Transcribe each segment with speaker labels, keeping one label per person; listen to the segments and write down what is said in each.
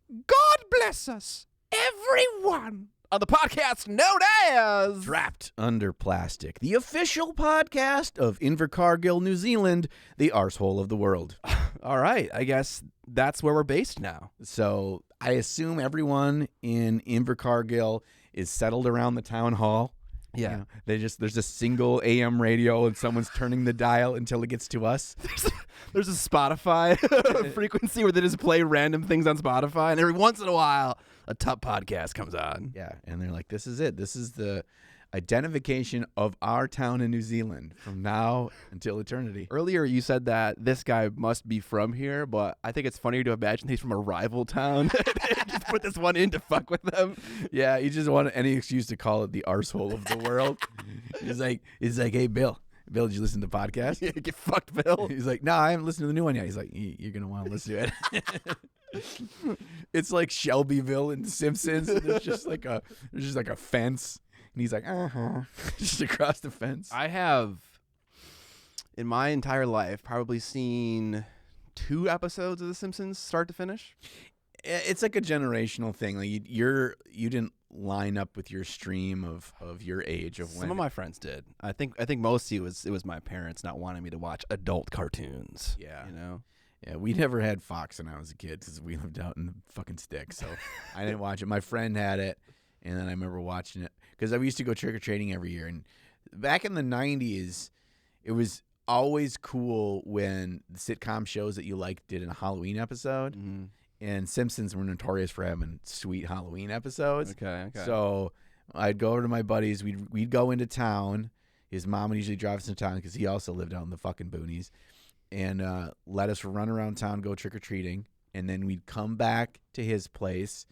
Speaker 1: God bless us, everyone, on the podcast known as
Speaker 2: Trapped Under Plastic, the official podcast of Invercargill, New Zealand, the arsehole of the world.
Speaker 1: All right, I guess that's where we're based now.
Speaker 2: So I assume everyone in Invercargill is settled around the town hall.
Speaker 1: Yeah.
Speaker 2: You know, there's a single AM radio and someone's turning the dial until it gets to us.
Speaker 1: There's a Spotify frequency where they just play random things on Spotify, and every once in a while, a top podcast comes on.
Speaker 2: Yeah, and they're like, this is it. This is the identification of our town in New Zealand from now until eternity.
Speaker 1: Earlier, you said that this guy must be from here, but I think it's funnier to imagine he's from a rival town. Just put this one in to fuck with them.
Speaker 2: Yeah, he just wanted any excuse to call it the arsehole of the world. He's like, hey, Bill, did you listen to the podcast?
Speaker 1: Yeah, get fucked, Bill.
Speaker 2: He's like, no, I haven't listened to the new one yet. He's like, you're going to want to listen to it. It's like Shelbyville and Simpsons. And there's just like a fence. And he's like, just across the fence.
Speaker 1: I have, in my entire life, probably seen 2 episodes of The Simpsons start to finish.
Speaker 2: It's like a generational thing. Like you didn't line up with your stream of your age of when.
Speaker 1: Some of my friends did. I think mostly it was my parents not wanting me to watch adult cartoons.
Speaker 2: Yeah,
Speaker 1: you know.
Speaker 2: Yeah, we never had Fox when I was a kid because we lived out in the fucking sticks, so I didn't watch it. My friend had it, and then I remember watching it because I used to go trick or treating every year. And back in the '90s, it was always cool when the sitcom shows that you liked did a Halloween episode.
Speaker 1: Mm-hmm. And
Speaker 2: Simpsons were notorious for having sweet Halloween episodes.
Speaker 1: Okay.
Speaker 2: So I'd go over to my buddies. We'd go into town. His mom would usually drive us into town because he also lived out in the fucking boonies, and let us run around town, go trick or treating, and then we'd come back to his place,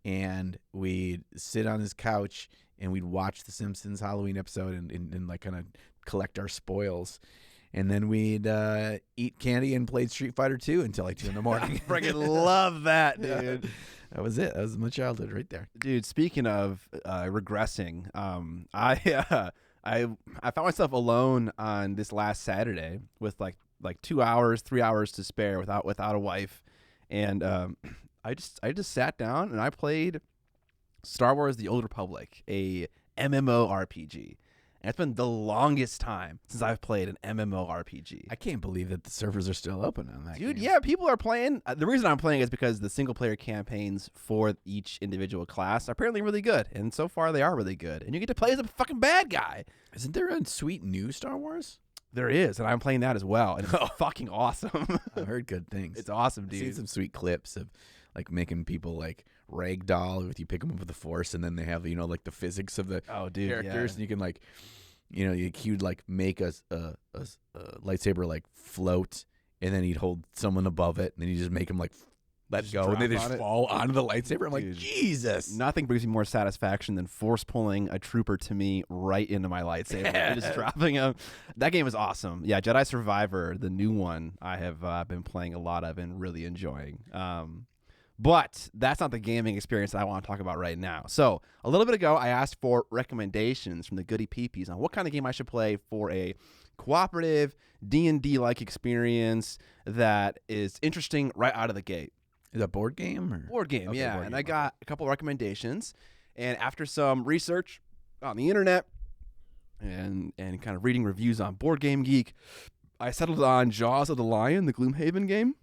Speaker 2: and we'd sit on his couch and we'd watch the Simpsons Halloween episode and like kind of collect our spoils. And then we'd eat candy and played Street Fighter 2 until like 2 in the morning.
Speaker 1: I freaking love that, dude.
Speaker 2: That was it. That was my childhood right there.
Speaker 1: Dude, speaking of regressing, I found myself alone on this last Saturday with like 2 hours, 3 hours to spare without a wife, and I just sat down and I played Star Wars: The Old Republic, a MMORPG. And it's been the longest time since I've played an MMORPG.
Speaker 2: I can't believe that the servers are still open on that
Speaker 1: Dude,
Speaker 2: game.
Speaker 1: yeah, people are playing. The reason I'm playing is because the single-player campaigns for each individual class are apparently really good. And so far, they are really good. And you get to play as a fucking bad guy.
Speaker 2: Isn't there a sweet new Star Wars?
Speaker 1: There is, and I'm playing that as well. And it's fucking awesome.
Speaker 2: I've heard good things.
Speaker 1: It's awesome,
Speaker 2: I've
Speaker 1: dude.
Speaker 2: seen some sweet clips of like making people like ragdoll with you pick them up with the Force, and then they have like the physics of the characters, and you can like he'd like make a lightsaber like float, and then he'd hold someone above it, and then you just make him like let go, and they just fall onto the lightsaber. I'm like, Jesus.
Speaker 1: Nothing brings me more satisfaction than force pulling a trooper to me right into my lightsaber and just dropping him. That game is awesome. Yeah, Jedi Survivor, the new one, I have been playing a lot of and really enjoying. But that's not the gaming experience that I want to talk about right now. So a little bit ago, I asked for recommendations from the goody peepees on what kind of game I should play for a cooperative D&D-like experience that is interesting right out of the gate.
Speaker 2: Is that board game? Or?
Speaker 1: Board game,
Speaker 2: Okay,
Speaker 1: yeah.
Speaker 2: board
Speaker 1: And
Speaker 2: game.
Speaker 1: I got a couple recommendations. And after some research on the internet and kind of reading reviews on Board Game Geek, I settled on Jaws of the Lion, the Gloomhaven game,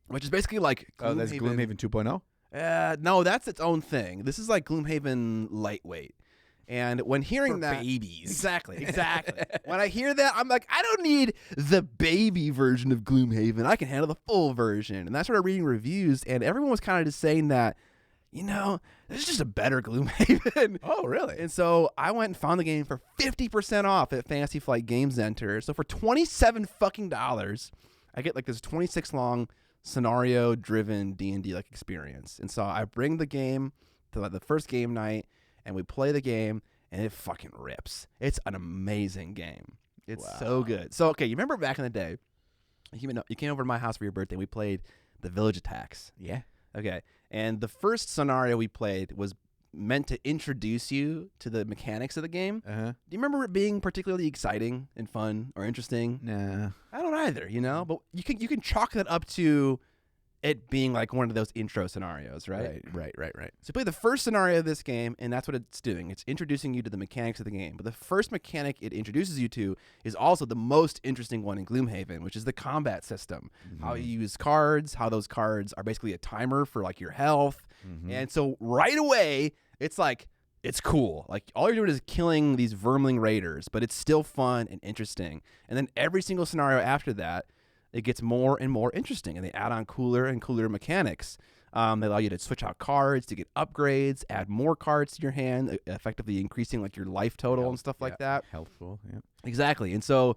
Speaker 1: which is basically like
Speaker 2: Gloomhaven. That's Gloomhaven 2.0?
Speaker 1: No, that's its own thing. This is like Gloomhaven lightweight. And when hearing
Speaker 2: For
Speaker 1: that,
Speaker 2: babies.
Speaker 1: Exactly. When I hear that, I'm like, I don't need the baby version of Gloomhaven. I can handle the full version. And I started reading reviews, and everyone was kind of just saying that, this is just a better Gloomhaven.
Speaker 2: Oh, really?
Speaker 1: And so I went and found the game for 50% off at Fantasy Flight Game Center. So for $27 fucking dollars, I get like this 26 long scenario-driven D&D like experience. And so I bring the game to like the first game night, and we play the game, and it fucking rips. It's an amazing game. It's so good. So, okay, you remember back in the day, you came over to my house for your birthday, and we played the Village Attacks.
Speaker 2: Yeah.
Speaker 1: Okay, and the first scenario we played was meant to introduce you to the mechanics of the game.
Speaker 2: Uh-huh.
Speaker 1: Do you remember it being particularly exciting and fun or interesting?
Speaker 2: Nah.
Speaker 1: I don't either, but you can chalk that up to it being like one of those intro scenarios, right?
Speaker 2: Right.
Speaker 1: So you play the first scenario of this game, and that's what it's doing. It's introducing you to the mechanics of the game. But the first mechanic it introduces you to is also the most interesting one in Gloomhaven, which is the combat system. How you use cards, how those cards are basically a timer for like your health. And so right away, it's like, it's cool. Like all you're doing is killing these vermling raiders, but it's still fun and interesting. And then every single scenario after that, it gets more and more interesting, and they add on cooler and cooler mechanics. They allow you to switch out cards to get upgrades, add more cards to your hand, effectively increasing like your life total and stuff like that.
Speaker 2: Helpful, yeah.
Speaker 1: Exactly. And so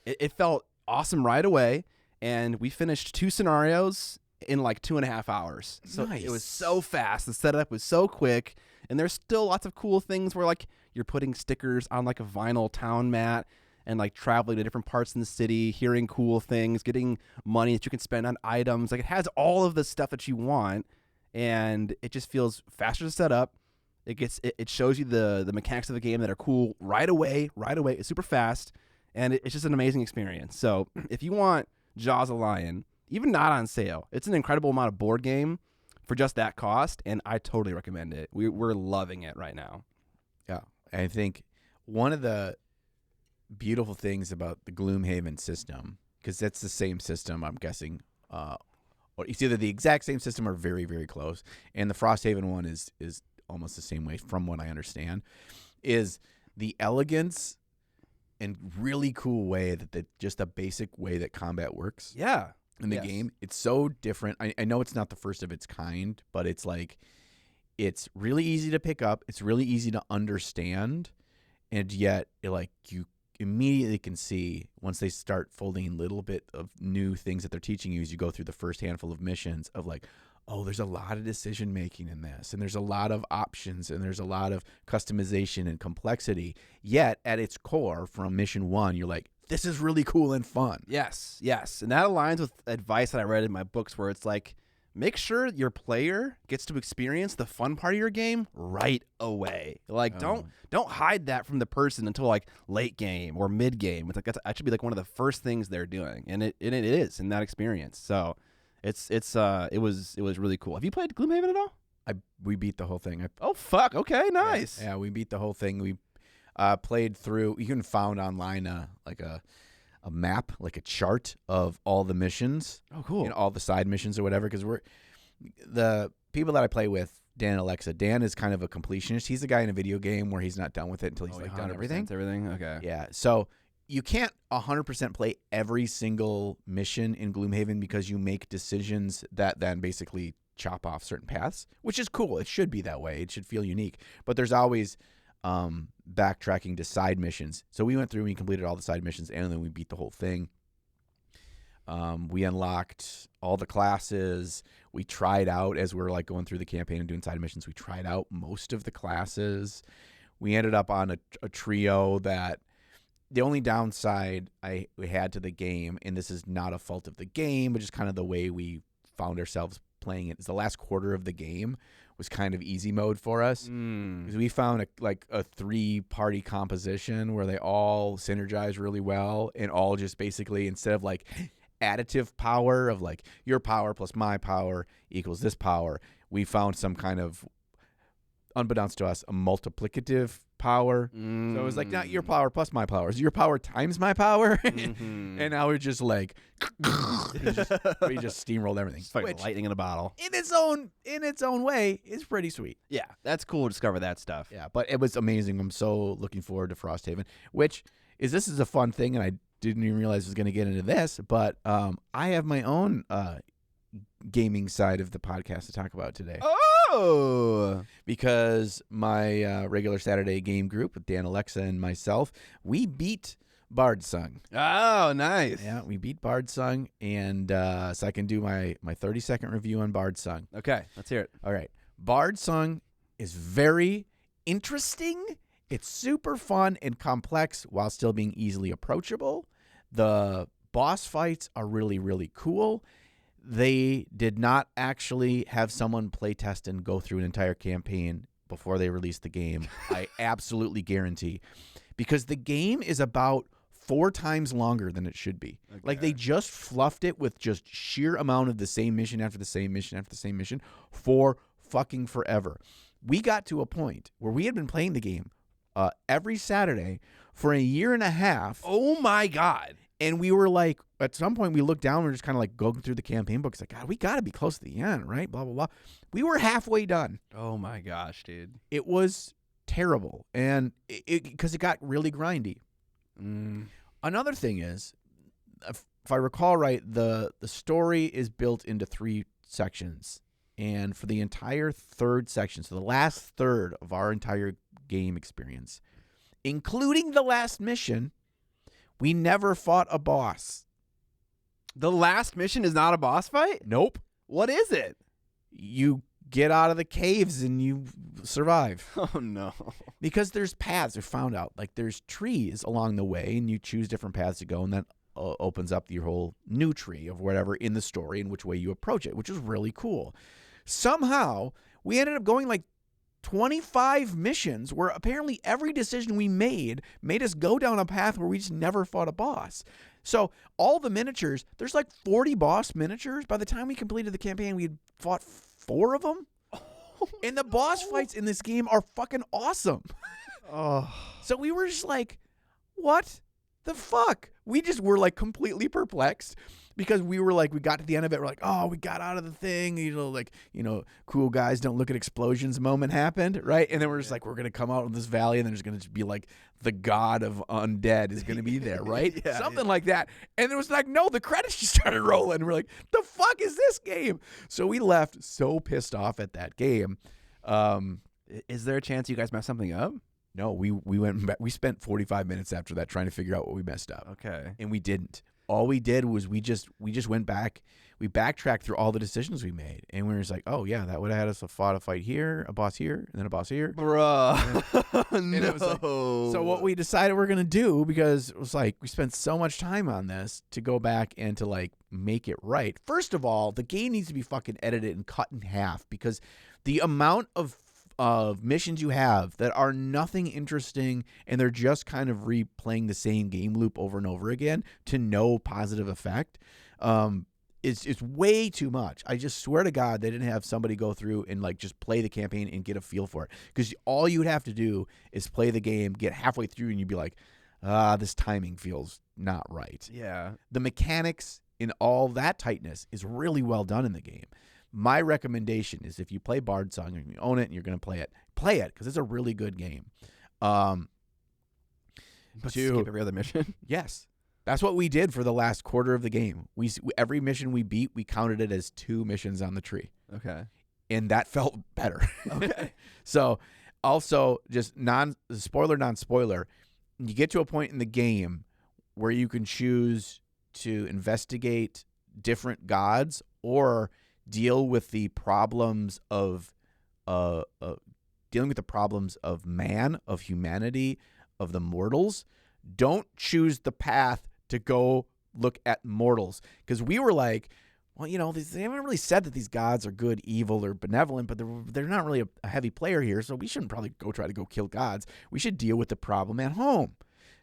Speaker 1: it felt awesome right away, and we finished 2 scenarios in like 2.5 hours. So
Speaker 2: Nice.
Speaker 1: It was so fast. The setup was so quick, and there's still lots of cool things where like you're putting stickers on like a vinyl town mat and like traveling to different parts in the city, hearing cool things, getting money that you can spend on items. Like it has all of the stuff that you want, and it just feels faster to set up. It shows you the mechanics of the game that are cool right away. It's super fast, and it's just an amazing experience. So if you want Jaws a Lion, even not on sale, it's an incredible amount of board game for just that cost, and I totally recommend it. We're loving it right now.
Speaker 2: Yeah, I think one of the beautiful things about the Gloomhaven system, because that's the same system, I'm guessing, or it's either the exact same system or very, very close, and the Frosthaven one is almost the same way from what I understand, is the elegance and really cool way that just a basic way that combat works.
Speaker 1: Yeah.
Speaker 2: In the game, it's so different. I know it's not the first of its kind, but it's like, it's really easy to pick up. It's really easy to understand, and yet you immediately can see once they start folding in a little bit of new things that they're teaching you as you go through the first handful of missions of like, oh, there's a lot of decision making in this, and there's a lot of options, and there's a lot of customization and complexity. Yet at its core, from mission 1, you're like, this is really cool and fun.
Speaker 1: Yes. And that aligns with advice that I read in my books where it's like, make sure your player gets to experience the fun part of your game right away. Like, don't hide that from the person until like late game or mid game. It's like that should be like one of the first things they're doing, and it is in that experience. So it was really cool. Have you played Gloomhaven at all?
Speaker 2: We beat the whole thing.
Speaker 1: Oh fuck! Okay, nice.
Speaker 2: Yeah, we beat the whole thing. We played through. You can found online like a map, like a chart of all the missions.
Speaker 1: Oh, cool.
Speaker 2: All the side missions or whatever. Because the people that I play with, Dan and Alexa. Dan is kind of a completionist. He's the guy in a video game where he's not done with it until he's like done everything.
Speaker 1: Everything. Okay.
Speaker 2: Yeah. So you can't 100% play every single mission in Gloomhaven because you make decisions that then basically chop off certain paths, which is cool. It should be that way. It should feel unique. But there's always backtracking to side missions. So we went through and we completed all the side missions, and then we beat the whole thing. We unlocked all the classes. We tried out, as we were like going through the campaign and doing side missions, we tried out most of the classes. We ended up on a trio that the only downside we had to the game, and this is not a fault of the game, but just kind of the way we found ourselves playing it, is the last quarter of the game was kind of easy mode for us, because we found a 3-party composition where they all synergize really well, and all just basically, instead of like additive power of like your power plus my power equals this power, we found some kind of, unbeknownst to us, a multiplicative power. So it was like, not your power plus my power, it's your power times my power. And now we're just like we just steamrolled everything.
Speaker 1: It's like lightning in a bottle.
Speaker 2: In its own way, it's pretty sweet.
Speaker 1: Yeah, that's cool to discover that stuff.
Speaker 2: Yeah, but it was amazing. I'm so looking forward to Frosthaven, this is a fun thing, and I didn't even realize I was going to get into this, but I have my own gaming side of the podcast to talk about today.
Speaker 1: Oh!
Speaker 2: Because my regular Saturday game group with Dan, Alexa, and myself, we beat Bardsung.
Speaker 1: Oh, nice.
Speaker 2: Yeah, we beat Bardsung, and so I can do my 30-second review on Bardsung.
Speaker 1: Okay, let's hear it.
Speaker 2: All right. Bardsung is very interesting. It's super fun and complex while still being easily approachable. The boss fights are really, really cool. They did not actually have someone play test and go through an entire campaign before they released the game. I absolutely guarantee. Because the game is about 4 times longer than it should be.
Speaker 1: Okay.
Speaker 2: Like they just fluffed it with just sheer amount of the same mission after the same mission after the same mission for fucking forever. We got to a point where we had been playing the game every Saturday for a year and a half.
Speaker 1: Oh my God.
Speaker 2: And we were like, at some point we looked down, we were just kind of like going through the campaign books, like, God, we got to be close to the end, right? Blah, blah, blah. We were halfway done.
Speaker 1: Oh my gosh, dude.
Speaker 2: It was terrible. And because it got really grindy. Another thing is, if I recall right, the story is built into 3 sections. And for the entire 3rd section, so the last third of our entire game experience, including the last mission, we never fought a boss.
Speaker 1: The last mission is not a boss fight?
Speaker 2: Nope.
Speaker 1: What is it?
Speaker 2: You get out of the caves and you survive.
Speaker 1: Oh, no.
Speaker 2: Because there's paths are found out. Like there's trees along the way, and you choose different paths to go, and that opens up your whole new tree of whatever in the story and which way you approach it, which is really cool. Somehow, we ended up going like 25 missions where apparently every decision we made us go down a path where we just never fought a boss. So all the miniatures, there's like 40 boss miniatures. By the time we completed the campaign, we had fought 4 of them. And the boss fights in this game are fucking awesome. So we were just like, what the fuck? We just were like completely perplexed. Because we were like, we got to the end of it, we're like, oh, we got out of the thing, cool guys don't look at explosions moment happened, right? And then we're just like, we're going to come out of this valley, and then there's going to be like the god of undead is going to be there, right? Something like that. And it was like, no, the credits just started rolling. We're like, the fuck is this game? So we left so pissed off at that game.
Speaker 1: Is there a chance you guys messed something up?
Speaker 2: No, we went back. We spent 45 minutes after that trying to figure out what we messed up.
Speaker 1: Okay.
Speaker 2: And we didn't. All we did was we just went back. We backtracked through all the decisions we made, and we were just like, oh yeah, that would have had us fought a fight here, a boss here, and then a boss here,
Speaker 1: bruh.
Speaker 2: and it was like, so what we decided we're gonna do, because it was like we spent so much time on this, to go back and to like make it right. First of all, the game needs to be fucking edited and cut in half, because the amount of missions you have that are nothing interesting, and they're just kind of replaying the same game loop over and over again to no positive effect. It's way too much. I just swear to God they didn't have somebody go through and like just play the campaign and get a feel for it. Because all you would have to do is play the game, get halfway through, and you'd be like, this timing feels not right.
Speaker 1: Yeah.
Speaker 2: The mechanics in all that tightness is really well done in the game. My recommendation is, if you play Bard Song and you own it and you're going to play it because it's a really good game.
Speaker 1: But skip every other mission?
Speaker 2: Yes. That's what we did for the last quarter of the game. Every mission we beat, we counted it as 2 missions on the tree.
Speaker 1: Okay.
Speaker 2: And that felt better.
Speaker 1: Okay.
Speaker 2: So, also, just non-spoiler, you get to a point in the game where you can choose to investigate different gods or deal with the problems of man, of humanity, of the mortals. Don't choose the path to go look at mortals, because we were like, well, they haven't really said that these gods are good, evil, or benevolent, but they're not really a heavy player here, so we shouldn't probably try to go kill gods. We should deal with the problem at home.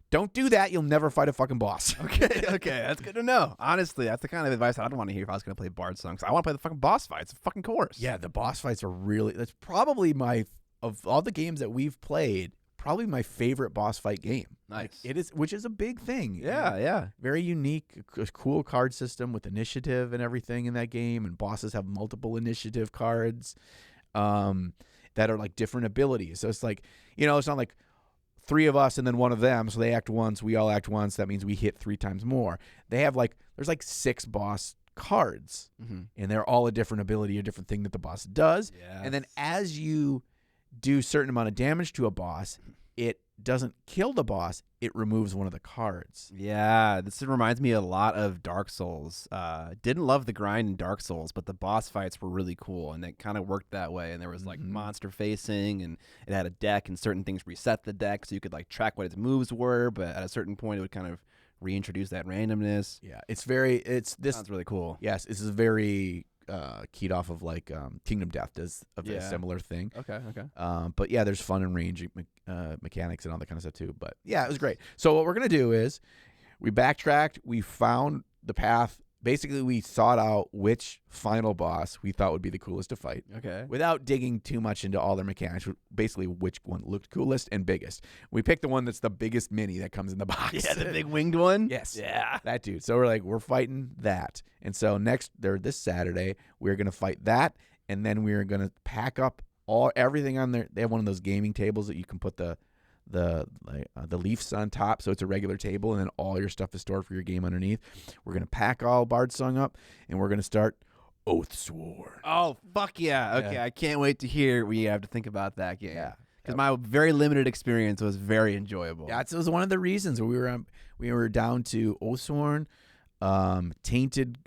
Speaker 2: Don't do that. You'll never fight a fucking boss.
Speaker 1: Okay, that's good to know. Honestly, that's the kind of advice I'd want to hear if I was going to play Bard Songs. I want to play the fucking boss fights, of fucking course.
Speaker 2: Yeah, the boss fights are really. That's probably of all the games that we've played, probably my favorite boss fight game.
Speaker 1: Nice.
Speaker 2: It is, which is a big thing.
Speaker 1: Yeah.
Speaker 2: Very unique, a cool card system with initiative and everything in that game, and bosses have multiple initiative cards that are like different abilities. So it's like, it's not like 3 of us and then 1 of them, so they act once, we all act once. That means we hit 3 times more. They have there's 6 boss cards, and they're all a different ability, a different thing that the boss does.
Speaker 1: Yes.
Speaker 2: And then as you do a certain amount of damage to a boss, it doesn't kill the boss, it removes one of the cards.
Speaker 1: Yeah, this reminds me a lot of Dark Souls. Didn't love the grind in Dark Souls, but the boss fights were really cool, and it kind of worked that way. And there was monster facing, and it had a deck, and certain things reset the deck, so you could track what its moves were. But at a certain point, it would kind of reintroduce that randomness.
Speaker 2: Yeah, this
Speaker 1: sounds really cool.
Speaker 2: Yes, this is very keyed off of Kingdom Death does a very similar thing.
Speaker 1: Okay.
Speaker 2: But yeah, there's fun and range mechanics and all that kind of stuff too. But yeah, it was great. So what we're gonna do is We backtracked. We found the path. Basically, we sought out which final boss we thought would be the coolest to fight.
Speaker 1: Okay.
Speaker 2: Without digging too much into all their mechanics, basically which one looked coolest and biggest. We picked the one that's the biggest mini that comes in the box.
Speaker 1: Yeah, the big winged one?
Speaker 2: Yes.
Speaker 1: Yeah.
Speaker 2: That dude. So we're fighting that. And so this Saturday, we're going to fight that, and then we're going to pack up everything on there. They have one of those gaming tables that you can put the leaves on top, so it's a regular table, and then all your stuff is stored for your game underneath. We're going to pack all Bard Song up, and we're going to start Oathsworn.
Speaker 1: Oh, fuck yeah. Okay, I can't wait to hear what you have to think about that game.
Speaker 2: Yeah.
Speaker 1: Because my very limited experience was very enjoyable.
Speaker 2: Yeah, it was one of the reasons we were down to Oathsworn, Tainted.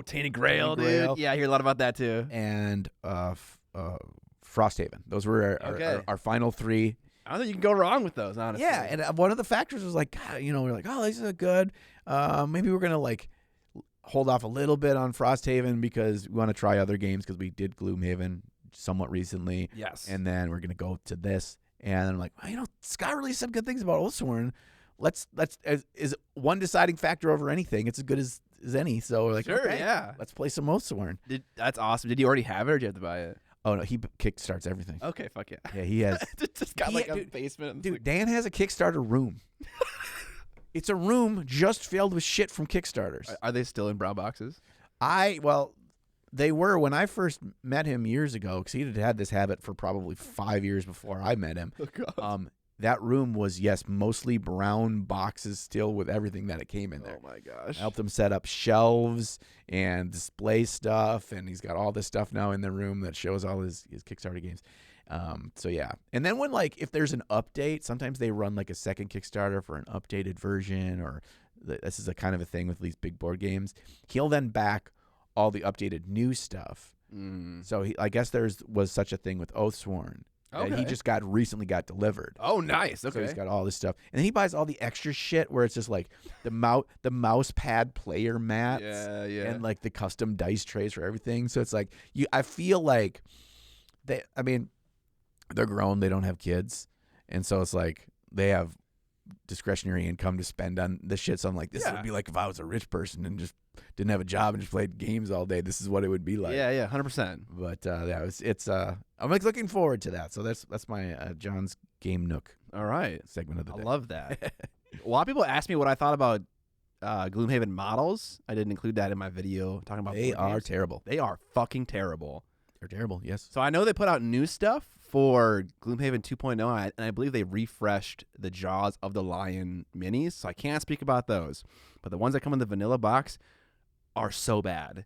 Speaker 1: Tainted Grail, dude. Yeah, I hear a lot about that too.
Speaker 2: And Frosthaven. Those were our final 3.
Speaker 1: I don't think you can go wrong with those, honestly.
Speaker 2: Yeah, and one of the factors was like, God, we're like, oh, these are good. Maybe we're gonna like hold off a little bit on Frosthaven because we want to try other games because we did Gloomhaven somewhat recently.
Speaker 1: Yes.
Speaker 2: And then we're gonna go to this, and I'm like, Scott really said good things about Oathsworn. Let's is one deciding factor over anything. It's as good as any. So we're like,
Speaker 1: sure,
Speaker 2: okay,
Speaker 1: yeah.
Speaker 2: let's play some Oathsworn.
Speaker 1: That's awesome. Did you already have it, or did you have to buy it?
Speaker 2: Oh no, he kickstarts everything.
Speaker 1: Okay, fuck yeah.
Speaker 2: Yeah, he has.
Speaker 1: Just got like a basement.
Speaker 2: Dude, Dan has a Kickstarter room. It's a room just filled with shit from Kickstarters.
Speaker 1: Are they still in brown boxes?
Speaker 2: They were when I first met him years ago, because he had this habit for probably 5 years before I met him.
Speaker 1: Oh, God.
Speaker 2: That room was, yes, mostly brown boxes still with everything that it came in there.
Speaker 1: Oh, my gosh.
Speaker 2: I helped him set up shelves and display stuff, and he's got all this stuff now in the room that shows all his Kickstarter games. So, yeah. And then if there's an update, sometimes they run like a second Kickstarter for an updated version, or this is a kind of a thing with these big board games. He'll then back all the updated new stuff. So I guess was such a thing with Oathsworn. That he just recently got delivered.
Speaker 1: Oh, nice. Okay.
Speaker 2: So he's got all this stuff. And then he buys all the extra shit where it's just like the mouse pad player mats.
Speaker 1: Yeah.
Speaker 2: And like the custom dice trays for everything. So it's like I feel like they're grown, they don't have kids. And so it's like they have discretionary income to spend on this shit. So I'm like, this would be like if I was a rich person and just didn't have a job and just played games all day. This is what it would be like.
Speaker 1: Yeah, 100%.
Speaker 2: But I'm like looking forward to that. So that's my John's Game Nook.
Speaker 1: All right,
Speaker 2: segment of the day.
Speaker 1: I love that. A lot of people ask me what I thought about Gloomhaven models. I didn't include that in my video talking about.
Speaker 2: They are terrible.
Speaker 1: They are fucking terrible.
Speaker 2: They're terrible. Yes.
Speaker 1: So I know they put out new stuff for Gloomhaven 2.0, and I believe they refreshed the Jaws of the Lion minis. So I can't speak about those, but the ones that come in the vanilla box are so bad.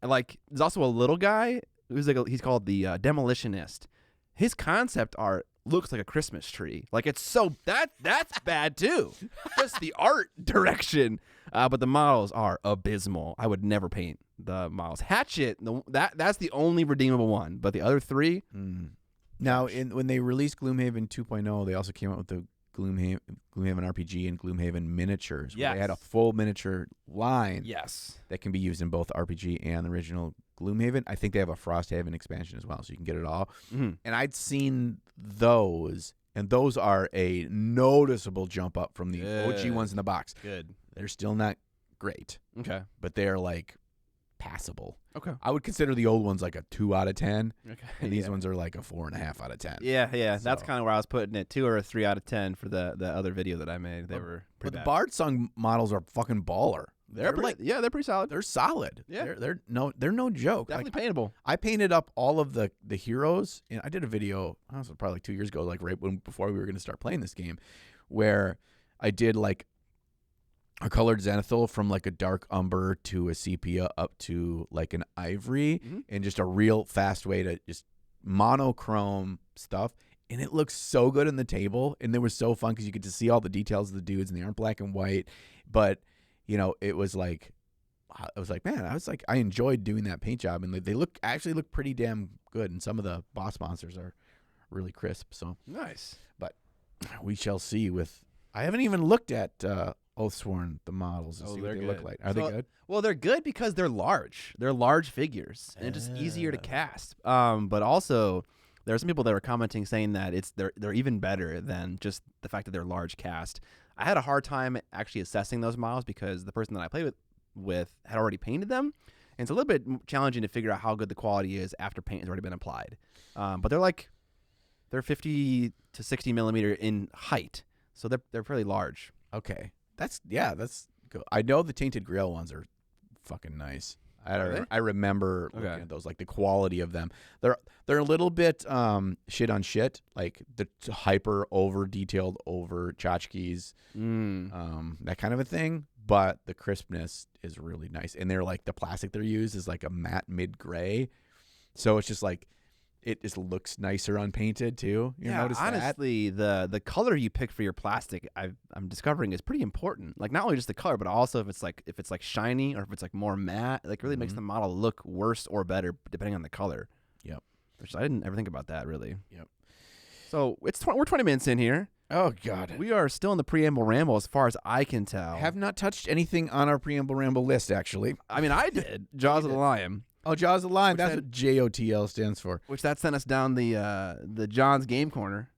Speaker 1: And like, there's also a little guy who's he's called the Demolitionist. His concept art looks like a Christmas tree. Like, it's so that's bad too. Just the art direction. But the models are abysmal. I would never paint the models. Hatchet, that's the only redeemable one. But the other 3.
Speaker 2: Now, when they released Gloomhaven 2.0, they also came out with the Gloomhaven RPG and Gloomhaven miniatures. Where they had a full miniature line.
Speaker 1: Yes.
Speaker 2: That can be used in both RPG and the original Gloomhaven. I think they have a Frosthaven expansion as well, so you can get it all.
Speaker 1: Mm-hmm.
Speaker 2: And I'd seen those, and those are a noticeable jump up from the OG ones in the box.
Speaker 1: Good.
Speaker 2: They're still not great.
Speaker 1: Okay.
Speaker 2: But they're like passable.
Speaker 1: Okay.
Speaker 2: I would consider the old ones like a 2 out of 10.
Speaker 1: Okay.
Speaker 2: And these ones are like a 4.5 out of 10.
Speaker 1: Yeah.
Speaker 2: So.
Speaker 1: That's kind of where I was putting it. 2 or a 3 out of 10 for the other video that I made. They were pretty
Speaker 2: But
Speaker 1: bad.
Speaker 2: the Bard Song models are fucking baller.
Speaker 1: They're pretty solid.
Speaker 2: They're solid.
Speaker 1: Yeah.
Speaker 2: They're no joke.
Speaker 1: Definitely paintable.
Speaker 2: I painted up all of the heroes, and I did a video, probably like 2 years ago, like right before we were going to start playing this game, where I did like a colored Zenithal from like a dark umber to a sepia up to like an ivory, and just a real fast way to just monochrome stuff. And it looks so good on the table, and it was so fun because you get to see all the details of the dudes, and they aren't black and white. But it was like, I enjoyed doing that paint job, and they look pretty damn good. And some of the boss monsters are really crisp. So
Speaker 1: nice.
Speaker 2: But we shall see. I haven't even looked at Oathsworn, the models, to see what they look like. Are they good?
Speaker 1: Well, they're good because they're large. They're large figures, and it's just easier to cast. But also, there are some people that are commenting saying that they're even better than just the fact that they're large cast. I had a hard time actually assessing those models because the person that I played with had already painted them. And it's a little bit challenging to figure out how good the quality is after paint has already been applied. But they're 50 to 60 millimeter in height, so they're fairly large.
Speaker 2: Okay, that's good. I know the Tainted Grail ones are fucking nice. I remember looking at those, like the quality of them. They're a little bit shit on shit, like the hyper over detailed over tchotchkes, that kind of a thing. But the crispness is really nice, and they're like the plastic they're used is like a matte mid gray, so it's just like it just looks nicer unpainted too. You notice
Speaker 1: honestly, the color you pick for your plastic, I'm discovering is pretty important. Like not only just the color, but also if it's like shiny or if it's like more matte, like really makes the model look worse or better depending on the color.
Speaker 2: Yep.
Speaker 1: Which I didn't ever think about that really.
Speaker 2: Yep.
Speaker 1: So we're 20 minutes in here.
Speaker 2: Oh God.
Speaker 1: We are still in the Preamble Ramble as far as I can tell.
Speaker 2: Have not touched anything on our Preamble Ramble list actually.
Speaker 1: I mean, I did. Jaws of the Lion.
Speaker 2: Oh, Jaws of the Lion. That's what JOTL stands for.
Speaker 1: Which that sent us down the John's Game Corner.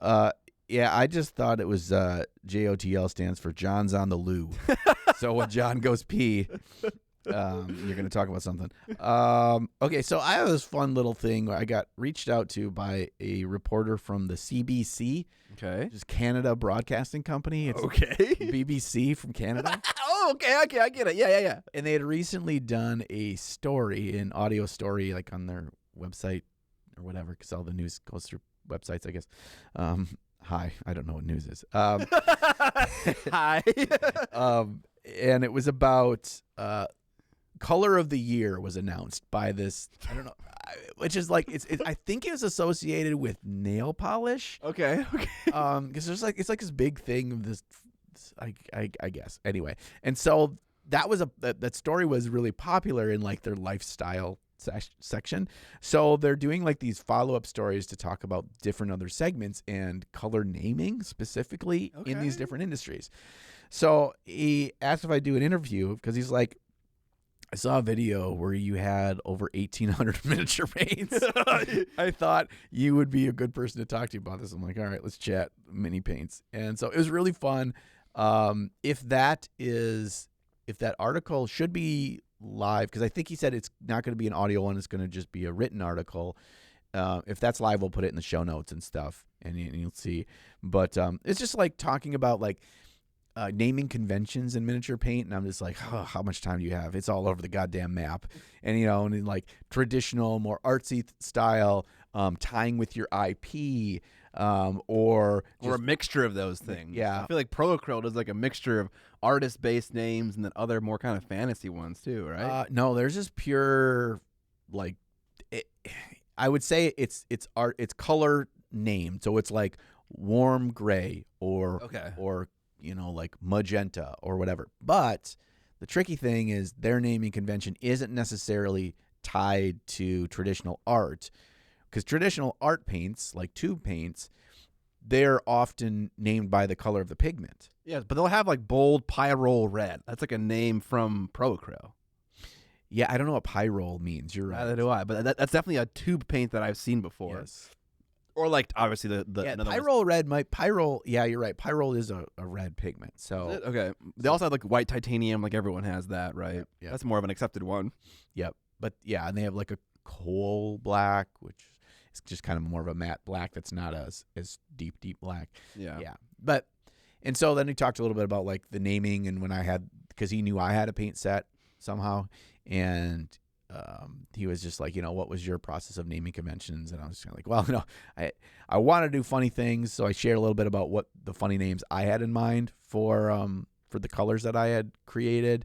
Speaker 2: Yeah, I just thought it was JOTL stands for John's on the loo. So when John goes pee, you're going to talk about something. Okay, so I have this fun little thing where I got reached out to by a reporter from the CBC.
Speaker 1: Okay.
Speaker 2: Just Canada Broadcasting Company. It's
Speaker 1: okay.
Speaker 2: BBC from Canada.
Speaker 1: Oh, okay, I get it. Yeah.
Speaker 2: And they had recently done a story, an audio story, like on their website or whatever, because all the news goes through websites, I guess. Hi, I don't know what news is.
Speaker 1: Hi.
Speaker 2: And it was about Color of the Year was announced by this, I don't know, which is like, I think it was associated with nail polish.
Speaker 1: Okay.
Speaker 2: Because there's like, it's like this big thing of this, I guess. Anyway, and so that was that story was really popular in like their lifestyle section. So they're doing like these follow-up stories to talk about different other segments and color naming specifically in these different industries. So he asked if I do an interview because he's like, I saw a video where you had over 1,800 miniature paints. I thought you would be a good person to talk to about this. I'm like, all right, let's chat mini paints. And so it was really fun. If that article should be live, because I think he said it's not going to be an audio one, it's going to just be a written article. If that's live, we'll put it in the show notes and stuff, and you'll see. But it's just like talking about like naming conventions in miniature paint, and I'm just like, oh, how much time do you have? It's all over the goddamn map. And and in like traditional, more artsy style, tying with your IP, or
Speaker 1: a mixture of those things.
Speaker 2: Yeah,
Speaker 1: I feel like Prolocryl does like a mixture of artist-based names and then other more kind of fantasy ones too, right?
Speaker 2: No, there's just pure like I would say it's art, it's color named, so it's like warm gray or like magenta or whatever. But the tricky thing is their naming convention isn't necessarily tied to traditional art, because traditional art paints, like tube paints, they're often named by the color of the pigment.
Speaker 1: Yeah, but they'll have like bold pyrrole red. That's like a name from Prolocryl.
Speaker 2: Yeah, I don't know what pyrrole means. You're right.
Speaker 1: Neither do I, but that's definitely a tube paint that I've seen before.
Speaker 2: Yes.
Speaker 1: Or like obviously the
Speaker 2: pyrrole red pyrrole. Yeah, you're right. Pyrrole is a red pigment. So
Speaker 1: okay, they also have like white titanium. Like everyone has that, right?
Speaker 2: Yeah.
Speaker 1: That's more of an accepted one.
Speaker 2: Yep. But yeah, and they have like a coal black, which is just kind of more of a matte black. That's not as deep black.
Speaker 1: Yeah.
Speaker 2: Yeah. But and so then he talked a little bit about like the naming, and when I had, because he knew I had a paint set somehow, and he was just like, what was your process of naming conventions? And I was just kind of like, well, I want to do funny things, so I shared a little bit about what the funny names I had in mind for the colors that I had created,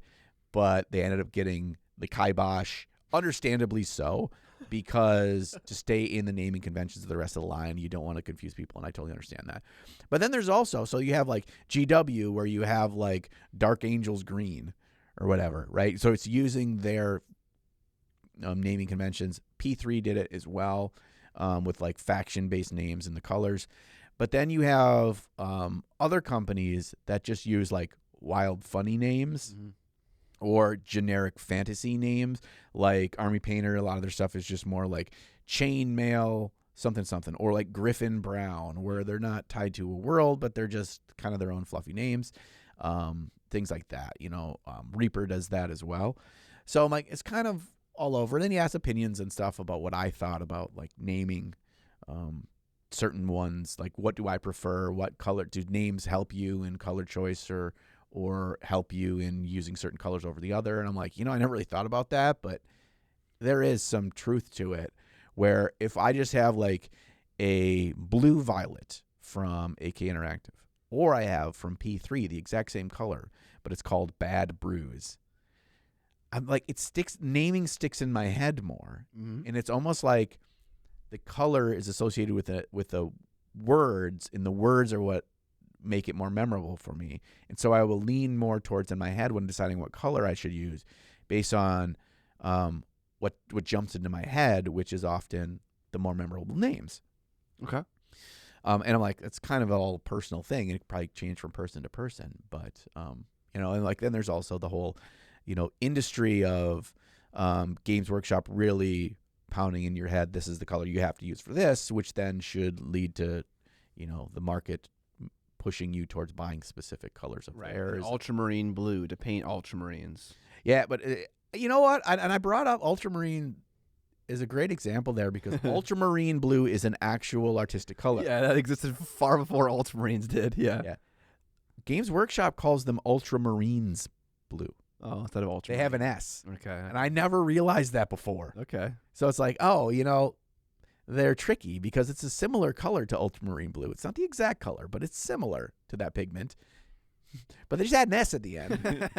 Speaker 2: but they ended up getting the kibosh, understandably so, because to stay in the naming conventions of the rest of the line, you don't want to confuse people, and I totally understand that. But then there's also, so you have like GW, where you have like Dark Angels green or whatever, right? So it's using their naming conventions. P3 did it as well, with like faction-based names in the colors. But then you have other companies that just use like wild, funny names. Mm-hmm. Or generic fantasy names, like Army Painter. A lot of their stuff is just more like chainmail something something, or like Griffin Brown, where they're not tied to a world, but they're just kind of their own fluffy names. Things like that, Reaper does that as well. So I'm like, it's kind of all over. And then he asked opinions and stuff about what I thought about like naming certain ones. Like, what do I prefer? What color do names help you in color choice or help you in using certain colors over the other? And I'm like, I never really thought about that, but there is some truth to it. Where if I just have like a blue violet from AK Interactive, or I have from P3 the exact same color, but it's called Bad Bruise, I'm like, naming sticks in my head more.
Speaker 1: Mm-hmm.
Speaker 2: And it's almost like the color is associated with the words, and the words are what make it more memorable for me. And so I will lean more towards in my head when deciding what color I should use based on what jumps into my head, which is often the more memorable names.
Speaker 1: Okay.
Speaker 2: And I'm like, it's kind of all personal thing, and it could probably change from person to person. But and like then there's also the whole, industry of Games Workshop really pounding in your head, this is the color you have to use for this, which then should lead to, the market pushing you towards buying specific colors of theirs.
Speaker 1: Ultramarine blue to paint ultramarines.
Speaker 2: Yeah, but you know what? I brought up ultramarine is a great example there because ultramarine blue is an actual artistic color.
Speaker 1: Yeah, that existed far before ultramarines did. Yeah.
Speaker 2: Games Workshop calls them ultramarines blue.
Speaker 1: Oh, instead of ultramarine.
Speaker 2: They have an S.
Speaker 1: Okay.
Speaker 2: And I never realized that before.
Speaker 1: Okay.
Speaker 2: So it's like, they're tricky because it's a similar color to ultramarine blue. It's not the exact color, but it's similar to that pigment. But they just had an S at the end.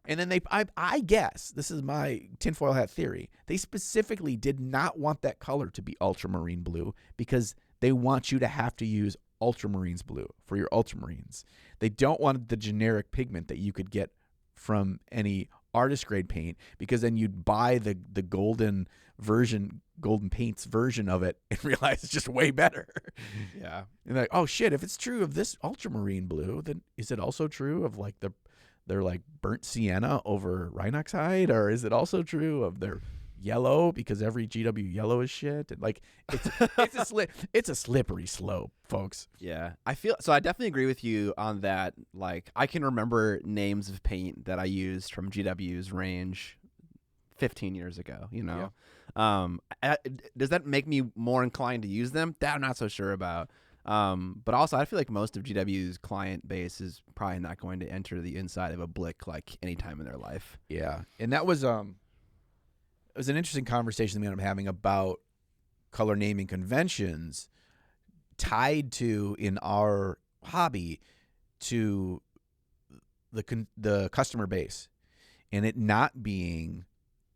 Speaker 2: And then I guess, this is my tinfoil hat theory, they specifically did not want that color to be ultramarine blue because they want you to have to use ultramarines blue for your ultramarines. They don't want the generic pigment that you could get from any artist grade paint, because then you'd buy the golden paints version of it and realize it's just way better.
Speaker 1: Yeah.
Speaker 2: And like, oh shit, if it's true of this ultramarine blue, then is it also true of like their like burnt sienna over Rhinox hide, or is it also true of their yellow because every GW yellow is shit? And like it's a slippery slope, folks.
Speaker 1: Yeah. I definitely agree with you on that. Like, I can remember names of paint that I used from GW's range 15 years ago,
Speaker 2: Yeah.
Speaker 1: Does that make me more inclined to use them? That I'm not so sure about. But also I feel like most of GW's client base is probably not going to enter the inside of a Blick like any time in their life.
Speaker 2: Yeah. And that was it was an interesting conversation we ended up having about color naming conventions tied to, in our hobby, to the customer base, and it not being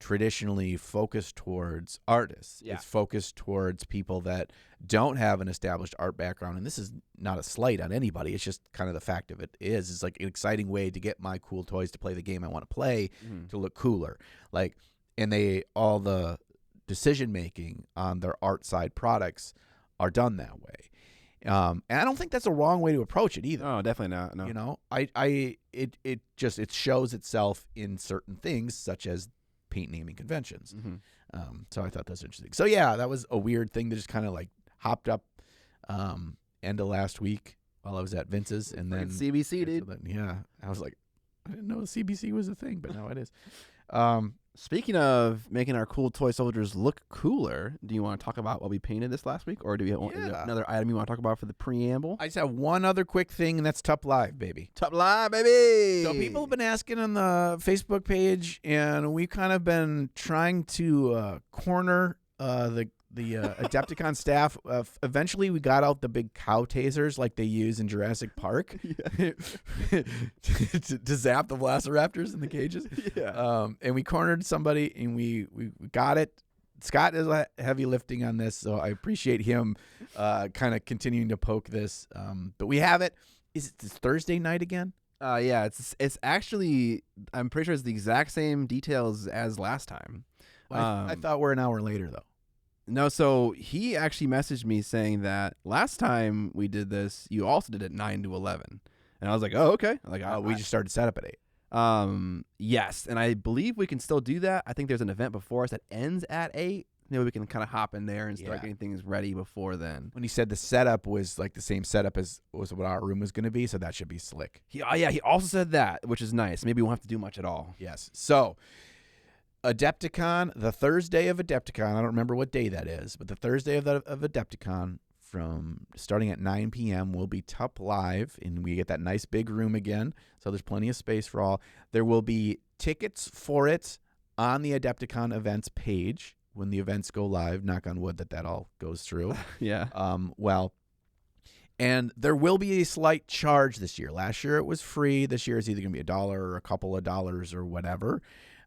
Speaker 2: traditionally focused towards artists.
Speaker 1: Yeah.
Speaker 2: It's focused towards people that don't have an established art background. And this is not a slight on anybody. It's just kind of the fact of it is. It's like an exciting way to get my cool toys to play the game I want to play, to look cooler. Like, and all the decision making on their art side products are done that way. And I don't think that's a wrong way to approach it either.
Speaker 1: Oh, definitely not. No.
Speaker 2: It shows itself in certain things, such as paint naming conventions.
Speaker 1: Mm-hmm.
Speaker 2: So I thought that's interesting. So yeah, that was a weird thing that just kind of like hopped up end of last week while I was at Vince's, and then
Speaker 1: CBC, dude.
Speaker 2: I was like, I didn't know CBC was a thing, but now it is.
Speaker 1: Speaking of making our cool toy soldiers look cooler, do you want to talk about what we painted this last week, or do we have is there another item you want to talk about for the preamble?
Speaker 2: I just have one other quick thing, and that's Top Live, baby.
Speaker 1: Top Live, baby!
Speaker 2: So people have been asking on the Facebook page, and we've kind of been trying to corner the Adepticon staff. Eventually, we got out the big cow tasers like they use in Jurassic Park to zap the velociraptors in the cages.
Speaker 1: Yeah.
Speaker 2: And we cornered somebody, and we got it. Scott is heavy lifting on this, so I appreciate him kind of continuing to poke this. But we have it. Is it Thursday night again?
Speaker 1: Yeah, it's actually, I'm pretty sure it's the exact same details as last time.
Speaker 2: I thought we're an hour later, though.
Speaker 1: No, so he actually messaged me saying that last time we did this, you also did it 9 to 11. And I was like, oh, okay. Like,
Speaker 2: we just started setup at 8.
Speaker 1: Yes, and I believe we can still do that. I think there's an event before us that ends at 8, maybe we can kind of hop in there and start
Speaker 2: Yeah.
Speaker 1: getting things ready before then.
Speaker 2: When he said the setup was like the same setup as was what our room was going to be, so that should be slick.
Speaker 1: He also said that, which is nice. Maybe we won't have to do much at all.
Speaker 2: Yes. So, Adepticon, the Thursday of Adepticon, I don't remember what day that is, but the Thursday of Adepticon from starting at 9 p.m. will be Tup Live, and we get that nice big room again, so there's plenty of space for all. There will be tickets for it on the Adepticon events page when the events go live. Knock on wood that all goes through.
Speaker 1: Yeah.
Speaker 2: And there will be a slight charge this year. Last year it was free. This year it's either going to be $1 or a couple of dollars or whatever.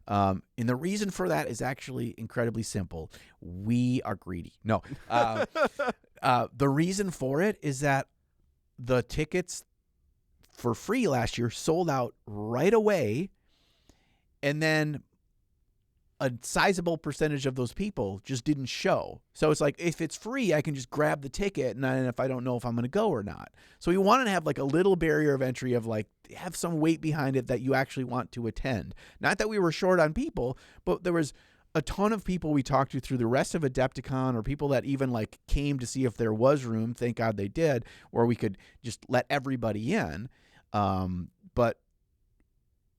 Speaker 2: And the reason for that is actually incredibly simple. We are greedy. No. The reason for it is that the tickets for free last year sold out right away, and then a sizable percentage of those people just didn't show. So it's like, if it's free, I can just grab the ticket, and then if I don't know if I'm going to go or not. So we wanted to have like a little barrier of entry of like, have some weight behind it that you actually want to attend. Not that we were short on people, but there was a ton of people we talked to through the rest of Adepticon, or people that even like came to see if there was room. Thank God they did, where we could just let everybody in. But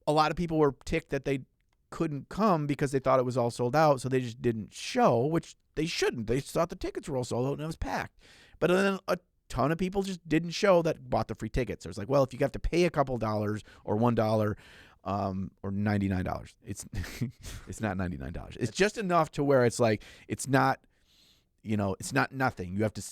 Speaker 2: a lot of people were ticked that they couldn't come because they thought it was all sold out, so they just didn't show, which they shouldn't. They thought the tickets were all sold out and it was packed. But then a ton of people just didn't show that bought the free tickets. So it's like, well, if you have to pay a couple dollars or $1 or $99, it's it's not $99. It's just enough to where it's like, it's not, it's not nothing. You have to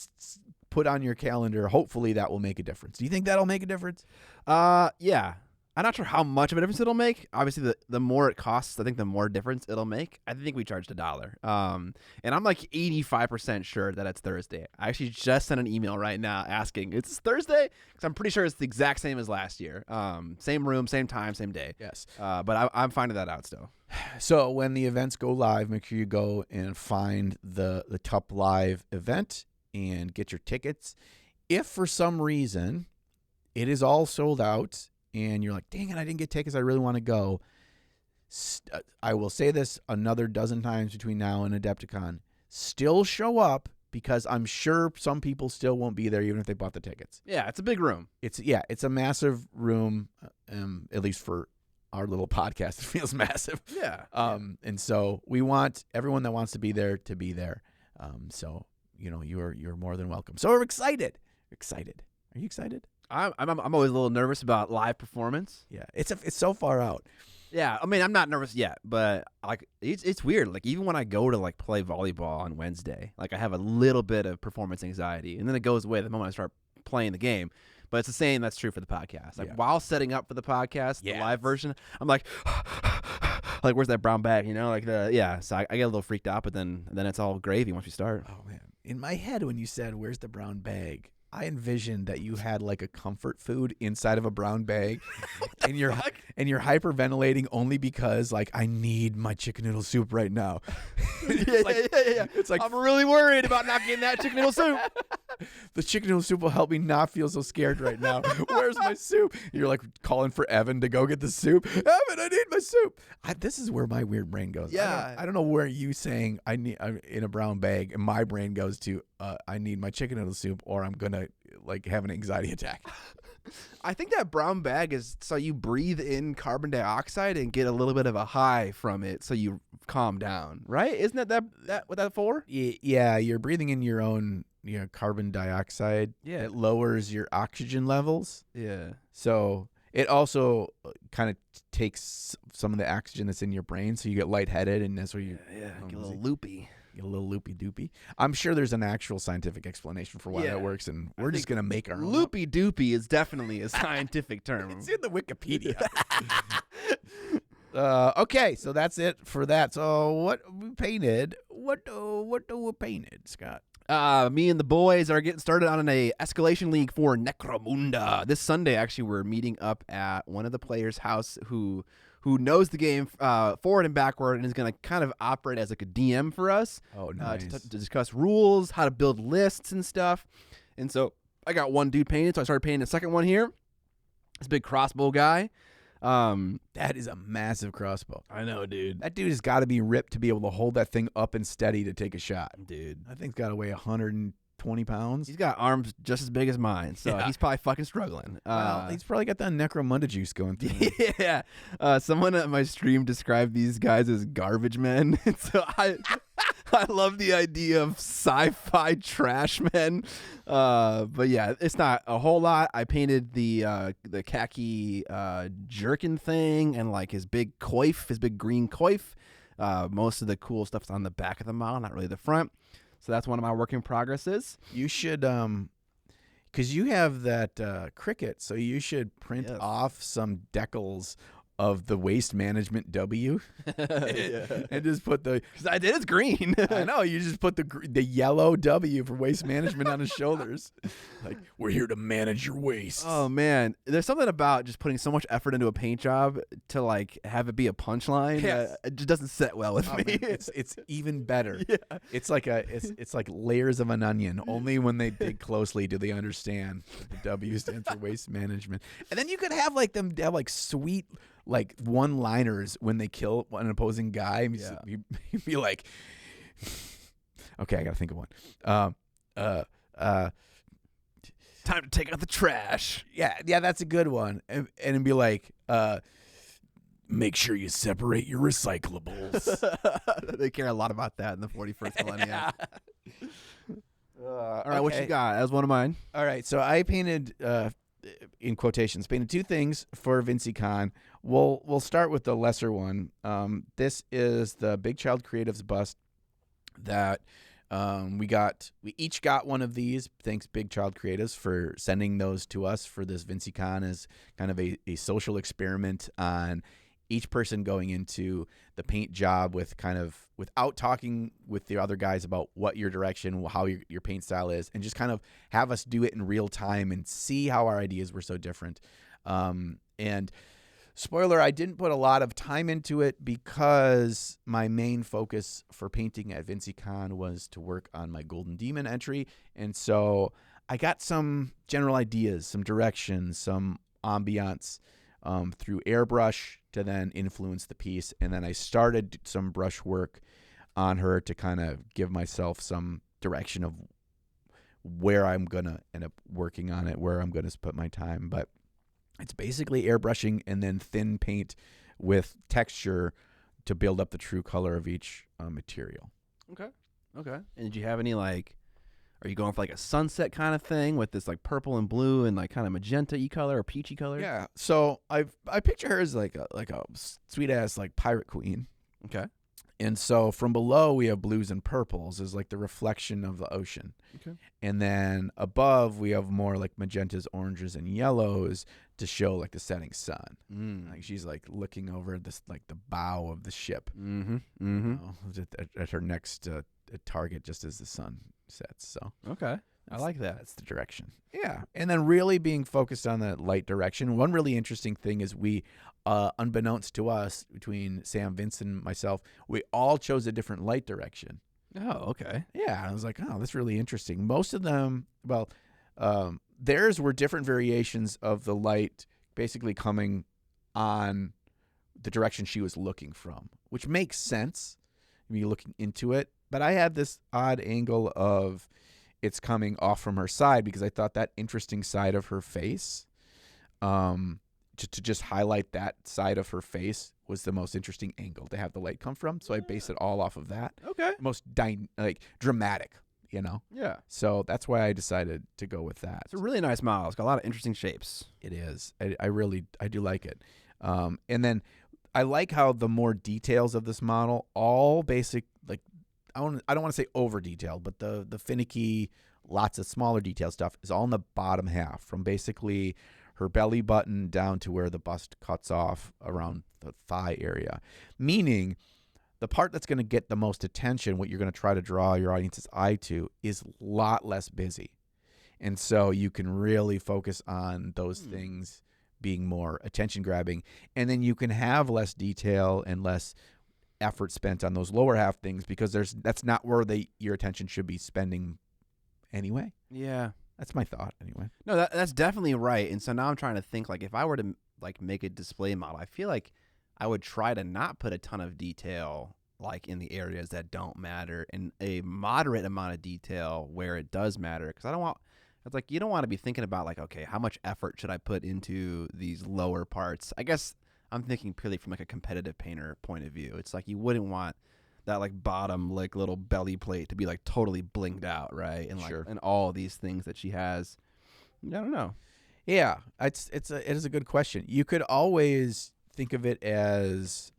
Speaker 2: put on your calendar. Hopefully that will make a difference. Do you think that'll make a difference?
Speaker 1: Yeah. I'm not sure how much of a difference it'll make. Obviously, the more it costs, I think the more difference it'll make. I think we charged $1. And I'm like 85% sure that it's Thursday. I actually just sent an email right now asking, is this Thursday? Because I'm pretty sure it's the exact same as last year. Same room, same time, same day.
Speaker 2: Yes.
Speaker 1: But I'm finding that out still.
Speaker 2: So when the events go live, make sure you go and find the Tup Live event and get your tickets. If for some reason it is all sold out, and you're like, dang it, I didn't get tickets, I really want to go, I will say this another dozen times between now and Adepticon, still show up, because I'm sure some people still won't be there even if they bought the tickets.
Speaker 1: Yeah, it's a big room.
Speaker 2: It's a massive room, at least for our little podcast. It feels massive.
Speaker 1: Yeah.
Speaker 2: And so we want everyone that wants to be there to be there. So, you're more than welcome. So we're excited. Are you excited?
Speaker 1: I'm always a little nervous about live performance.
Speaker 2: Yeah, it's so far out.
Speaker 1: Yeah, I mean, I'm not nervous yet, but like it's weird. Like, even when I go to like play volleyball on Wednesday, like I have a little bit of performance anxiety, and then it goes away the moment I start playing the game. But it's the same that's true for the podcast. Like, while setting up for the podcast, the live version, I'm like, like, where's that brown bag? So I get a little freaked out, but then it's all gravy once we start.
Speaker 2: Oh man, in my head when you said where's the brown bag, I envisioned that you had like a comfort food inside of a brown bag, and you're hyperventilating only because like, I need my chicken noodle soup right now.
Speaker 1: Yeah. It's like, I'm really worried about not getting that chicken noodle soup.
Speaker 2: The chicken noodle soup will help me not feel so scared right now. Where's my soup? You're like calling for Evan to go get the soup. Evan, I need my soup. This is where my weird brain goes.
Speaker 1: Yeah.
Speaker 2: I don't know where you saying I'm in a brown bag, and my brain goes to I need my chicken noodle soup, or I'm gonna like have an anxiety attack.
Speaker 1: I think that brown bag is so you breathe in carbon dioxide and get a little bit of a high from it, so you calm down, right? Isn't that what that's for?
Speaker 2: Yeah, you're breathing in your own carbon dioxide.
Speaker 1: Yeah,
Speaker 2: it lowers your oxygen levels.
Speaker 1: Yeah,
Speaker 2: so it also kind of takes some of the oxygen that's in your brain, so you get lightheaded, and that's where you
Speaker 1: get a little loopy.
Speaker 2: Get a little loopy doopy. I'm sure there's an actual scientific explanation for why that works, and we're just gonna make our own.
Speaker 1: Loopy doopy is definitely a scientific term.
Speaker 2: It's in the Wikipedia. Okay, so that's it for that. So what we painted? What do we painted, Scott?
Speaker 1: Me and the boys are getting started on an escalation league for Necromunda. This Sunday, actually, we're meeting up at one of the players' house who knows the game forward and backward, and is going to kind of operate as like a DM for us.
Speaker 2: Oh, nice.
Speaker 1: To discuss rules, how to build lists and stuff. And so I got one dude painted, so I started painting the second one here. This big crossbow guy.
Speaker 2: That is a massive crossbow.
Speaker 1: I know, dude.
Speaker 2: That dude has got to be ripped to be able to hold that thing up and steady to take a shot.
Speaker 1: Dude.
Speaker 2: That thing's got to weigh 120 pounds.
Speaker 1: He's got arms just as big as mine, so he's probably fucking struggling.
Speaker 2: Well, he's probably got that necromunda juice going through him.
Speaker 1: Yeah. Someone at my stream described these guys as garbage men. So I love the idea of sci-fi trash men. But yeah, it's not a whole lot. I painted the khaki jerkin thing and like his big coif, his big green coif. Most of the cool stuff's on the back of the model, not really the front. So that's one of my work in progresses.
Speaker 2: You should, because you have that cricket, so you should print off some decals of the waste management W and just put the,
Speaker 1: because I did, it's green.
Speaker 2: I know, you just put the yellow W for waste management on his shoulders. Like, we're here to manage your waste.
Speaker 1: Oh man, there's something about just putting so much effort into a paint job to like have it be a punchline.
Speaker 2: Yes.
Speaker 1: It just doesn't sit well with me.
Speaker 2: Man, it's even better.
Speaker 1: Yeah.
Speaker 2: It's like it's like layers of an onion. Only when they dig closely do they understand that the W stands for waste management. And then you could have like them have like sweet like one-liners when they kill an opposing guy. You'd be like, okay, I gotta think of one.
Speaker 1: Time to take out the trash.
Speaker 2: Yeah, that's a good one. And it'd be like, make sure you separate your recyclables.
Speaker 1: They care a lot about that in the 41st millennium. All right, what you got? That was one of mine.
Speaker 2: All right, so I painted, in quotations, painted two things for Vinceycon. We'll start with the lesser one. This is the Big Child Creatives bust that we each got one of these. Thanks, Big Child Creatives, for sending those to us for this Vinceycon as kind of a social experiment on each person going into the paint job with kind of without talking with the other guys about what your direction, how your paint style is, and just kind of have us do it in real time and see how our ideas were so different. And spoiler, I didn't put a lot of time into it because my main focus for painting at Vinceycon was to work on my Golden Daemon entry. And so I got some general ideas, some directions, some ambiance through airbrush to then influence the piece. And then I started some brush work on her to kind of give myself some direction of where I'm going to end up working on it, where I'm going to put my time. But it's basically airbrushing and then thin paint with texture to build up the true color of each material.
Speaker 1: Okay. And did you have any like, are you going for like a sunset kind of thing with this like purple and blue and like kind of magenta-y color or peachy color?
Speaker 2: Yeah. So I picture her as like a sweet ass like pirate queen.
Speaker 1: Okay.
Speaker 2: And so from below we have blues and purples as like the reflection of the ocean.
Speaker 1: Okay.
Speaker 2: And then above we have more like magentas, oranges, and yellows to show like the setting sun. Like she's like looking over this like the bow of the ship. You know, at her next target just as the sun sets. So
Speaker 1: okay. I like that.
Speaker 2: That's the direction. Yeah. And then really being focused on the light direction. One really interesting thing is we, unbeknownst to us, between Sam, Vince, and myself, we all chose a different light direction.
Speaker 1: Oh, okay.
Speaker 2: Yeah. I was like, oh, that's really interesting. Most of them, well, theirs were different variations of the light basically coming on the direction she was looking from, which makes sense when you're looking into it. But I had this odd angle of it's coming off from her side because I thought that interesting side of her face, to just highlight that side of her face was the most interesting angle to have the light come from. So I based it all off of that.
Speaker 1: Okay.
Speaker 2: Most dramatic, you know?
Speaker 1: Yeah.
Speaker 2: So that's why I decided to go with that.
Speaker 1: It's a really nice model. It's got a lot of interesting shapes.
Speaker 2: It is. I do like it. And then I like how the more details of this model, all basic, like, I don't want to say over detailed, but the finicky, lots of smaller detail stuff is all in the bottom half, from basically her belly button down to where the bust cuts off around the thigh area. Meaning the part that's going to get the most attention, what you're going to try to draw your audience's eye to, is a lot less busy. And so you can really focus on those things being more attention grabbing. And then you can have less detail and less effort spent on those lower half things because that's not where your attention should be spending anyway.
Speaker 1: Yeah.
Speaker 2: That's my thought anyway.
Speaker 1: No, that's definitely right. And so now I'm trying to think, like, if I were to like make a display model, I feel like I would try to not put a ton of detail like in the areas that don't matter, and a moderate amount of detail where it does matter, because I don't want. It's like you don't want to be thinking about like, okay, how much effort should I put into these lower parts? I guess I'm thinking purely from like a competitive painter point of view. It's like you wouldn't want that like bottom like little belly plate to be like totally blinged out, right? And like and all these things that she has. I don't know.
Speaker 2: Yeah, it is a good question. You could always think of it as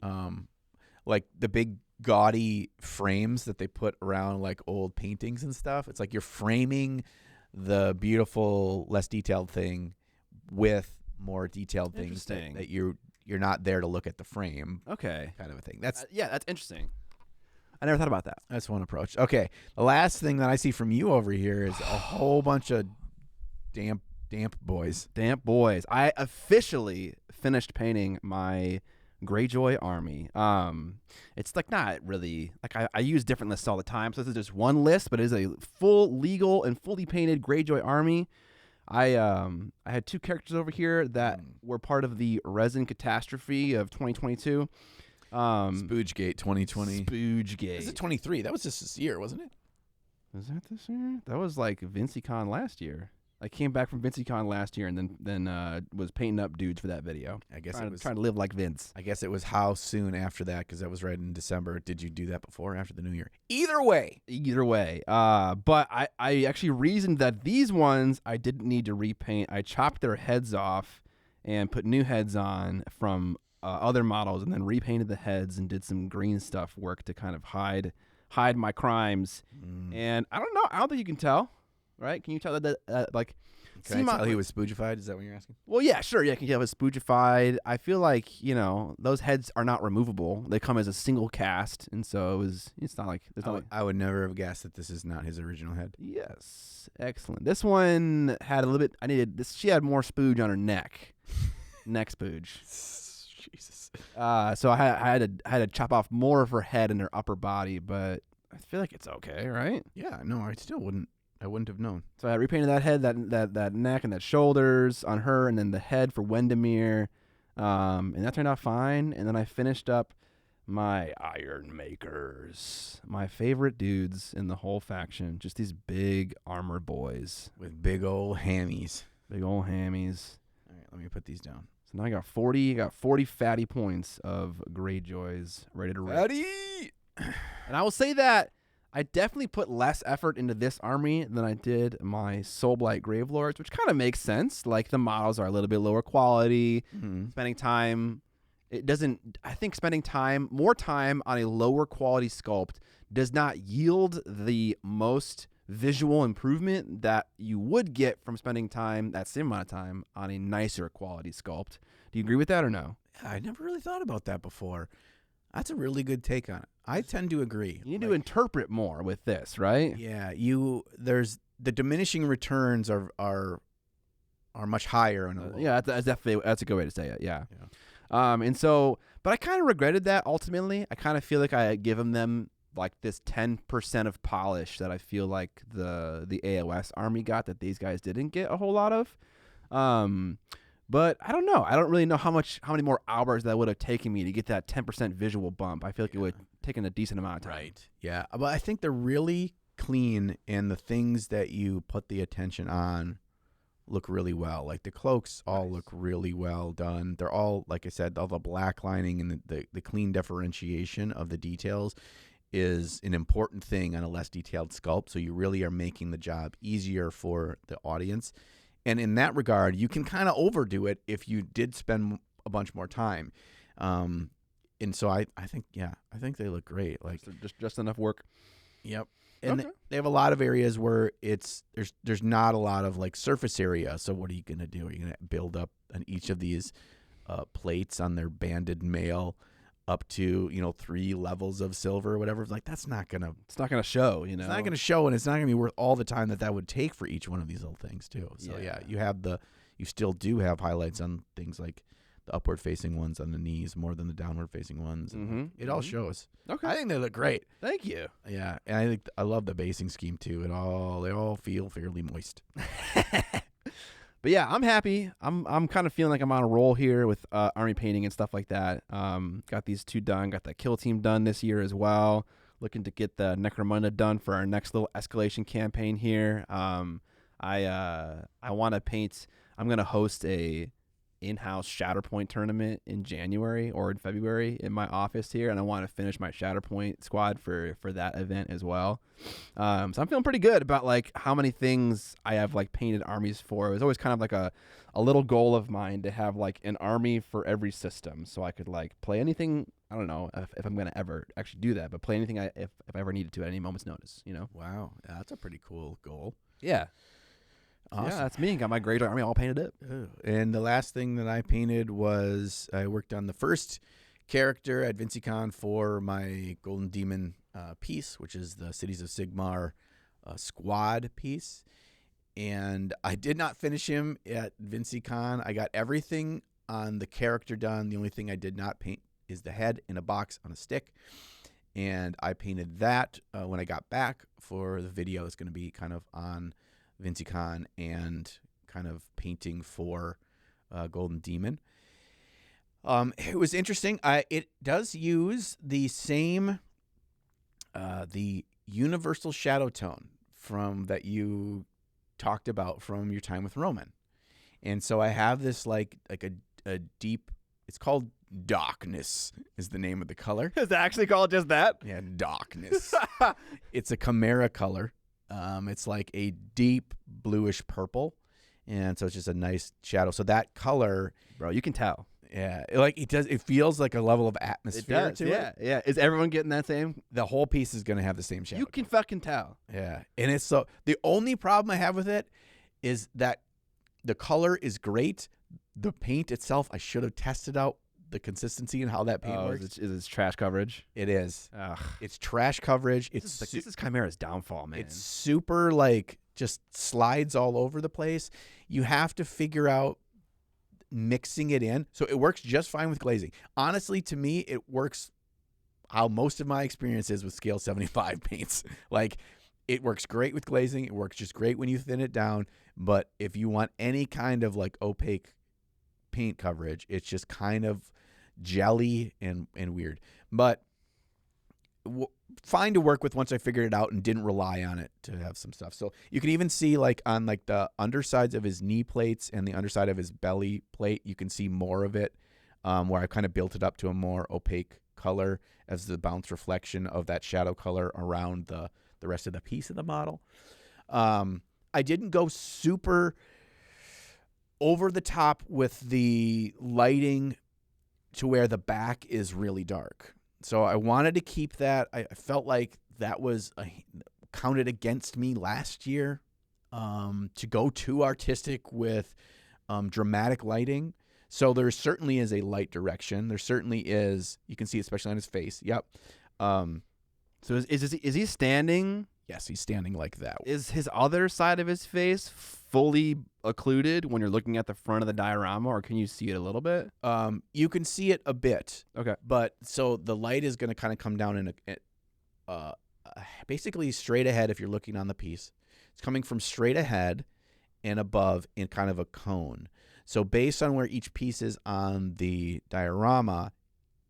Speaker 2: like the big gaudy frames that they put around like old paintings and stuff. It's like you're framing the beautiful, less detailed thing with more detailed things that you're not there to look at the frame.
Speaker 1: Okay,
Speaker 2: kind of a thing. That's
Speaker 1: that's interesting. I never thought about that.
Speaker 2: That's one approach. Okay, the last thing that I see from you over here is a whole bunch of damp boys.
Speaker 1: Damp boys. I officially finished painting my Greyjoy army. It's like not really like I use different lists all the time, so this is just one list, but it is a full legal and fully painted Greyjoy army. I had 2 characters over here that were part of the resin catastrophe of 2022.
Speaker 2: Spoogegate 2020.
Speaker 1: Spoogegate.
Speaker 2: Is it 23? That was just this year, wasn't it?
Speaker 1: Was that this year? That was like Vinceycon last year. I came back from Vinceycon last year and then was painting up dudes for that video.
Speaker 2: I guess
Speaker 1: trying to live like Vince.
Speaker 2: I guess it was how soon after that, because that was right in December. Did you do that before or after the new year? Either way.
Speaker 1: But I actually reasoned that these ones I didn't need to repaint. I chopped their heads off and put new heads on from other models, and then repainted the heads and did some green stuff work to kind of hide my crimes. And I don't know. I don't think you can tell. Right? Can you tell that like?
Speaker 2: Can I tell he was spoogified? Is that what you're asking?
Speaker 1: Well, yeah, sure. Yeah, can you tell it was spoogified? I feel like those heads are not removable. They come as a single cast, and so it's not like
Speaker 2: I would never have guessed that this is not his original head.
Speaker 1: Yes, excellent. This one had a little bit. She had more spooge on her neck, neck spooge.
Speaker 2: Jesus.
Speaker 1: So I had to chop off more of her head and her upper body, but I feel like it's okay, right?
Speaker 2: Yeah. No, I wouldn't have known.
Speaker 1: So I repainted that head, that neck, and that shoulders on her, and then the head for Wendemir, and that turned out fine. And then I finished up my Iron Makers, my favorite dudes in the whole faction, just these big armor boys
Speaker 2: with big old hammies.
Speaker 1: All right,
Speaker 2: let me put these down.
Speaker 1: So now I got 40 fatty points of Greyjoys ready to rip.
Speaker 2: Fatty!
Speaker 1: And I will say that I definitely put less effort into this army than I did my Soulblight Gravelords, which kind of makes sense. Like, the models are a little bit lower quality. Spending time, I think spending more time on a lower quality sculpt does not yield the most visual improvement that you would get from spending that same amount of time on a nicer quality sculpt. Do you agree with that or no?
Speaker 2: I never really thought about that before. That's a really good take on it. I tend to agree.
Speaker 1: You need to interpret more with this, right?
Speaker 2: Yeah, there's the diminishing returns are much higher.
Speaker 1: That's a good way to say it. Yeah. And so, but I kind of regretted that ultimately. I kind of feel like I had given them like this 10% of polish that I feel like the AOS army got that these guys didn't get a whole lot of. But I don't know. I don't really know how many more hours that would have taken me to get that 10% visual bump. I feel like it would have taken a decent amount of time.
Speaker 2: Right. Yeah. But I think they're really clean, and the things that you put the attention on look really well. Like the cloaks all look really well done. They're all, like I said, all the black lining and the clean differentiation of the details is an important thing on a less detailed sculpt. So you really are making the job easier for the audience. And in that regard, you can kind of overdo it if you did spend a bunch more time. And so I think they look great. Like
Speaker 1: just enough work.
Speaker 2: Yep. And they have a lot of areas where there's not a lot of like surface area. So what are you going to do? Are you going to build up on each of these plates on their banded mail up to 3 levels of silver or whatever? Like it's not gonna
Speaker 1: show.
Speaker 2: It's not gonna show, and it's not gonna be worth all the time that would take for each one of these little things too. So you still do have highlights on things like the upward facing ones on the knees more than the downward facing ones. It all shows.
Speaker 1: Okay,
Speaker 2: I think they look great.
Speaker 1: Thank you.
Speaker 2: Yeah, and I love the basing scheme too. They all feel fairly moist.
Speaker 1: But yeah, I'm happy. I'm kind of feeling like I'm on a roll here with army painting and stuff like that. Got these 2 done. Got the kill team done this year as well. Looking to get the Necromunda done for our next little escalation campaign here. I want to paint. I'm gonna host a in-house Shatterpoint tournament in January or in February in my office here, and I want to finish my Shatterpoint squad for that event as well. So I'm feeling pretty good about like how many things I have like painted armies for. It was always kind of like a little goal of mine to have like an army for every system, so I could like play anything. I don't know if I'm gonna ever actually do that, but play anything if I ever needed to at any moment's notice. You know?
Speaker 2: Wow, that's a pretty cool goal.
Speaker 1: Yeah.
Speaker 2: Awesome.
Speaker 1: Yeah, that's me. Got my Greyjoy army all painted up.
Speaker 2: And the last thing that I painted was I worked on the first character at Vinceycon for my Golden Daemon piece, which is the Cities of Sigmar squad piece. And I did not finish him at Vinceycon. I got everything on the character done. The only thing I did not paint is the head in a box on a stick. And I painted that when I got back for the video. It's going to be kind of on Vinceycon and kind of painting for Golden Daemon. It was interesting. It does use the same the universal shadow tone from that you talked about from your time with Roman. And so I have this like a deep, it's called darkness is the name of the color.
Speaker 1: Is it actually called just that?
Speaker 2: Yeah, darkness. It's a chimera color. It's like a deep bluish purple, and so it's just a nice shadow. So that color,
Speaker 1: Bro, you can tell.
Speaker 2: yeah, it does. It feels like a level of atmosphere to it.
Speaker 1: Yeah. Is everyone getting that same?
Speaker 2: The whole piece is going to have the same shadow.
Speaker 1: You can fucking tell.
Speaker 2: Yeah, and it's so the only problem I have with it is that the color is great. The paint itself, I should have tested out the consistency and how that paint works.
Speaker 1: Is it trash coverage?
Speaker 2: It is.
Speaker 1: Ugh.
Speaker 2: It's trash coverage.
Speaker 1: This is Chimera's downfall, man.
Speaker 2: It's super like just slides all over the place. You have to figure out mixing it in. So it works just fine with glazing. Honestly, to me, it works how most of my experience is with scale 75 paints. Like it works great with glazing. It works just great when you thin it down. But if you want any kind of like opaque paint coverage, it's just kind of jelly and weird, but fine to work with once I figured it out and didn't rely on it to have some stuff. So you can even see like on like the undersides of his knee plates and the underside of his belly plate, you can see more of it where I kind of built it up to a more opaque color as the bounce reflection of that shadow color around the rest of the piece of the model. I didn't go super over the top with the lighting to where the back is really dark. So I wanted to keep that. I felt like that was counted against me last year to go too artistic with dramatic lighting. So there certainly is a light direction. There certainly is. You can see, especially on his face. Yep.
Speaker 1: So is he standing?
Speaker 2: Yes, he's standing like that.
Speaker 1: Is his other side of his face fully occluded when you're looking at the front of the diorama, or can you see it a little bit?
Speaker 2: You can see it a bit.
Speaker 1: Okay.
Speaker 2: But so the light is going to kind of come down in basically straight ahead if you're looking on the piece. It's coming from straight ahead and above in kind of a cone. So based on where each piece is on the diorama,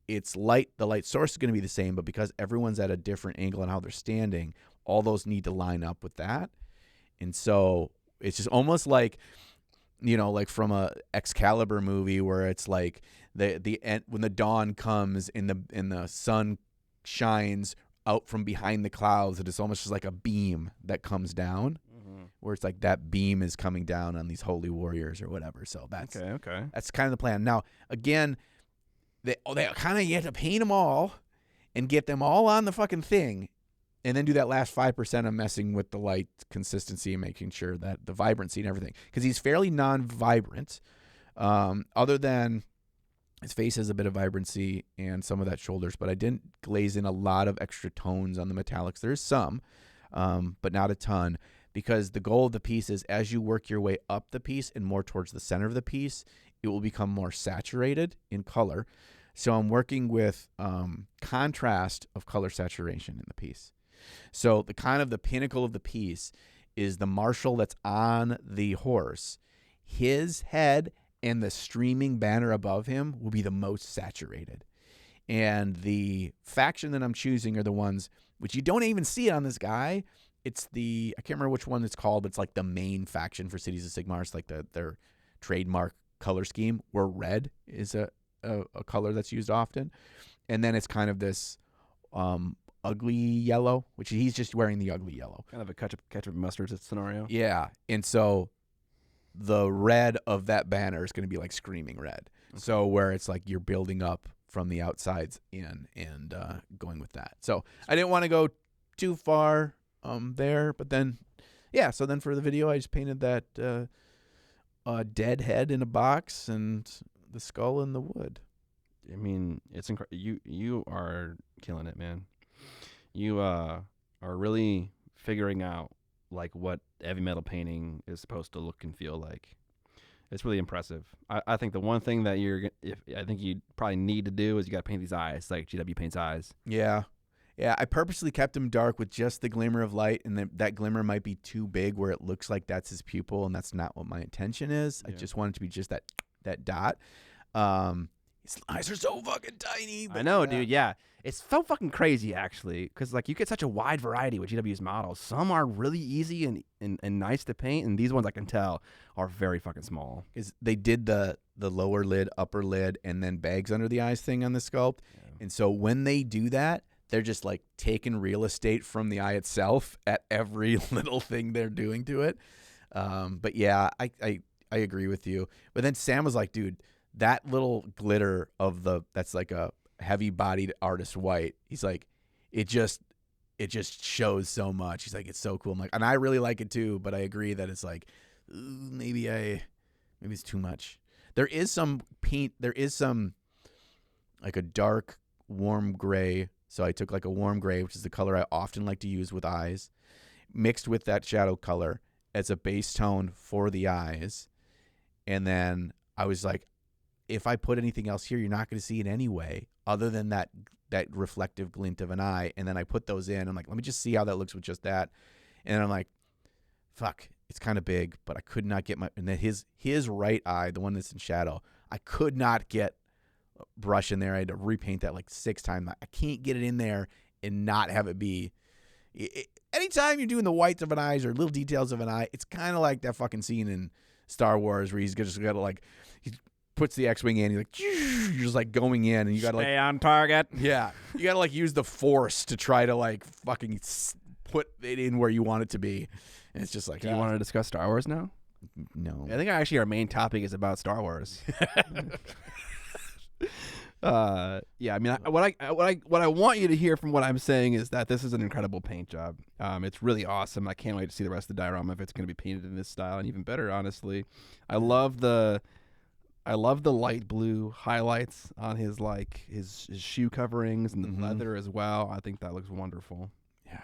Speaker 2: it's light. The light source is going to be the same, but because everyone's at a different angle and how they're standing, all those need to line up with that. And so it's just almost like, you know, like from a Excalibur movie where it's like the end when the dawn comes and the sun shines out from behind the clouds, and it's almost just like a beam that comes down, where it's like that beam is coming down on these holy warriors or whatever. So that's
Speaker 1: okay.
Speaker 2: That's kind of the plan. Now, again, they kind of, you have to paint them all and get them all on the fucking thing, and then do that last 5% of messing with the light consistency and making sure that the vibrancy and everything, because he's fairly non-vibrant, other than his face has a bit of vibrancy and some of that shoulders, but I didn't glaze in a lot of extra tones on the metallics. There's some, but not a ton, because the goal of the piece is as you work your way up the piece and more towards the center of the piece, it will become more saturated in color. So I'm working with contrast of color saturation in the piece. So the kind of the pinnacle of the piece is the marshal that's on the horse. his head and the streaming banner above him will be the most saturated. And the faction that I'm choosing are the ones which you don't even see it on this guy. It's the, I can't remember which one it's called, but it's like the main faction for Cities of Sigmar. It's like their trademark color scheme, where red is a color that's used often. And then it's kind of this ugly yellow, which he's just wearing the ugly yellow.
Speaker 1: Kind of a ketchup mustard scenario.
Speaker 2: Yeah. And so the red of that banner is going to be like screaming red. Okay. So where it's like you're building up from the outsides in and going with that. So I didn't want to go too far there, but then, yeah, so then for the video, I just painted that dead head in a box and the skull in the wood.
Speaker 1: I mean, it's incredible. You are killing it, man. You are really figuring out like what heavy metal painting is supposed to look and feel like. It's really impressive. I think the one thing that I think you probably need to do is you got to paint these eyes like GW paints eyes.
Speaker 2: Yeah. Yeah, I purposely kept them dark with just the glimmer of light, and that glimmer might be too big where it looks like that's his pupil, and that's not what my intention is. Yeah. I just want it to be just that dot. His eyes are so fucking tiny.
Speaker 1: I know, dude. Yeah, it's so fucking crazy, actually, because like you get such a wide variety with GW's models. Some are really easy and nice to paint, and these ones I can tell are very fucking small.
Speaker 2: Because they did the lower lid, upper lid, and then bags under the eyes thing on the sculpt, and so when they do that, they're just like taking real estate from the eye itself at every little thing they're doing to it. But yeah, I agree with you. But then Sam was like, dude, that little glitter of that's like a heavy bodied artist white. He's like, it just shows so much. He's like, it's so cool. I'm like, and I really like it too, but I agree that it's like, maybe it's too much. There is some paint. There is some like a dark, warm gray. So I took like a warm gray, which is the color I often like to use with eyes, mixed with that shadow color as a base tone for the eyes. And then I was like, if I put anything else here, you're not going to see it anyway, other than that reflective glint of an eye. And then I put those in. I'm like, let me just see how that looks with just that. And then I'm like, fuck, it's kind of big, but I could not get and then his right eye, the one that's in shadow, I could not get brush in there. I had to repaint that like 6 times. I can't get it in there and not have it be. Anytime you're doing the whites of an eyes or little details of an eye, it's kind of like that fucking scene in Star Wars where he's just got to like, he puts the X-Wing in, he's like, you're just like going in and you got to like.
Speaker 1: Stay on target.
Speaker 2: Yeah. You got to like use the force to try to like fucking put it in where you want it to be. And it's just like.
Speaker 1: Do you want to discuss Star Wars now?
Speaker 2: No.
Speaker 1: I think actually our main topic is about Star Wars. Yeah, I mean, what I want you to hear from what I'm saying is that this is an incredible paint job. It's really awesome. I can't wait to see the rest of the diorama if it's going to be painted in this style, and even better, honestly. I love the light blue highlights on his shoe coverings and the leather as well. I think that looks wonderful.
Speaker 2: Yeah,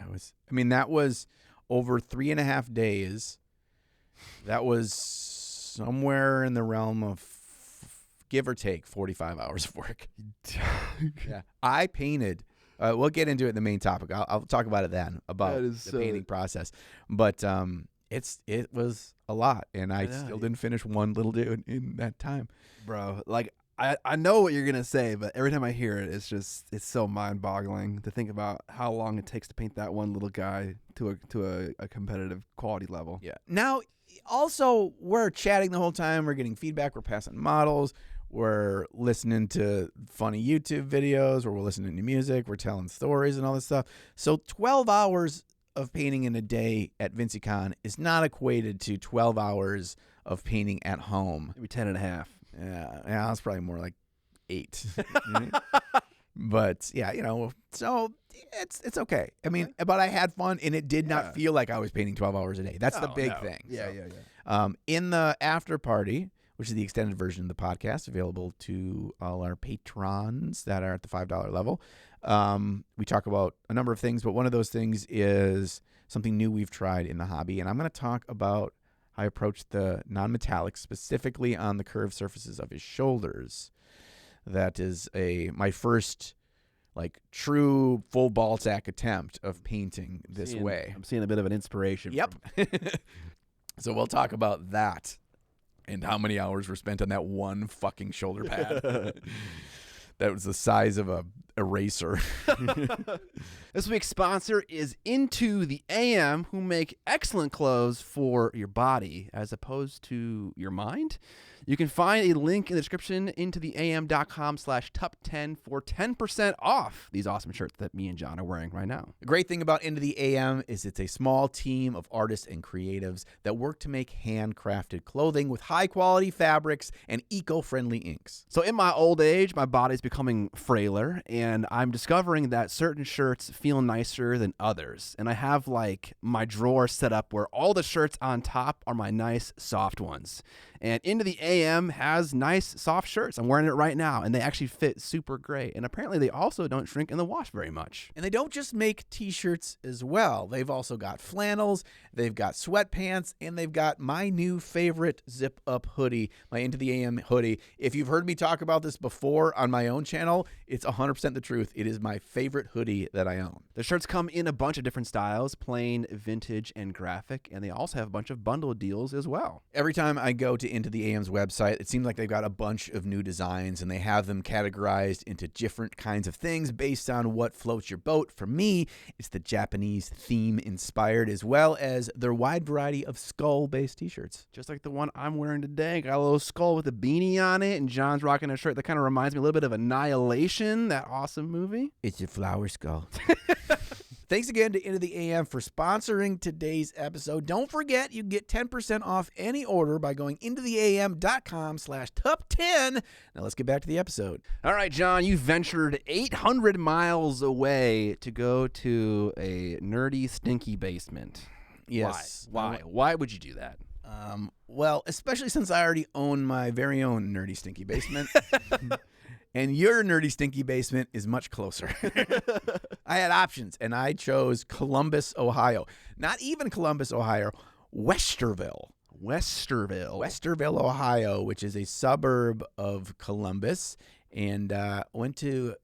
Speaker 2: that was over 3.5 days. That was somewhere in the realm of, give or take, 45 hours of work. Yeah, I painted. We'll get into it in the main topic. I'll talk about it then, about the painting process. But it was a lot, and I still didn't finish one little dude in that time.
Speaker 1: Bro, like I know what you're gonna say, but every time I hear it, it's so mind-boggling to think about how long it takes to paint that one little guy to a competitive quality level.
Speaker 2: Yeah. Now, also, we're chatting the whole time. We're getting feedback. We're passing models. We're listening to funny YouTube videos, or we're listening to music. We're telling stories and all this stuff. So 12 hours of painting in a day at Vinceycon is not equated to 12 hours of painting at home.
Speaker 1: Maybe 10.5.
Speaker 2: Yeah, that's probably more like 8. But yeah, so it's okay. I mean, but I had fun, and it did not feel like I was painting 12 hours a day. That's the big thing.
Speaker 1: Yeah,
Speaker 2: so.
Speaker 1: yeah.
Speaker 2: In the after party, which is the extended version of the podcast, available to all our patrons that are at the $5 level, we talk about a number of things, but one of those things is something new we've tried in the hobby, and I'm going to talk about how I approached the non-metallic, specifically on the curved surfaces of his shoulders. That is my first like true full ball-sack attempt of painting this way.
Speaker 1: I'm seeing a bit of an inspiration.
Speaker 2: Yep. So we'll talk about that. And how many hours were spent on that one fucking shoulder pad? That was the size of a eraser.
Speaker 1: This week's sponsor is Into the AM, who make excellent clothes for your body as opposed to your mind. You can find a link in the description, intotheam.com/top10 for 10% off these awesome shirts that me and John are wearing right now.
Speaker 2: The great thing about Into the AM is it's a small team of artists and creatives that work to make handcrafted clothing with high-quality fabrics and eco-friendly inks.
Speaker 1: So in my old age, my body's becoming frailer, and I'm discovering that certain shirts feel nicer than others. And I have like my drawer set up where all the shirts on top are my nice soft ones. And Into the AM has nice soft shirts. I'm wearing it right now, and they actually fit super great. And apparently they also don't shrink in the wash very much.
Speaker 2: And they don't just make t-shirts as well. They've also got flannels, they've got sweatpants, and they've got my new favorite zip-up hoodie, my Into the AM hoodie. If you've heard me talk about this before on my own channel, it's 100% the truth. It is my favorite hoodie that I own.
Speaker 1: The shirts come in a bunch of different styles, plain, vintage, and graphic, and they also have a bunch of bundle deals as well.
Speaker 2: Every time I go to Into the AM's website, it seems like they've got a bunch of new designs, and they have them categorized into different kinds of things based on what floats your boat. For me, it's the Japanese theme inspired, as well as their wide variety of skull-based t-shirts.
Speaker 1: Just like the one I'm wearing today. Got a little skull with a beanie on it, and John's rocking a shirt that kind of reminds me a little bit of Annihilation, that awesome movie.
Speaker 2: It's a flower skull. Thanks again to Into the AM for sponsoring today's episode. Don't forget, you can get 10% off any order by going intotheam.com/top10. Now let's get back to the episode.
Speaker 1: All right, John, you ventured 800 miles away to go to a nerdy, stinky basement.
Speaker 2: Yes.
Speaker 1: Why? Why would you do that?
Speaker 2: Well, especially since I already own my very own nerdy, stinky basement. And your nerdy, stinky basement is much closer. I had options, and I chose Columbus, Ohio. Not even Columbus, Ohio. Westerville, Ohio, which is a suburb of Columbus, and went to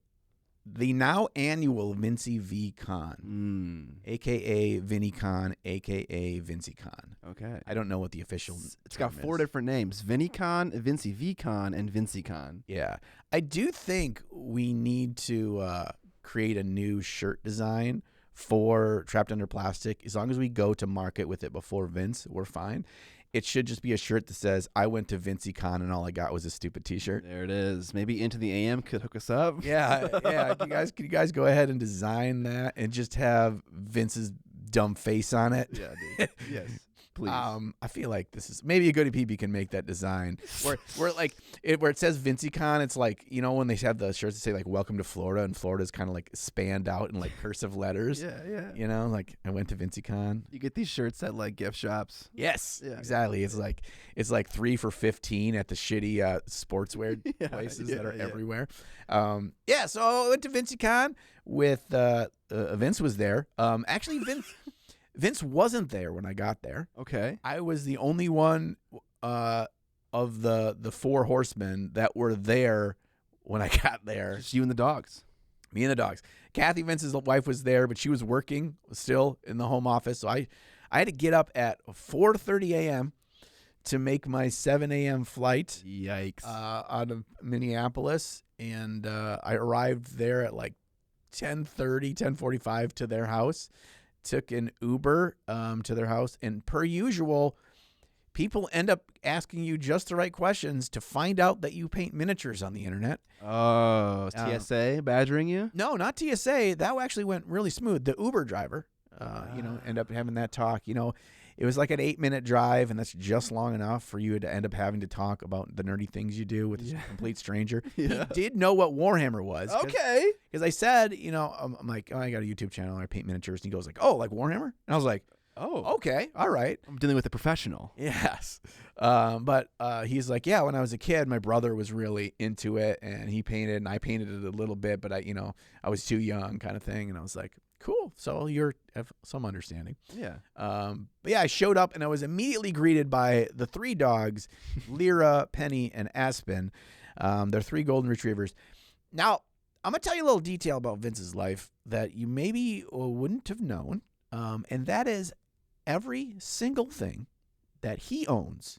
Speaker 2: the now annual Vinceycon, a.k.a. Vinceycon, a.k.a. Vinceycon.
Speaker 1: Okay.
Speaker 2: I don't know what the official
Speaker 1: It's got 4 different names. Vinceycon, Vinceycon, and Vinceycon.
Speaker 2: Yeah. I do think we need to create a new shirt design for Trapped Under Plastic. As long as we go to market with it before Vince, we're fine. It should just be a shirt that says, I went to Vinceycon and all I got was a stupid t-shirt.
Speaker 1: There it is. Maybe Into the AM could hook us up.
Speaker 2: Yeah. Can you guys go ahead and design that and just have Vince's dumb face on it?
Speaker 1: Yeah, dude. Yes. Please.
Speaker 2: I feel like this is maybe a Goody Peepee can make that design where it says Vinceycon. It's like, you know, when they have the shirts that say like "Welcome to Florida," and Florida's kind of like spanned out in like cursive letters.
Speaker 1: Yeah.
Speaker 2: You know, like I went to Vinceycon.
Speaker 1: You get these shirts at like gift shops.
Speaker 2: Yes, exactly. It's like 3 for $15 at the shitty sportswear places that are everywhere. So I went to Vinceycon with Vince was there. Actually, Vince wasn't there when I got there.
Speaker 1: Okay.
Speaker 2: I was the only one of the 4 horsemen that were there when I got there.
Speaker 1: Just you and the dogs.
Speaker 2: Me and the dogs. Kathy, Vince's wife, was there, but she was working still in the home office. So I had to get up at 4:30 a.m. to make my 7 a.m. flight.
Speaker 1: Yikes.
Speaker 2: Out of Minneapolis. And I arrived there at like 10:45 to their house. Took an Uber to their house, and per usual, people end up asking you just the right questions to find out that you paint miniatures on the internet.
Speaker 1: Oh, TSA badgering you?
Speaker 2: No, not TSA. That actually went really smooth. The Uber driver, end up having that talk. You know, it was like an 8-minute drive, and that's just long enough for you to end up having to talk about the nerdy things you do with a complete stranger. He did know what Warhammer was.
Speaker 1: Okay.
Speaker 2: Because I said, you know, I'm like, oh, I got a YouTube channel. I paint miniatures. And he goes like, oh, like Warhammer? And I was like, oh, okay. All right.
Speaker 1: I'm dealing with a professional.
Speaker 2: Yes. But he's like, yeah, when I was a kid, my brother was really into it, and he painted, and I painted it a little bit, but I was too young kind of thing. And I was like, cool. So you have some understanding.
Speaker 1: Yeah.
Speaker 2: But yeah, I showed up, and I was immediately greeted by the 3 dogs, Lyra, Penny, and Aspen. They're 3 golden retrievers. Now, I'm going to tell you a little detail about Vince's life that you maybe wouldn't have known. And that is every single thing that he owns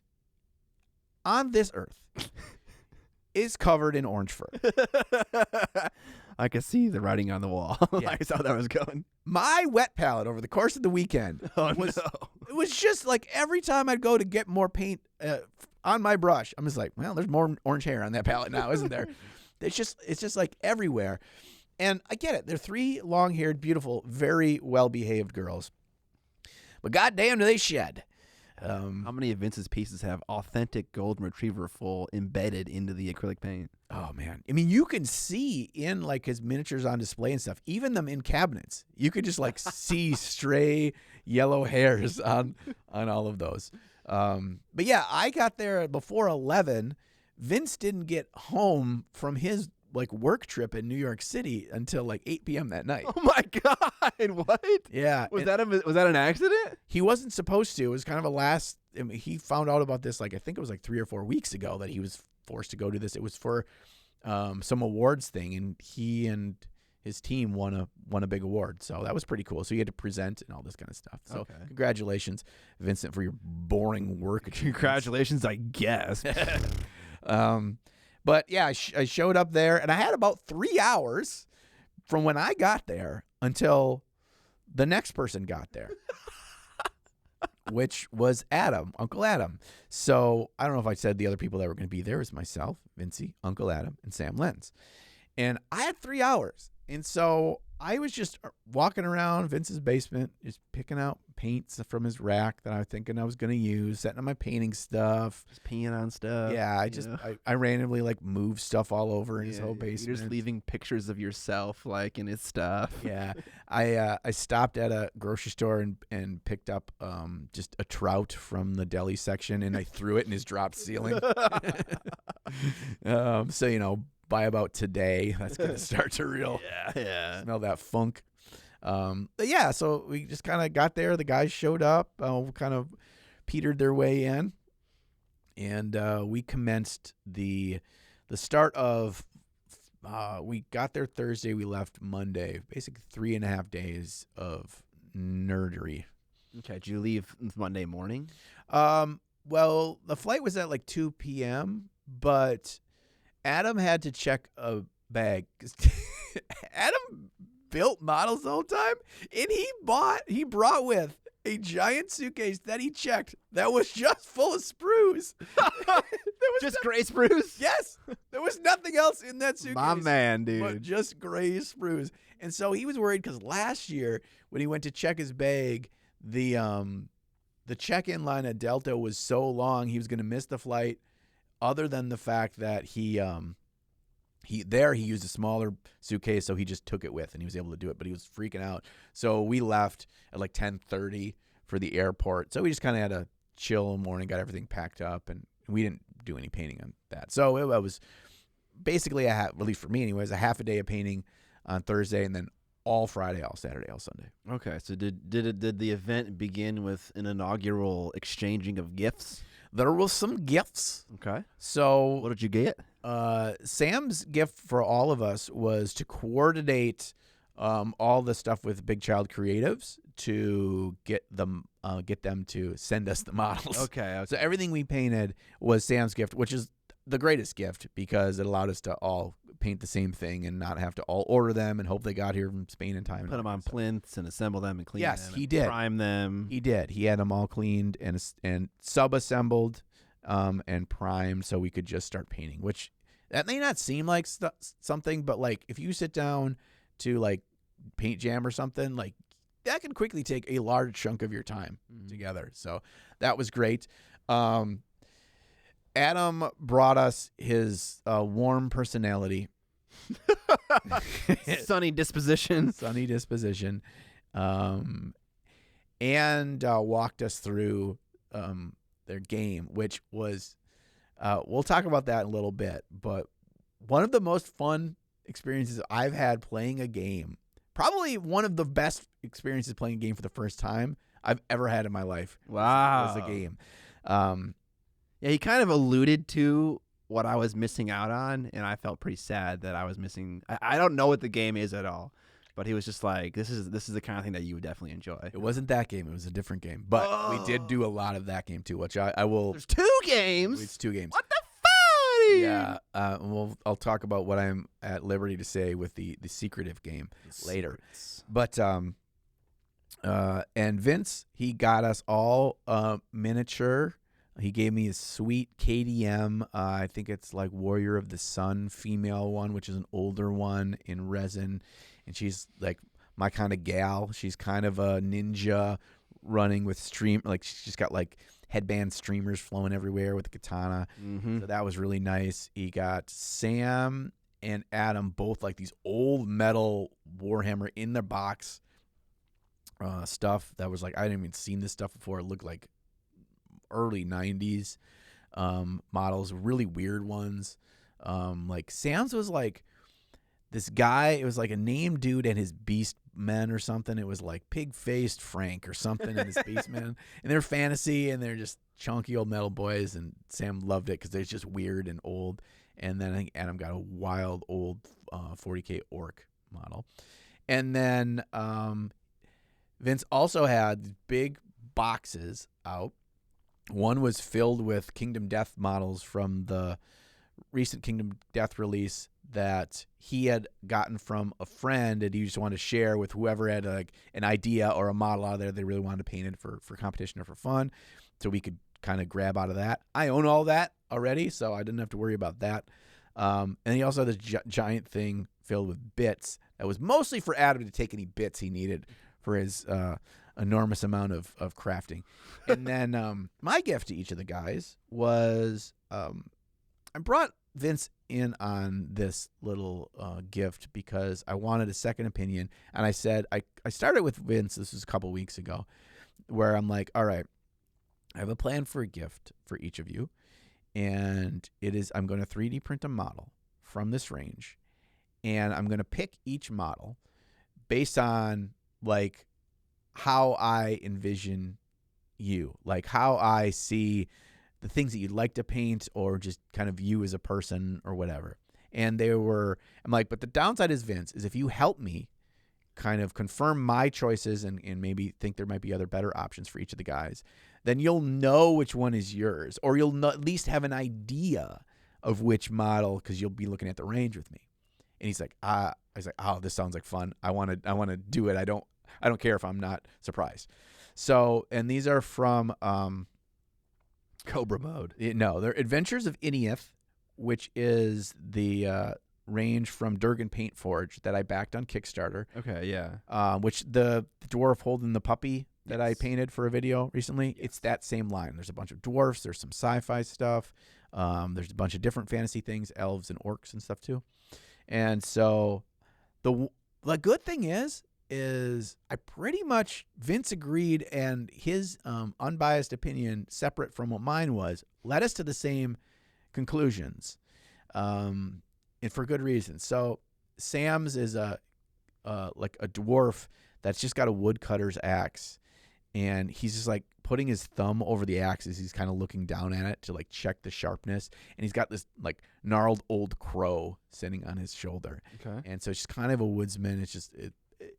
Speaker 2: on this earth is covered in orange fur.
Speaker 1: I could see the writing on the wall.
Speaker 2: Yeah.
Speaker 1: I saw that was going.
Speaker 2: My wet palette over the course of the weekend was it was just like every time I'd go to get more paint on my brush, I'm just like, well, there's more orange hair on that palette now, isn't there? It's just like everywhere. And I get it. They're 3 long-haired, beautiful, very well-behaved girls. But goddamn, do they shed.
Speaker 1: How many of Vince's pieces have authentic golden retriever full embedded into the acrylic paint?
Speaker 2: Oh, man. I mean, you can see in, like, his miniatures on display and stuff, even them in cabinets. You could just, like, see stray yellow hairs on all of those. But, yeah, I got there before 11. Vince didn't get home from his, like, work trip in New York City until, like, 8 p.m. that night.
Speaker 1: Oh, my God. What?
Speaker 2: Yeah.
Speaker 1: Was that an accident?
Speaker 2: He wasn't supposed to. It was kind of I mean, he found out about this, like, I think it was like 3 or 4 weeks ago that he was forced to go to this. It was for some awards thing, and he and his team won a big award. So that was pretty cool. So he had to present and all this kind of stuff. So Congratulations, Vincent, for your boring work.
Speaker 1: Congratulations, I guess.
Speaker 2: But yeah, I showed up there, and I had about 3 hours from when I got there until the next person got there, which was Adam, Uncle Adam. So I don't know if I said the other people that were going to be there. It was myself, Vincey, Uncle Adam, and Sam Lenz. And I had 3 hours. And so I was just walking around Vince's basement, just picking out paints from his rack that I was thinking I was going to use, setting up my painting stuff.
Speaker 1: Just peeing on stuff.
Speaker 2: Yeah, I randomly, like, moved stuff all over in his whole basement.
Speaker 1: You're just leaving pictures of yourself, like, in his stuff.
Speaker 2: Yeah. I stopped at a grocery store and picked up just a trout from the deli section, and I threw it in his drop ceiling. So, by about today, that's going to start to smell that funk. But yeah, so we just kind of got there. The guys showed up, kind of petered their way in, and we commenced the start of. We got there Thursday. We left Monday. Basically 3.5 days of nerdery.
Speaker 1: Okay, did you leave Monday morning?
Speaker 2: Well, the flight was at like 2 p.m., but Adam had to check a bag. Adam built models the whole time, and he brought with a giant suitcase that he checked that was just full of sprues.
Speaker 1: Just gray sprues?
Speaker 2: Yes. There was nothing else in that suitcase.
Speaker 1: My man, dude.
Speaker 2: But just gray sprues. And so he was worried because last year when he went to check his bag, the check-in line at Delta was so long he was going to miss the flight, other than the fact that he used a smaller suitcase, so he just took it with, and he was able to do it, but he was freaking out. So we left at like 10:30 for the airport. So we just kind of had a chill morning, got everything packed up, and we didn't do any painting on that. So it was basically, at least for me anyways, a half a day of painting on Thursday, and then all Friday, all Saturday, all Sunday.
Speaker 1: Okay, so did the event begin with an inaugural exchanging of gifts?
Speaker 2: There was some gifts.
Speaker 1: Okay.
Speaker 2: So
Speaker 1: what did you get?
Speaker 2: Sam's gift for all of us was to coordinate all the stuff with Big Child Creatives to get them to send us the models.
Speaker 1: Okay.
Speaker 2: So everything we painted was Sam's gift, which is the greatest gift because it allowed us to all paint the same thing and not have to all order them and hope they got here from Spain in time.
Speaker 1: Put them on plinths and assemble them and clean them.
Speaker 2: Yes, he did.
Speaker 1: Prime them.
Speaker 2: He did. He had them all cleaned and sub-assembled and primed so we could just start painting, which that may not seem like something, but like if you sit down to like paint jam or something, like that can quickly take a large chunk of your time together. So that was great. Adam brought us his warm personality.
Speaker 1: Sunny disposition.
Speaker 2: And walked us through their game, which was, we'll talk about that in a little bit, but one of the most fun experiences I've had playing a game, probably one of the best experiences playing a game for the first time I've ever had in my life.
Speaker 1: Wow.
Speaker 2: Was a game.
Speaker 1: Yeah, he kind of alluded to what I was missing out on, and I felt pretty sad that I was missing. I don't know what the game is at all. But he was just like, this is the kind of thing that you would definitely enjoy.
Speaker 2: It wasn't that game. It was a different game. But we did do a lot of that game too, which I will.
Speaker 1: There's 2 games.
Speaker 2: It's 2 games.
Speaker 1: What the fuck?
Speaker 2: Yeah. I'll talk about what I'm at liberty to say with the secretive game later. But and Vince, he got us all miniature. He gave me a sweet KDM. I think it's like Warrior of the Sun female one, which is an older one in resin. And she's like my kind of gal. She's kind of a ninja running with she's got like headband streamers flowing everywhere with the katana.
Speaker 1: Mm-hmm.
Speaker 2: So that was really nice. He got Sam and Adam, both like these old metal Warhammer in their box stuff that was like, I hadn't even seen this stuff before. It looked like early 90s models, really weird ones. Like Sam's was like this guy, it was like a named dude and his beast men or something. It was like pig-faced Frank or something and his beast men. And they're fantasy and they're just chunky old metal boys, and Sam loved it because they're just weird and old. And then I think Adam got a wild old 40K orc model. And then Vince also had big boxes out. One was filled with Kingdom Death models from the recent Kingdom Death release that he had gotten from a friend, and he just wanted to share with whoever had like an idea or a model out there they really wanted to paint it for competition or for fun, so we could kind of grab out of that. I own all that already, so I didn't have to worry about that. And he also had this giant thing filled with bits that was mostly for Adam to take any bits he needed for his enormous amount of crafting. And then my gift to each of the guys was I brought Vince in on this little gift because I wanted a second opinion. And I said, I started with Vince, this was a couple weeks ago, where I'm like, all right, I have a plan for a gift for each of you. And I'm going to 3D print a model from this range. And I'm going to pick each model based on like how I envision you, like how I see the things that you'd like to paint or just kind of you as a person or whatever. And I'm like, but the downside is, Vince, is if you help me kind of confirm my choices and maybe think there might be other better options for each of the guys, then you'll know which one is yours, or you'll at least have an idea of which model, because you'll be looking at the range with me. And he's like, I was like, oh, this sounds like fun. I want to do it. I don't care if I'm not surprised. So, and these are from
Speaker 1: Cobra mode.
Speaker 2: No, they're Adventures of Ineath, which is the range from Durgan Paint Forge that I backed on Kickstarter.
Speaker 1: Okay, yeah.
Speaker 2: Which the dwarf holding the puppy that I
Speaker 1: Yes.
Speaker 2: painted for a video recently,
Speaker 1: Yes.
Speaker 2: It's that same line. There's a bunch of dwarfs. There's some sci-fi stuff. There's a bunch of different fantasy things, elves and orcs and stuff too. And so the good thing is I pretty much, Vince agreed, and his unbiased opinion, separate from what mine was, led us to the same conclusions, and for good reason. So Sam's is like a dwarf that's just got a woodcutter's axe, and he's just like putting his thumb over the axe as he's kind of looking down at it to like check the sharpness, and he's got this like gnarled old crow sitting on his shoulder.
Speaker 1: Okay.
Speaker 2: And so it's just kind of a woodsman. It's just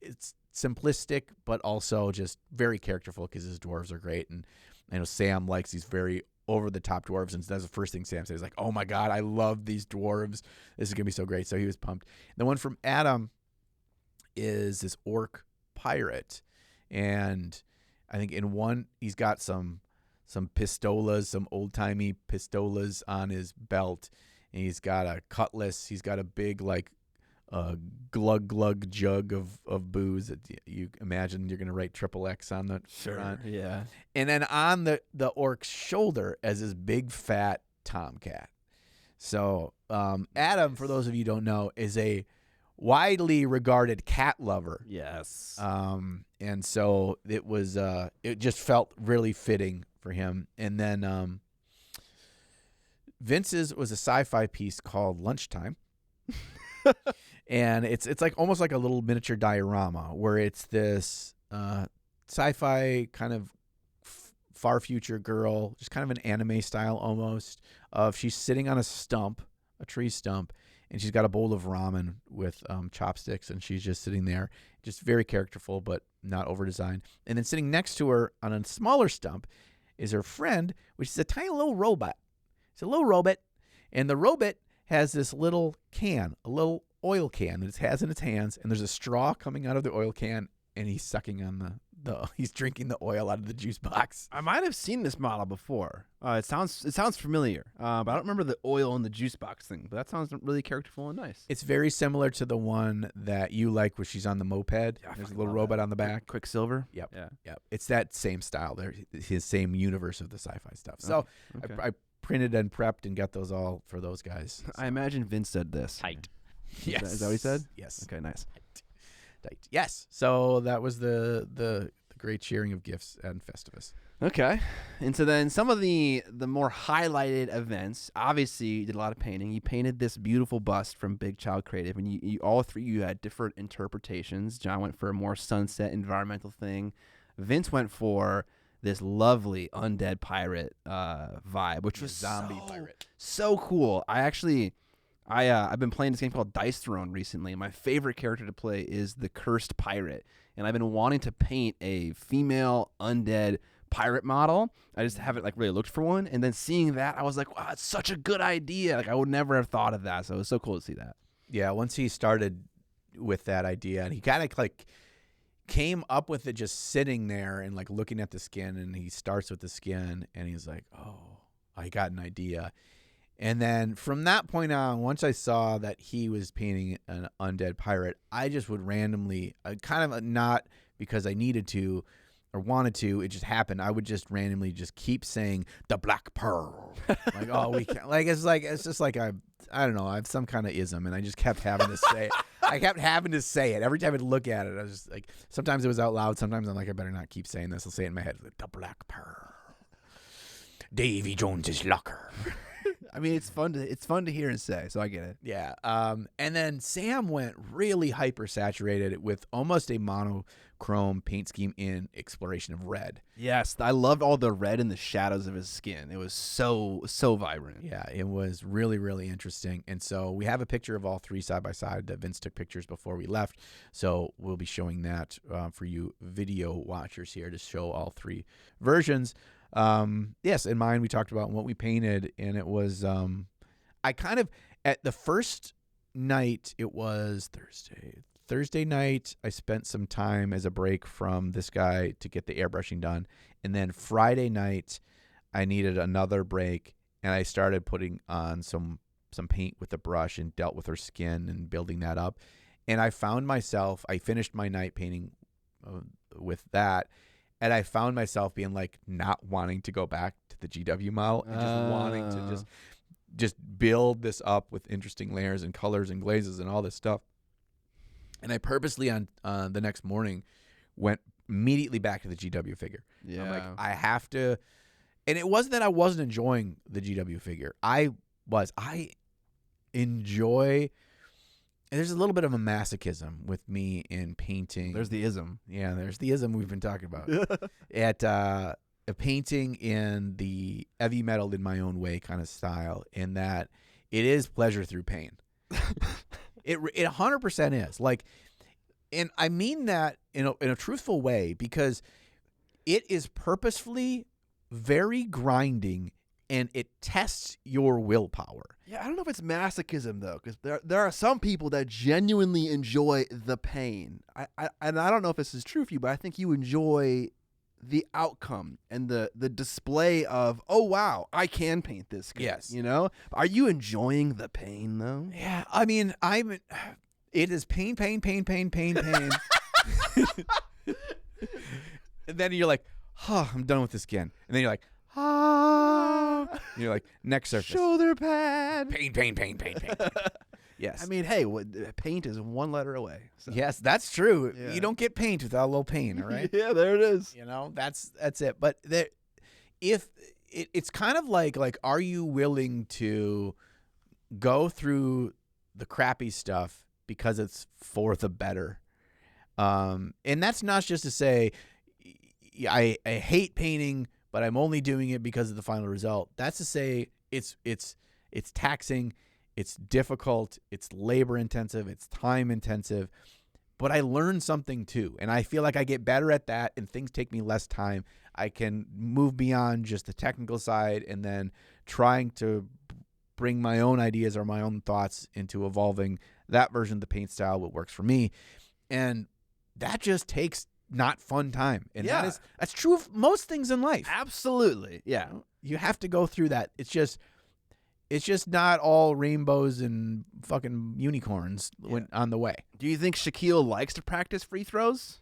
Speaker 2: it's simplistic, but also just very characterful because his dwarves are great. And I know Sam likes these very over-the-top dwarves, and that's the first thing Sam says, like, oh my God, I love these dwarves. This is going to be so great. So he was pumped. The one from Adam is this orc pirate. And I think in one, he's got some pistolas, some old-timey pistolas on his belt. And he's got a cutlass. He's got a big, like, glug jug of booze that you imagine you're going to write XXX on the front.
Speaker 1: Yeah.
Speaker 2: And then on the orc's shoulder as this big fat tomcat. So Adam, for those of you who don't know, is a widely regarded cat lover.
Speaker 1: Yes.
Speaker 2: And so it just felt really fitting for him. And then Vince's was a sci-fi piece called Lunchtime. And it's like almost like a little miniature diorama where it's this sci-fi kind of far future girl, just kind of an anime style almost, of she's sitting on a tree stump, and she's got a bowl of ramen with chopsticks, and she's just sitting there, just very characterful, but not over designed. And then sitting next to her on a smaller stump is her friend, which is a tiny little robot. It's a little robot, and the robot has this little can, a little oil can that it has in its hands, and there's a straw coming out of the oil can, and he's sucking on he's drinking the oil out of the juice box.
Speaker 1: I might have seen this model before. It sounds familiar, but I don't remember the oil in the juice box thing. But that sounds really characterful and nice.
Speaker 2: It's very similar to the one that you like, where she's on the moped.
Speaker 1: Yeah,
Speaker 2: there's a little robot on the back.
Speaker 1: Quicksilver.
Speaker 2: Yep.
Speaker 1: Yeah.
Speaker 2: Yep. It's that same style. They're his same universe of the sci-fi stuff. So
Speaker 1: Okay.
Speaker 2: I printed and prepped and got those all for those guys.
Speaker 1: I imagine Vince said this.
Speaker 3: Tight.
Speaker 2: Yes.
Speaker 1: Is that what he said?
Speaker 2: Yes.
Speaker 1: Okay, nice.
Speaker 2: Tight. Yes. So that was the great sharing of gifts and Festivus.
Speaker 1: Okay. And so then some of the more highlighted events, obviously you did a lot of painting. You painted this beautiful bust from Big Child Creative, and you all three, you had different interpretations. John went for a more sunset environmental thing. Vince went for this lovely undead pirate vibe, which was
Speaker 2: zombie pirate.
Speaker 1: So cool. I've been playing this game called Dice Throne recently, and my favorite character to play is the Cursed Pirate. And I've been wanting to paint a female undead pirate model. I just haven't really looked for one. And then seeing that, I was like, wow, it's such a good idea. I would never have thought of that. So it was so cool to see that.
Speaker 2: Yeah, once he started with that idea, and he kind of came up with it just sitting there and looking at the skin, and he starts with the skin, and he's like, oh, I got an idea. And then from that point on, once I saw that he was painting an undead pirate, I just would randomly, not because I needed to or wanted to, it just happened. I would just randomly just keep saying the Black Pearl. We can't. It's just I don't know. I have some kind of ism, and I just kept having to say it. I kept having to say it every time I'd look at it. I was just sometimes it was out loud. Sometimes I'm I better not keep saying this. I'll say it in my head. The Black Pearl. Davy Jones's locker.
Speaker 1: I mean, it's fun to hear and say, so I get it.
Speaker 2: Yeah. And then Sam went really hyper saturated with almost a monochrome paint scheme in exploration of red.
Speaker 1: Yes, I loved all the red in the shadows of his skin. It was so vibrant.
Speaker 2: Yeah, it was really, really interesting. And so we have a picture of all three side by side that Vince took pictures before we left. So we'll be showing that for you video watchers here to show all three versions. Yes, in mine we talked about what we painted, and it was at the first night, it was Thursday night, I spent some time as a break from this guy to get the airbrushing done, and then Friday night I needed another break, and I started putting on some paint with the brush and dealt with her skin and building that up, and I finished my night painting with that. And I found myself being not wanting to go back to the GW model and just wanting to just build this up with interesting layers and colors and glazes and all this stuff. And I purposely on the next morning went immediately back to the GW figure.
Speaker 1: Yeah.
Speaker 2: I'm I have to. And it wasn't that I wasn't enjoying the GW figure. I enjoy. And there's a little bit of a masochism with me in painting.
Speaker 1: There's the ism.
Speaker 2: Yeah, there's the ism we've been talking about. At a painting in the heavy metal in my own way kind of style, in that it is pleasure through pain. It 100% is. And I mean that in a truthful way, because it is purposefully very grinding, and it tests your willpower.
Speaker 1: Yeah, I don't know if it's masochism though, because there are some people that genuinely enjoy the pain. And I don't know if this is true for you, but I think you enjoy the outcome and the display of, oh wow, I can paint this good.
Speaker 2: Yes.
Speaker 1: Are you enjoying the pain though?
Speaker 2: Yeah, I mean, it is pain. And then you're like, I'm done with this again. And then you're like, and you're like, next surface.
Speaker 1: Shoulder pad.
Speaker 2: Pain. Yes.
Speaker 1: I mean, hey, paint is one letter away. So.
Speaker 2: Yes, that's true.
Speaker 1: Yeah.
Speaker 2: You don't get paint without a little pain, all right?
Speaker 1: Yeah, there it is.
Speaker 2: That's it. But it's kind of like, are you willing to go through the crappy stuff because it's for the better? And that's not just to say I hate painting, but I'm only doing it because of the final result. That's to say it's taxing, It's difficult. It's labor intensive. It's time intensive. But I learn something too. And I feel like I get better at that and things take me less time. I can move beyond just the technical side and then trying to bring my own ideas or my own thoughts into evolving that version of the paint style, what works for me. And that just takes not fun time. And that's true of most things in life.
Speaker 1: Absolutely. Yeah.
Speaker 2: You have to go through that. It's just not all rainbows and fucking unicorns on the way.
Speaker 1: Do you think Shaquille likes to practice free throws?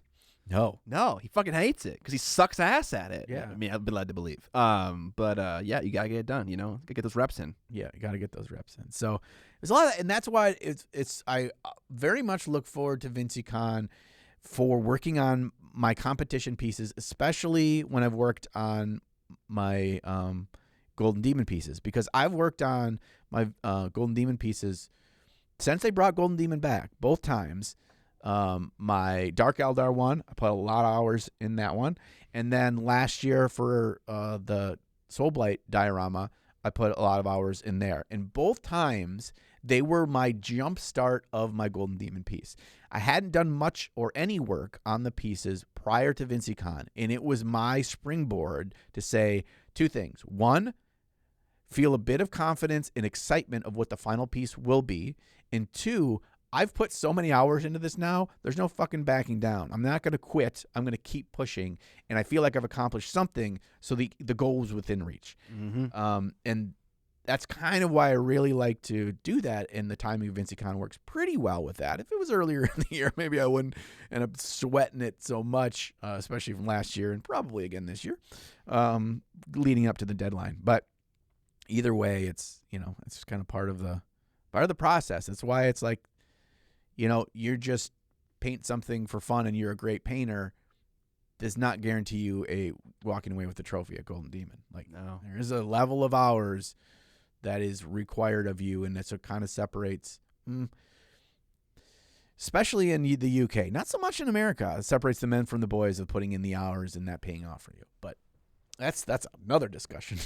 Speaker 2: No,
Speaker 1: he fucking hates it because he sucks ass at it.
Speaker 2: Yeah.
Speaker 1: I mean, I've been led to believe. But you gotta get it done. You know, gotta get those reps in.
Speaker 2: Yeah, you gotta get those reps in. So there's a lot of that, and that's why I very much look forward to Vinceycon for working on my competition pieces, especially when I've worked on my Golden Daemon pieces, because I've worked on my Golden Daemon pieces since they brought Golden Daemon back both times. My Dark Eldar one, I put a lot of hours in that one. And then last year for the Soulblight diorama, I put a lot of hours in there. And both times, they were my jump start of my Golden Daemon piece. I hadn't done much or any work on the pieces prior to Vinceycon, and it was my springboard to say two things. One, feel a bit of confidence and excitement of what the final piece will be. And two, I've put so many hours into this now, there's no fucking backing down. I'm not going to quit. I'm going to keep pushing. And I feel like I've accomplished something, so the goal is within reach.
Speaker 1: Mm-hmm.
Speaker 2: And that's kind of why I really like to do that, and the timing of Vinceycon works pretty well with that. If it was earlier in the year, maybe I wouldn't end up sweating it so much, especially from last year and probably again this year, leading up to the deadline. But either way, it's kind of part of the process. That's why it's like, you're just paint something for fun and you're a great painter does not guarantee you a walking away with the trophy at Golden Daemon. Like,
Speaker 1: no,
Speaker 2: there is a level of hours that is required of you, and that's what kind of separates, especially in the UK. Not so much in America. It separates the men from the boys of putting in the hours and that paying off for you. But that's another discussion.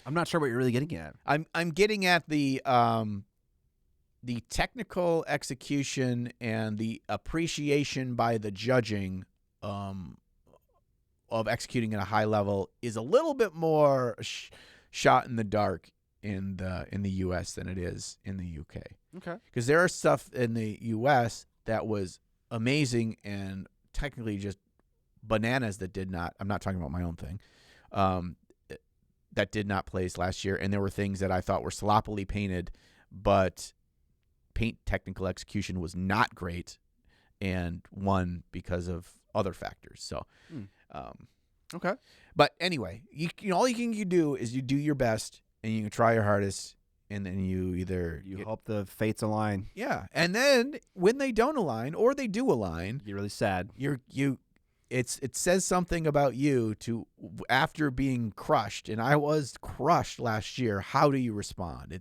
Speaker 1: I'm not sure what you're really getting at.
Speaker 2: I'm getting at the technical execution and the appreciation by the judging of executing at a high level is a little bit more shot in the dark in the U.S. than it is in the UK.
Speaker 1: Okay.
Speaker 2: Because there are stuff in the U.S. that was amazing and technically just bananas that did not. I'm not talking about my own thing. That did not place last year, and there were things that I thought were sloppily painted, but paint technical execution was not great and won because of other factors. So,
Speaker 1: okay.
Speaker 2: But anyway, you all you can do is you do your best and you can try your hardest, and then you
Speaker 1: hope the fates align.
Speaker 2: Yeah, and then when they don't align or they do align,
Speaker 1: you're really sad.
Speaker 2: It says something about you after being crushed, and I was crushed last year. How do you respond?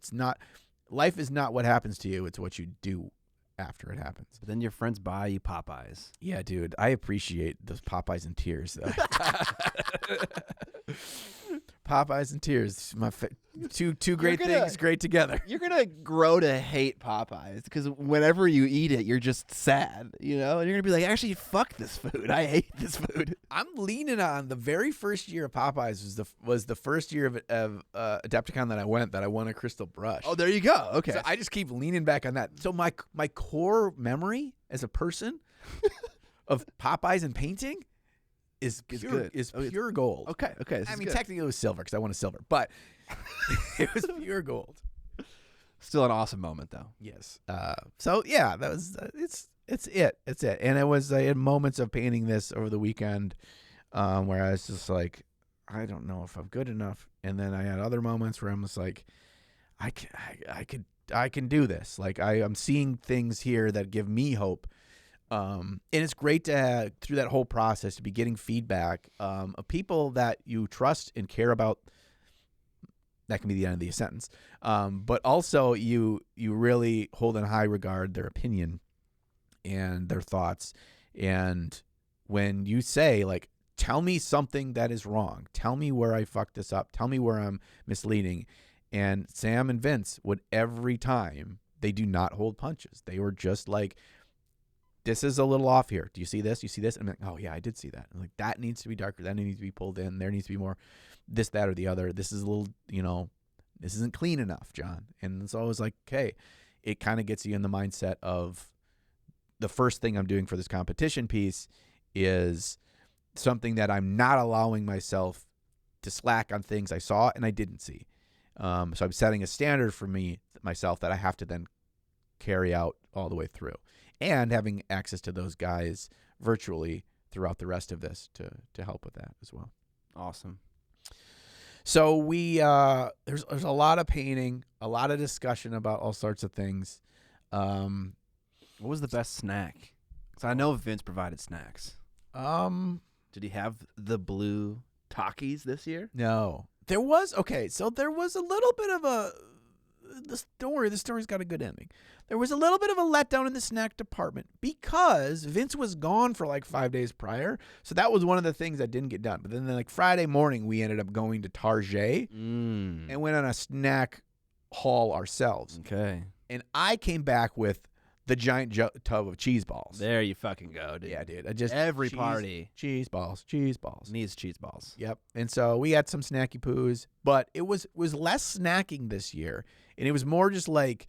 Speaker 2: Life is not what happens to you; it's what you do after it happens.
Speaker 1: But then your friends buy you Popeyes.
Speaker 2: Yeah, dude, I appreciate those Popeyes and tears. Popeyes and tears, my two great things, great together.
Speaker 1: You're gonna grow to hate Popeyes because whenever you eat it, you're just sad, and you're gonna be like, actually, fuck this food. I hate this food.
Speaker 2: I'm leaning on the very first year of Popeyes was the first year of Adepticon that I won a crystal brush.
Speaker 1: Oh, there you go. Okay,
Speaker 2: so I just keep leaning back on that. So my core memory as a person of Popeyes and painting is pure gold.
Speaker 1: Okay.
Speaker 2: I mean, technically it was silver because I won a silver, but it was pure gold.
Speaker 1: Still an awesome moment, though.
Speaker 2: Yes. So yeah, that was it's it. And it was I had moments of painting this over the weekend where I was just like, I don't know if I'm good enough, and then I had other moments where I'm just like, I can do this. Like I'm seeing things here that give me hope. And it's great to through that whole process to be getting feedback of people that you trust and care about. That can be the end of the sentence. But also you really hold in high regard their opinion and their thoughts. And when you say, like, tell me something that is wrong, tell me where I fucked this up, tell me where I'm misleading, And Sam and Vince would every time, they do not hold punches. They were just like, this is a little off here. Do you see this? You see this? And I'm like, oh, yeah, I did see that. I'm like, that needs to be darker. That needs to be pulled in. There needs to be more this, that, or the other. This is a little, this isn't clean enough, John. And it's always like, okay, it kind of gets you in the mindset of the first thing I'm doing for this competition piece is something that I'm not allowing myself to slack on things I saw and I didn't see. So I'm setting a standard for myself that I have to then carry out all the way through, and having access to those guys virtually throughout the rest of this to help with that as well.
Speaker 1: Awesome.
Speaker 2: So we there's a lot of painting, a lot of discussion about all sorts of things.
Speaker 1: What was the best snack? Because I know Vince provided snacks. Did he have the blue Takis this year?
Speaker 2: No. There was a little bit of don't worry, the story's got a good ending. There was a little bit of a letdown in the snack department because Vince was gone for like 5 days prior. So that was one of the things that didn't get done. But then like Friday morning, we ended up going to Target and went on a snack haul ourselves.
Speaker 1: Okay.
Speaker 2: And I came back with the giant tub of cheese balls.
Speaker 1: There you fucking go, dude.
Speaker 2: Yeah, dude.
Speaker 1: Party.
Speaker 2: Cheese balls.
Speaker 1: Needs cheese balls.
Speaker 2: Yep. And so we had some snacky poos, but it was less snacking this year. And it was more just like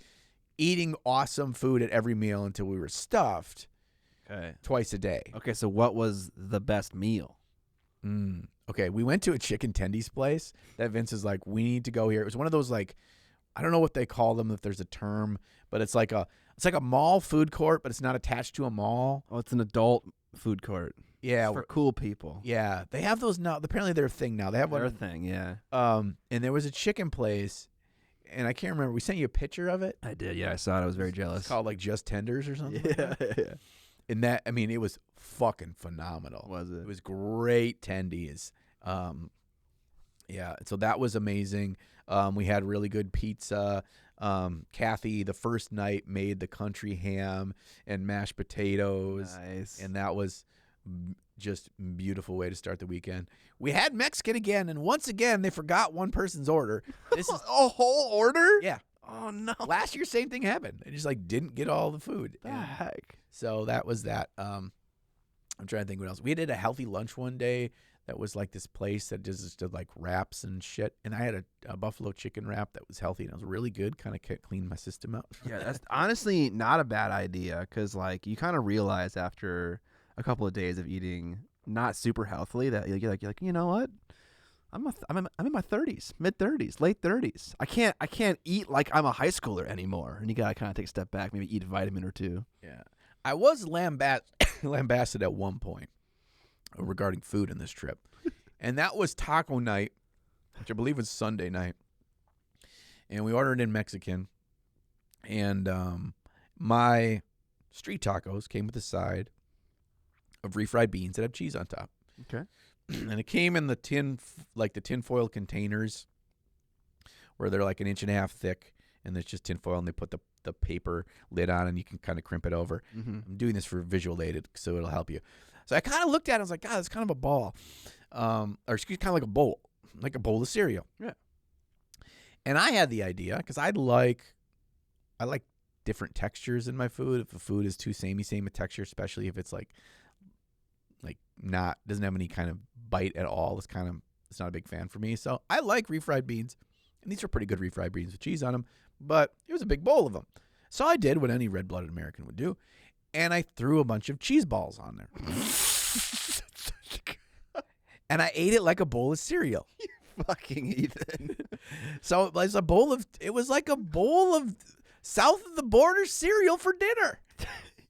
Speaker 2: eating awesome food at every meal until we were stuffed.
Speaker 1: Okay.
Speaker 2: Twice a day.
Speaker 1: Okay, so what was the best meal?
Speaker 2: Okay, we went to a chicken tendies place that Vince is like, we need to go here. It was one of those like, I don't know what they call them, if there's a term, but it's like a mall food court, but it's not attached to a mall.
Speaker 1: Oh, it's an adult food court.
Speaker 2: Yeah.
Speaker 1: It's for cool people.
Speaker 2: Yeah. They have those now. Apparently they're a thing now. They have
Speaker 1: They're a thing, yeah.
Speaker 2: And there was a chicken place, and I can't remember. We sent you a picture of it.
Speaker 1: I did, yeah. I saw it. I was very jealous.
Speaker 2: It's called like Just Tenders or something.
Speaker 1: Yeah, yeah.
Speaker 2: And that, I mean, it was fucking phenomenal.
Speaker 1: Was it?
Speaker 2: It was great tendies. Yeah. So that was amazing. We had really good pizza. Kathy, the first night, made the country ham and mashed potatoes.
Speaker 1: Nice.
Speaker 2: And that was just a beautiful way to start the weekend. We had Mexican again, and once again, they forgot one person's order. This is
Speaker 1: a whole order?
Speaker 2: Yeah.
Speaker 1: Oh, no.
Speaker 2: Last year, same thing happened. They just like didn't get all the food.
Speaker 1: The heck?
Speaker 2: So that was that. I'm trying to think what else. We did a healthy lunch one day. That was like this place that just did like wraps and shit. And I had a buffalo chicken wrap that was healthy, and it was really good. Kind of cleaned my system out.
Speaker 1: Yeah, that's honestly not a bad idea, because like you kind of realize after a couple of days of eating not super healthily that you're like, you know what? I'm in my 30s, mid 30s, late 30s. I can't eat like I'm a high schooler anymore. And you gotta kind of take a step back, maybe eat a vitamin or two.
Speaker 2: Yeah, I was lambasted at one point regarding food in this trip, and that was taco night, which I believe was Sunday night, and we ordered in Mexican, and my street tacos came with a side of refried beans that have cheese on top.
Speaker 1: Okay.
Speaker 2: And it came in the tin foil containers where they're like 1.5 inches thick, and it's just tin foil, and they put the paper lid on, and you can kind of crimp it over.
Speaker 1: Mm-hmm.
Speaker 2: I'm doing this for visual aid, so it'll help you. So I kind of looked at it, I was like, God, it's kind of a ball. Kind of like a bowl of cereal.
Speaker 1: Yeah.
Speaker 2: And I had the idea, because I like different textures in my food. If the food is too samey a texture, especially if it's like doesn't have any kind of bite at all, it's not a big fan for me. So I like refried beans, and these are pretty good refried beans with cheese on them, but it was a big bowl of them. So I did what any red-blooded American would do, and I threw a bunch of cheese balls on there. And I ate it like a bowl of cereal.
Speaker 1: You fucking Ethan.
Speaker 2: So it was like a bowl of south of the border cereal for dinner.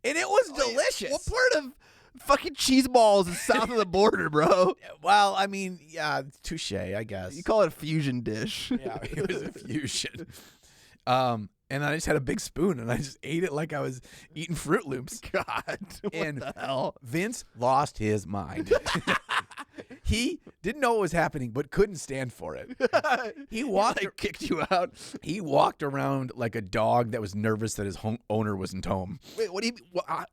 Speaker 2: And it was delicious.
Speaker 1: What part of fucking cheese balls is south of the border, bro?
Speaker 2: Well, I mean, yeah, touche, I guess.
Speaker 1: You call it a fusion dish.
Speaker 2: Yeah, it was a fusion. And I just had a big spoon, and I just ate it like I was eating Fruit Loops.
Speaker 1: God, what the hell?
Speaker 2: Vince lost his mind. He didn't know what was happening, but couldn't stand for it. He
Speaker 1: kicked you out.
Speaker 2: He walked around like a dog that was nervous that his owner wasn't home.
Speaker 1: Wait,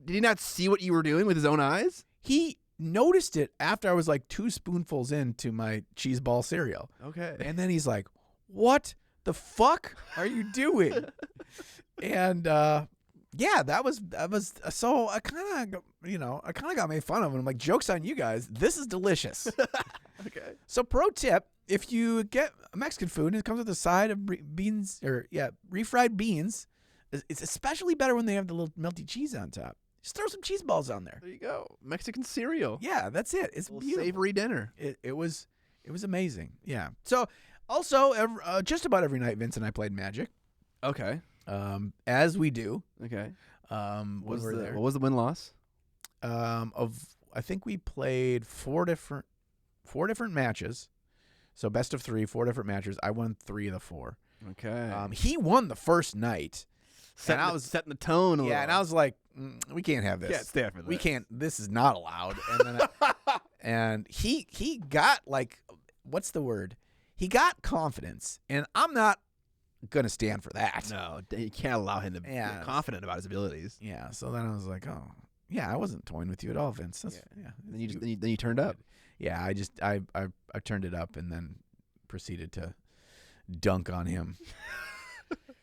Speaker 1: did he not see what you were doing with his own eyes?
Speaker 2: He noticed it after I was like 2 spoonfuls into my cheese ball cereal.
Speaker 1: Okay.
Speaker 2: And then he's like, what the fuck are you doing? And yeah, that was so I kind of got made fun of, and I'm like, joke's on you guys. This is delicious.
Speaker 1: Okay.
Speaker 2: So pro tip, if you get Mexican food and it comes with a side of refried beans, it's especially better when they have the little melty cheese on top. Just throw some cheese balls on there.
Speaker 1: There you go. Mexican cereal.
Speaker 2: Yeah, that's it. It's beautiful.
Speaker 1: Savory dinner.
Speaker 2: It was amazing. Yeah. So also just about every night Vince and I played Magic.
Speaker 1: Okay.
Speaker 2: As we do.
Speaker 1: Okay.
Speaker 2: What
Speaker 1: was the win-loss?
Speaker 2: I think we played four different matches. So best of 3, 4 different matches. I won 3 of the 4.
Speaker 1: Okay.
Speaker 2: He won the first night.
Speaker 1: I was setting the tone.
Speaker 2: And I was like, we can't have this.
Speaker 1: Can't stand for this.
Speaker 2: We can't. This is not allowed. And then and he got like, what's the word? He got confidence, and I'm not gonna stand for that.
Speaker 1: No, you can't allow him to be confident about his abilities.
Speaker 2: Yeah. So then I was like, oh, yeah, I wasn't toying with you at all, Vince. Yeah.
Speaker 1: Then you turned up.
Speaker 2: Yeah, I turned it up and then proceeded to dunk on him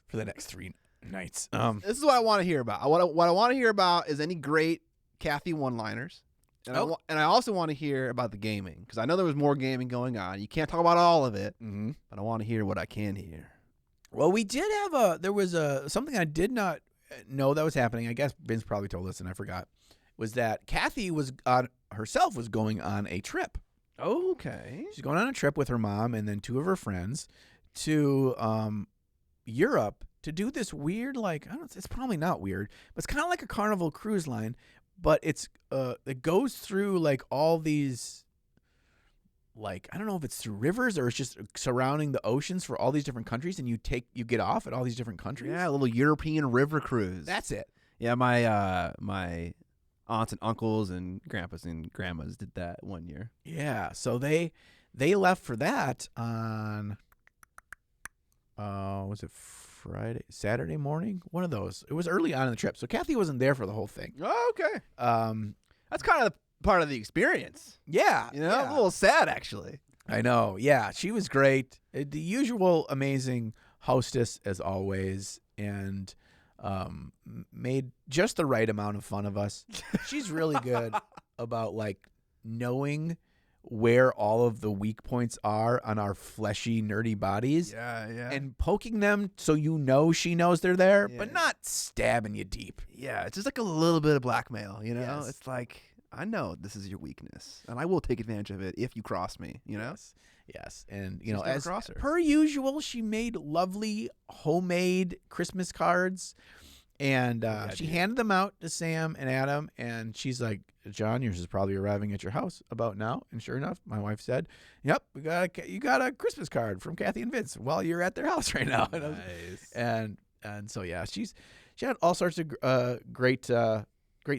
Speaker 2: for the next 3 nights.
Speaker 1: This is what I want to hear about. What I want to hear about is any great Kathy one-liners. And I also want to hear about the gaming, because I know there was more gaming going on. You can't talk about all of it, but I want to hear what I can hear.
Speaker 2: Well, we did have there was something I did not know that was happening. I guess Vince probably told us and I forgot. Was that Kathy was going on a trip.
Speaker 1: Okay.
Speaker 2: She's going on a trip with her mom and then 2 of her friends to Europe to do this weird, like, I don't know, it's probably not weird, but it's kind of like a Carnival cruise line, but it goes through like all these, like, I don't know if it's through rivers or it's just surrounding the oceans for all these different countries, and you get off at all these different countries.
Speaker 1: Yeah, a little European river cruise.
Speaker 2: That's it.
Speaker 1: Yeah, my aunts and uncles and grandpas and grandmas did that one year.
Speaker 2: Yeah, so they left for that on was it Saturday morning? One of those. It was early on in the trip, so Kathy wasn't there for the whole thing.
Speaker 1: Oh, okay. That's kind of part of the experience.
Speaker 2: Yeah,
Speaker 1: you know, a little sad actually.
Speaker 2: I know. Yeah, she was great. The usual amazing hostess as always, and made just the right amount of fun of us. She's really good about like knowing where all of the weak points are on our fleshy, nerdy bodies.
Speaker 1: Yeah.
Speaker 2: And poking them so you know she knows they're there, but not stabbing you deep.
Speaker 1: Yeah, it's just like a little bit of blackmail, you know?
Speaker 2: Yes.
Speaker 1: It's like, I know this is your weakness, and I will take advantage of it if you cross me, you know?
Speaker 2: Yes. And,
Speaker 1: you know,
Speaker 2: as per usual, she made lovely homemade Christmas cards. And she handed them out to Sam and Adam, and she's like, John, yours is probably arriving at your house about now. And sure enough, my wife said, yep, you got a Christmas card from Kathy and Vince while you're at their house right now.
Speaker 1: Nice.
Speaker 2: And so, yeah, she had all sorts of great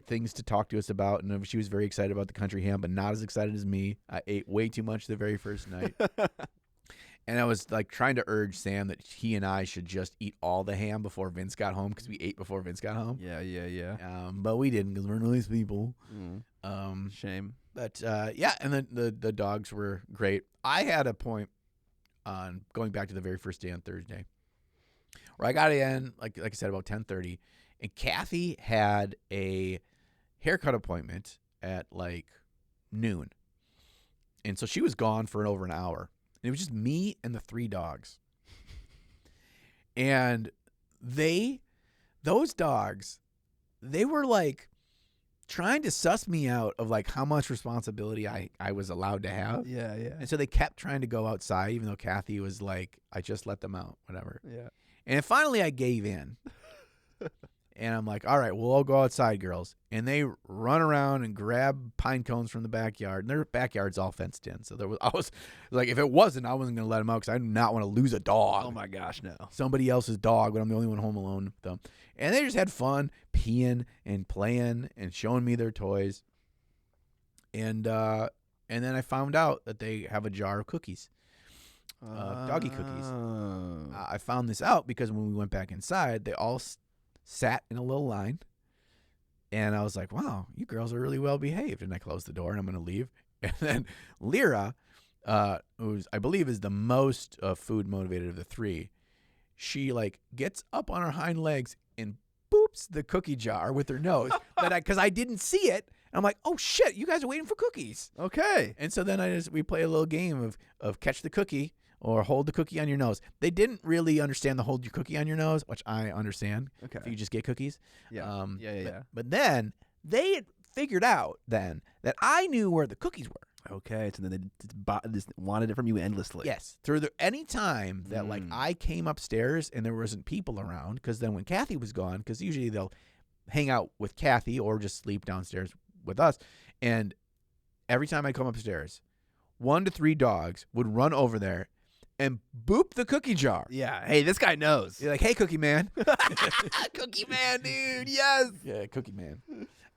Speaker 2: things to talk to us about. And she was very excited about the country ham, but not as excited as me. I ate way too much the very first night. And I was like trying to urge Sam that he and I should just eat all the ham before Vince got home, because we ate before Vince got home.
Speaker 1: Yeah.
Speaker 2: But we didn't, because we're nice people.
Speaker 1: Shame.
Speaker 2: But yeah, and then the dogs were great. I had a point on going back to the very first day on Thursday, where I got in, like I said, about 10:30, and Kathy had a haircut appointment at like noon, and so she was gone for over an hour. And it was just me and the 3 dogs. And those dogs, they were like trying to suss me out of like how much responsibility I was allowed to have.
Speaker 1: Yeah.
Speaker 2: And so they kept trying to go outside, even though Kathy was like, I just let them out, whatever.
Speaker 1: Yeah.
Speaker 2: And finally I gave in. And I'm like, all right, we'll all go outside, girls. And they run around and grab pine cones from the backyard. And their backyard's all fenced in. So I was like, if it wasn't, I wasn't going to let them out, because I do not want to lose a dog.
Speaker 1: Oh, my gosh, no.
Speaker 2: Somebody else's dog, but I'm the only one home alone with them. And they just had fun peeing and playing and showing me their toys. And then I found out that they have a jar of cookies. Doggy cookies. I found this out because when we went back inside, they all sat in a little line, and I was like, wow, you girls are really well behaved. And I closed the door and I'm going to leave. And then Lyra, who's I believe is the most food motivated of the 3, she like gets up on her hind legs and boops the cookie jar with her nose. Because I didn't see it. And I'm like, oh shit, you guys are waiting for cookies.
Speaker 1: Okay.
Speaker 2: And so then we play a little game of catch the cookie or hold the cookie on your nose. They didn't really understand the hold your cookie on your nose, which I understand.
Speaker 1: Okay.
Speaker 2: If you just get cookies.
Speaker 1: Yeah.
Speaker 2: But then they had figured out then that I knew where the cookies were.
Speaker 1: Okay. So then they just wanted it from you endlessly.
Speaker 2: Yes. Any time that like I came upstairs and there wasn't people around, because then when Kathy was gone, because usually they'll hang out with Kathy or just sleep downstairs with us, and every time I come upstairs, 1 to 3 dogs would run over there and boop the cookie jar.
Speaker 1: Yeah. Hey, this guy knows.
Speaker 2: You're like, hey, Cookie Man.
Speaker 1: Cookie Man, dude. Yes.
Speaker 2: Yeah, Cookie Man.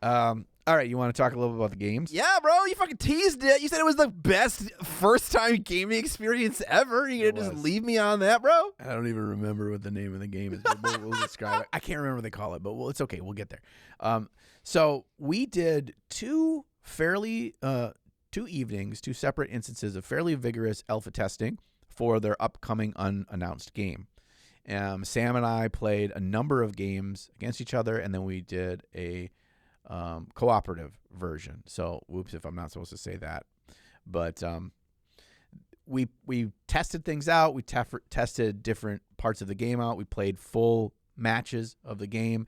Speaker 2: All right, you want to talk a little bit about the games?
Speaker 1: Yeah, bro. You fucking teased it. You said it was the best first-time gaming experience ever. You gonna just leave me on that, bro?
Speaker 2: I don't even remember what the name of the game is. But we'll describe it. I can't remember what they call it, but it's okay. We'll get there. So we did two evenings, 2 separate instances of fairly vigorous alpha testing for their upcoming unannounced game. Sam and I played a number of games against each other, and then we did a cooperative version. So, whoops, if I'm not supposed to say that. But we tested things out. We tested different parts of the game out. We played full matches of the game,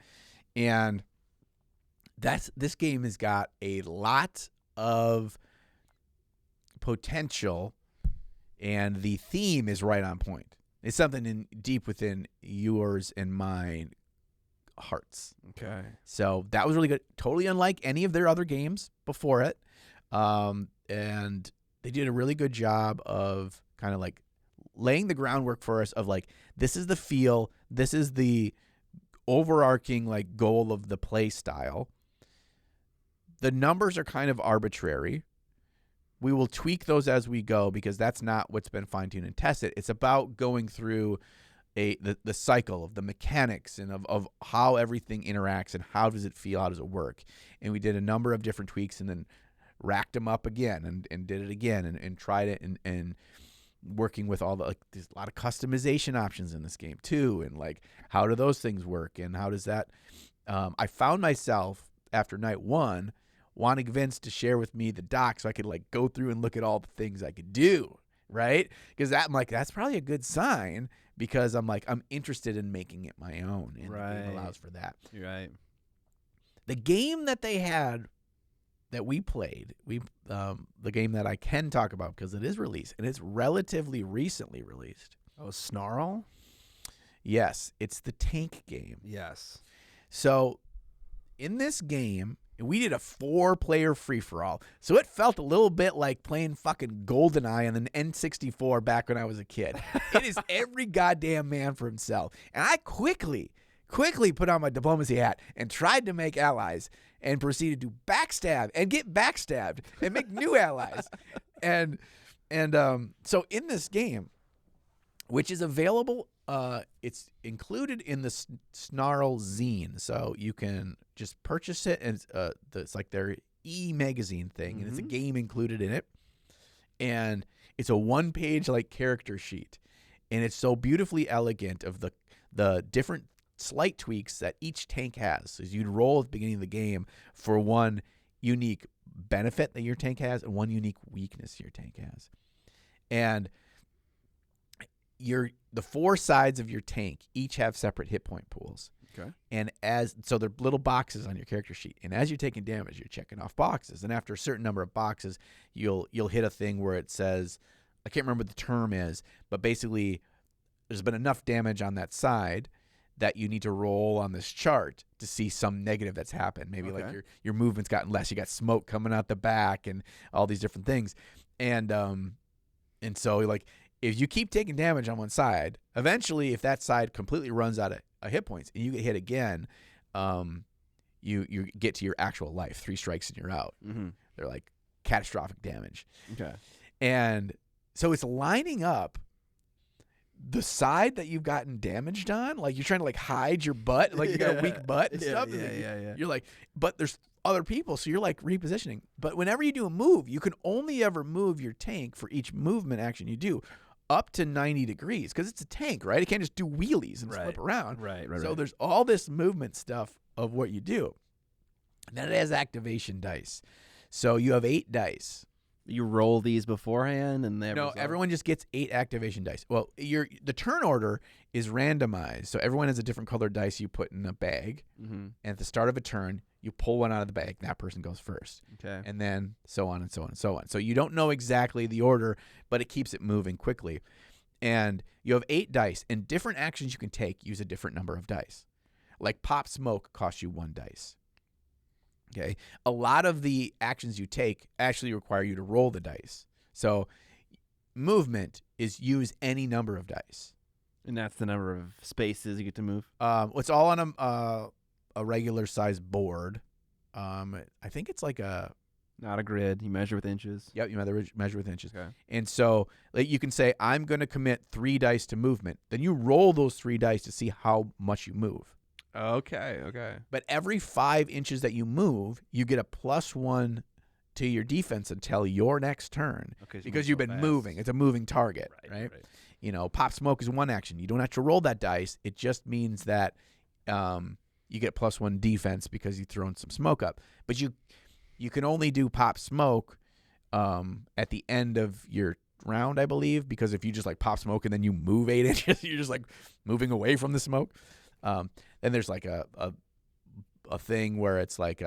Speaker 2: and this game has got a lot of potential, and the theme is right on point. It's something deep within yours and mine hearts.
Speaker 1: Okay.
Speaker 2: So that was really good. Totally unlike any of their other games before it. And they did a really good job of kind of like laying the groundwork for us of like, this is the feel, this is the overarching like goal of the play style. The numbers are kind of arbitrary. We will tweak those as we go because that's not what's been fine-tuned and tested. It's about going through the cycle of the mechanics and of how everything interacts and how does it feel, how does it work. And we did a number of different tweaks and then racked them up again and did it again and tried it and working with all the, like, there's a lot of customization options in this game too. And like, how do those things work and how does that, I found myself after night 1 wanting Vince to share with me the doc so I could like go through and look at all the things I could do, right? Because I'm like, that's probably a good sign because I'm like, I'm interested in making it my own, and
Speaker 1: right.
Speaker 2: The game allows for that.
Speaker 1: You're right.
Speaker 2: The game that they had that we played, the game that I can talk about because it is released, and it's relatively recently released.
Speaker 1: Oh, SNARL?
Speaker 2: Yes, it's the tank game.
Speaker 1: Yes.
Speaker 2: So in this game, we did a 4-player free-for-all. So it felt a little bit like playing fucking GoldenEye on the N64 back when I was a kid. It is every goddamn man for himself. And I quickly put on my diplomacy hat and tried to make allies and proceeded to backstab and get backstabbed and make new allies. And so in this game, which is available, it's included in the SNARL zine, so you can just purchase it, and it's like their e-magazine thing, and it's a game included in it, and it's a 1-page like character sheet, and it's so beautifully elegant of the different slight tweaks that each tank has. So you'd roll at the beginning of the game for one unique benefit that your tank has and one unique weakness your tank has, and the 4 sides of your tank each have separate hit point pools.
Speaker 1: Okay.
Speaker 2: And so they're little boxes on your character sheet. And as you're taking damage, you're checking off boxes. And after a certain number of boxes, you'll hit a thing where it says, I can't remember what the term is, but basically there's been enough damage on that side that you need to roll on this chart to see some negative that's happened. Maybe like your movement's gotten less. You got smoke coming out the back and all these different things. And so like, if you keep taking damage on one side, eventually, if that side completely runs out of hit points and you get hit again, you get to your actual life. 3 strikes and you're out. Mm-hmm. They're like catastrophic damage.
Speaker 1: Okay.
Speaker 2: And so it's lining up the side that you've gotten damaged on. Like you're trying to like hide your butt, like you got a weak butt and stuff.
Speaker 1: Yeah.
Speaker 2: You're like, but there's other people, so you're like repositioning. But whenever you do a move, you can only ever move your tank for each movement action you do up to 90 degrees because it's a tank, right? It can't just do wheelies and flip around.
Speaker 1: Right.
Speaker 2: So there's all this movement stuff of what you do. And then it has activation dice. So you have 8 dice.
Speaker 1: You roll these beforehand, and
Speaker 2: everyone just gets 8 activation dice. Well, the turn order is randomized, so everyone has a different colored dice you put in a bag.
Speaker 1: Mm-hmm.
Speaker 2: And at the start of a turn, you pull one out of the bag. And that person goes first.
Speaker 1: Okay.
Speaker 2: And then so on and so on and so on. So you don't know exactly the order, but it keeps it moving quickly. And you have 8 dice, and different actions you can take use a different number of dice. Like pop smoke costs you 1 dice. Okay. A lot of the actions you take actually require you to roll the dice. So movement is use any number of dice.
Speaker 1: And that's the number of spaces you get to move?
Speaker 2: It's all on a regular size board. I think it's like
Speaker 1: not a grid. You measure with inches.
Speaker 2: Yep, you measure with inches.
Speaker 1: Okay.
Speaker 2: And so like, you can say, I'm going to commit 3 dice to movement. Then you roll those 3 dice to see how much you move.
Speaker 1: Okay.
Speaker 2: But every 5 inches that you move, you get a +1 to your defense until your next turn.
Speaker 1: Okay, so
Speaker 2: because you've been moving. It's a moving target, right? You know, pop smoke is 1 action. You don't have to roll that dice. It just means that you get +1 defense because you've thrown some smoke up. But you can only do pop smoke at the end of your round, I believe, because if you just like pop smoke and then you move 8 inches, you're just like moving away from the smoke. Then there's like a thing where it's like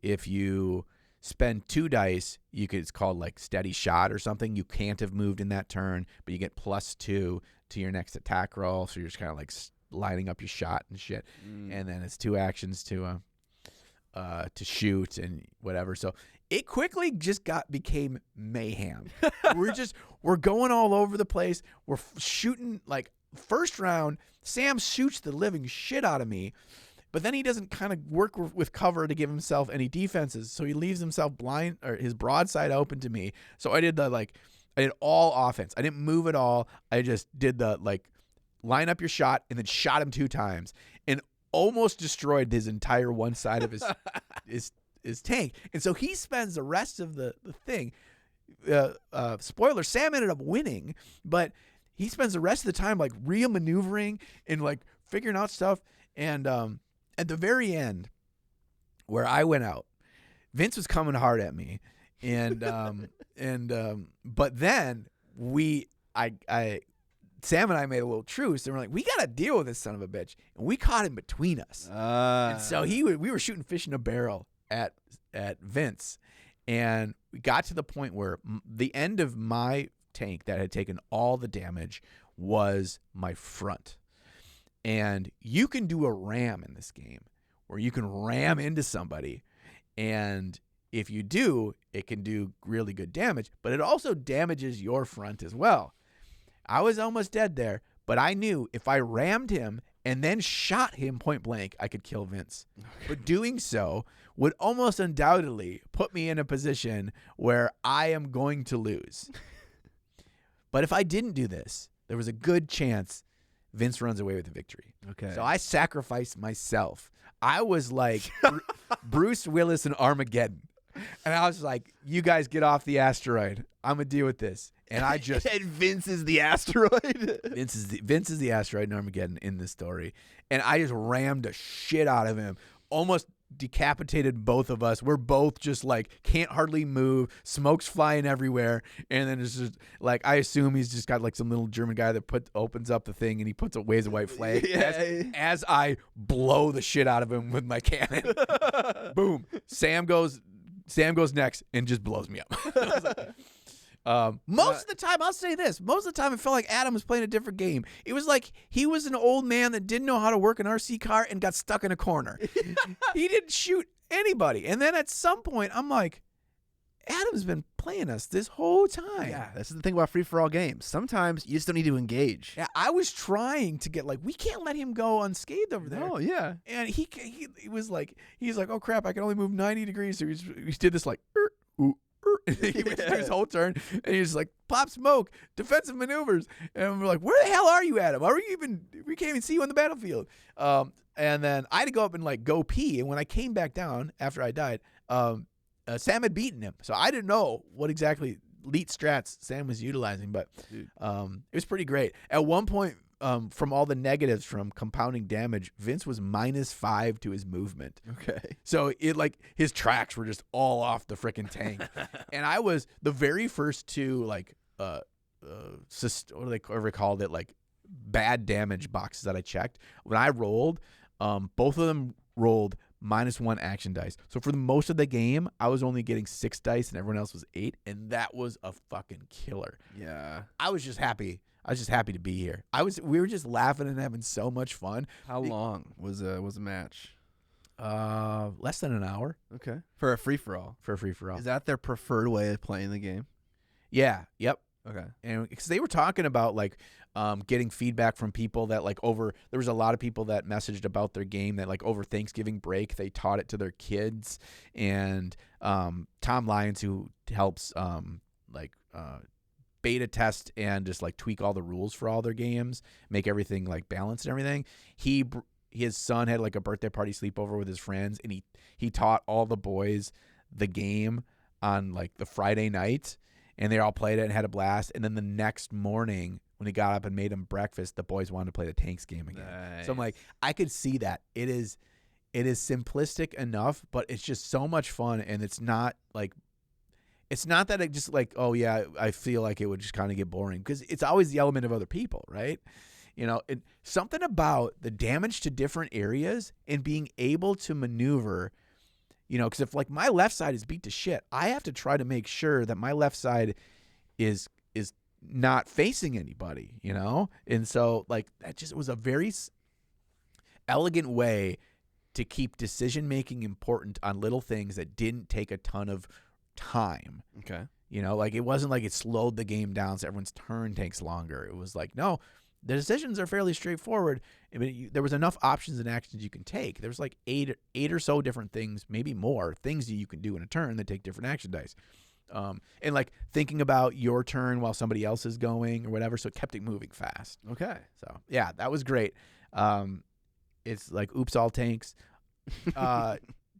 Speaker 2: if you spend 2 dice, it's called like steady shot or something. You can't have moved in that turn, but you get +2 to your next attack roll. So you're just kind of like lining up your shot and shit. And then it's 2 actions to shoot and whatever. So it quickly just became mayhem. We're going all over the place. We're shooting like first round. Sam shoots the living shit out of me, but then he doesn't kind of work with cover to give himself any defenses. So he leaves himself blind or his broadside open to me. So I did all offense. I didn't move at all. I just did the like line up your shot and then shot him 2 times and almost destroyed his entire one side of his tank. And so he spends the rest of the thing. Spoiler: Sam ended up winning, but he spends the rest of the time like real maneuvering and like figuring out stuff. And at the very end, where I went out, Vince was coming hard at me, and but then Sam and I made a little truce, and we're like, we got to deal with this son of a bitch, and we caught him between us. And so we were shooting fish in a barrel at Vince, and we got to the point where the end of my tank that had taken all the damage was my front. And you can do a ram in this game where you can ram into somebody, and if you do, it can do really good damage, but it also damages your front as well. I was almost dead there, but I knew if I rammed him and then shot him point blank, I could kill Vince. But doing so would almost undoubtedly put me in a position where I am going to lose. But if I didn't do this, there was a good chance Vince runs away with the victory.
Speaker 1: Okay.
Speaker 2: So I sacrificed myself. I was like Bruce Willis in Armageddon. And I was like, you guys get off the asteroid. I'm going to deal with this. And I just...
Speaker 1: and Vince is the asteroid?
Speaker 2: Vince is the asteroid in Armageddon in this story. And I just rammed the shit out of him. Almost decapitated both of us. We're both just like can't hardly move. Smoke's flying everywhere. And then it's just like, I assume he's just got like some little German guy that opens up the thing and he waves a white flag as I blow the shit out of him with my cannon. Boom. Sam goes next and just blows me up. Most of the time, I'll say this. Most of the time, it felt like Adam was playing a different game. It was like he was an old man that didn't know how to work an RC car and got stuck in a corner. He didn't shoot anybody. And then at some point, I'm like, Adam's been playing us this whole time.
Speaker 1: Yeah, this is the thing about free-for-all games. Sometimes you just don't need to engage.
Speaker 2: Yeah, I was trying to get we can't let him go unscathed over there.
Speaker 1: Oh, yeah.
Speaker 2: And he was like, oh crap, I can only move 90 degrees. So he did this like, ooh. He went through his whole turn, and he was like, pop smoke, defensive maneuvers. And we're like, where the hell are you, Adam? We can't even see you on the battlefield. And then I had to go up and like go pee. And when I came back down after I died, Sam had beaten him. So I didn't know what exactly elite strats Sam was utilizing, but
Speaker 1: Dude.
Speaker 2: it was pretty great. At one point, from all the negatives from compounding damage, Vince was -5 to his movement.
Speaker 1: Okay.
Speaker 2: So it like his tracks were just all off the freaking tank. And I was the very first two like what do they ever called it, like bad damage boxes that I checked. When I rolled, both of them rolled -1 action dice. So for the most of the game, I was only getting 6 dice and everyone else was 8, and that was a fucking killer.
Speaker 1: Yeah.
Speaker 2: I was just happy. I was just happy to be here. We were just laughing and having so much fun.
Speaker 1: How long was a match?
Speaker 2: Less than an hour
Speaker 1: Okay. For a free for all.
Speaker 2: for a free for all.
Speaker 1: Is that their preferred way of playing the game?
Speaker 2: Yeah. Yep.
Speaker 1: Okay.
Speaker 2: And because they were talking about like getting feedback from people that like there was a lot of people that messaged about their game that like over Thanksgiving break they taught it to their kids, and Tom Lyons, who helps beta test and just like tweak all the rules for all their games, make everything like balanced and everything. His son had like a birthday party sleepover with his friends, and he taught all the boys the game on like the Friday night, and they all played it and had a blast. And then the next morning when he got up and made them breakfast, the boys wanted to play the tanks game again.
Speaker 1: Nice.
Speaker 2: So I'm like, I could see that. It is simplistic enough, but it's just so much fun, and it's not that it just like, oh yeah, I feel like it would just kind of get boring, because it's always the element of other people, right? You know, something about the damage to different areas and being able to maneuver, you know, because if like my left side is beat to shit, I have to try to make sure that my left side is not facing anybody, you know? And so like that just was a very elegant way to keep decision making important on little things that didn't take a ton of time.
Speaker 1: Okay.
Speaker 2: You know, like it wasn't like it slowed the game down so everyone's turn takes longer. It was like, no, the decisions are fairly straightforward. I mean, there was enough options and actions you can take. There was like eight or so different things, maybe more things that you can do in a turn that take different action dice. And like thinking about your turn while somebody else is going or whatever. So it kept it moving fast.
Speaker 1: Okay.
Speaker 2: So yeah, that was great. It's like Oops All Tanks.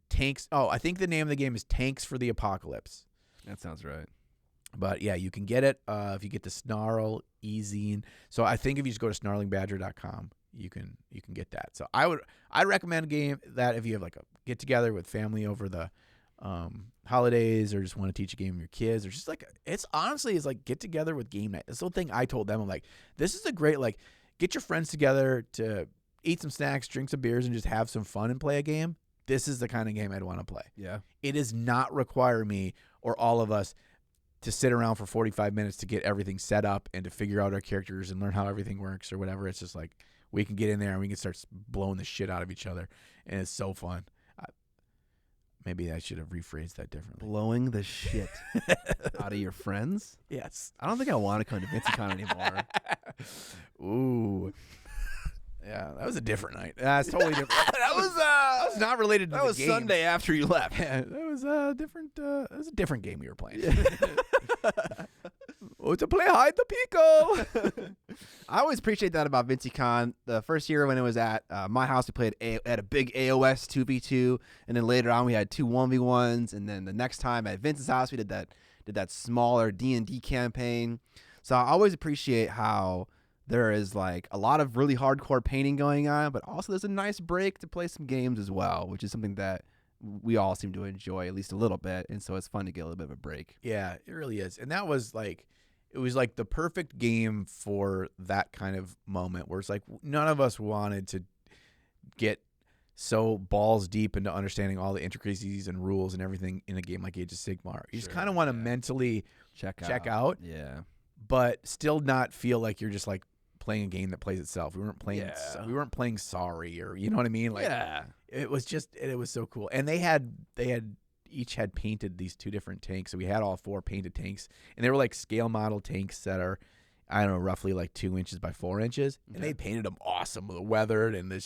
Speaker 2: Tanks. Oh, I think the name of the game is Tanks for the Apocalypse.
Speaker 1: That sounds right.
Speaker 2: But yeah, you can get it if you get the SNARL zine. So I think if you just go to snarlingbadger.com, you can get that. So I'd recommend a game that if you have like a get together with family over the holidays, or just want to teach a game to your kids, or just like it's like get together with game night. That's the whole thing I told them. I'm like, this is a great like get your friends together to eat some snacks, drink some beers, and just have some fun and play a game. This is the kind of game I'd want to play.
Speaker 1: Yeah.
Speaker 2: It does not require me or all of us to sit around for 45 minutes to get everything set up and to figure out our characters and learn how everything works or whatever. It's just like we can get in there and we can start blowing the shit out of each other, and it's so fun. Maybe I should have rephrased that differently.
Speaker 1: Blowing the shit out of your friends?
Speaker 2: Yes.
Speaker 1: I don't think I want to come to Vinceycon anymore.
Speaker 2: Ooh. Yeah, that was a different night. That's totally different. that was not related to
Speaker 1: That
Speaker 2: the
Speaker 1: was
Speaker 2: game.
Speaker 1: Sunday after you left.
Speaker 2: Yeah, that was a different. That was a different game we were playing. Oh, to play hide the pico.
Speaker 1: I always appreciate that about Vinceycon. The first year when it was at my house, we played at a big AOS 2v2, and then later on we had 2 1v1s, and then the next time at Vince's house we did that smaller D&D campaign. So I always appreciate how there is like a lot of really hardcore painting going on, but also there's a nice break to play some games as well, which is something that we all seem to enjoy at least a little bit, and so it's fun to get a little bit of a break.
Speaker 2: Yeah, it really is. And that was like, it was like the perfect game for that kind of moment where it's like none of us wanted to get so balls deep into understanding all the intricacies and rules and everything in a game like Age of Sigmar. You just kind of want to mentally check out,
Speaker 1: yeah,
Speaker 2: but still not feel like you're just like playing a game that plays itself. We weren't playing we weren't playing Sorry, or you know what I mean? Like it was so cool. And they each had painted these 2 different tanks. So we had all 4 painted tanks, and they were like scale model tanks that are, I don't know, roughly like 2 inches by 4 inches. Okay. And they painted them awesome, weathered, and it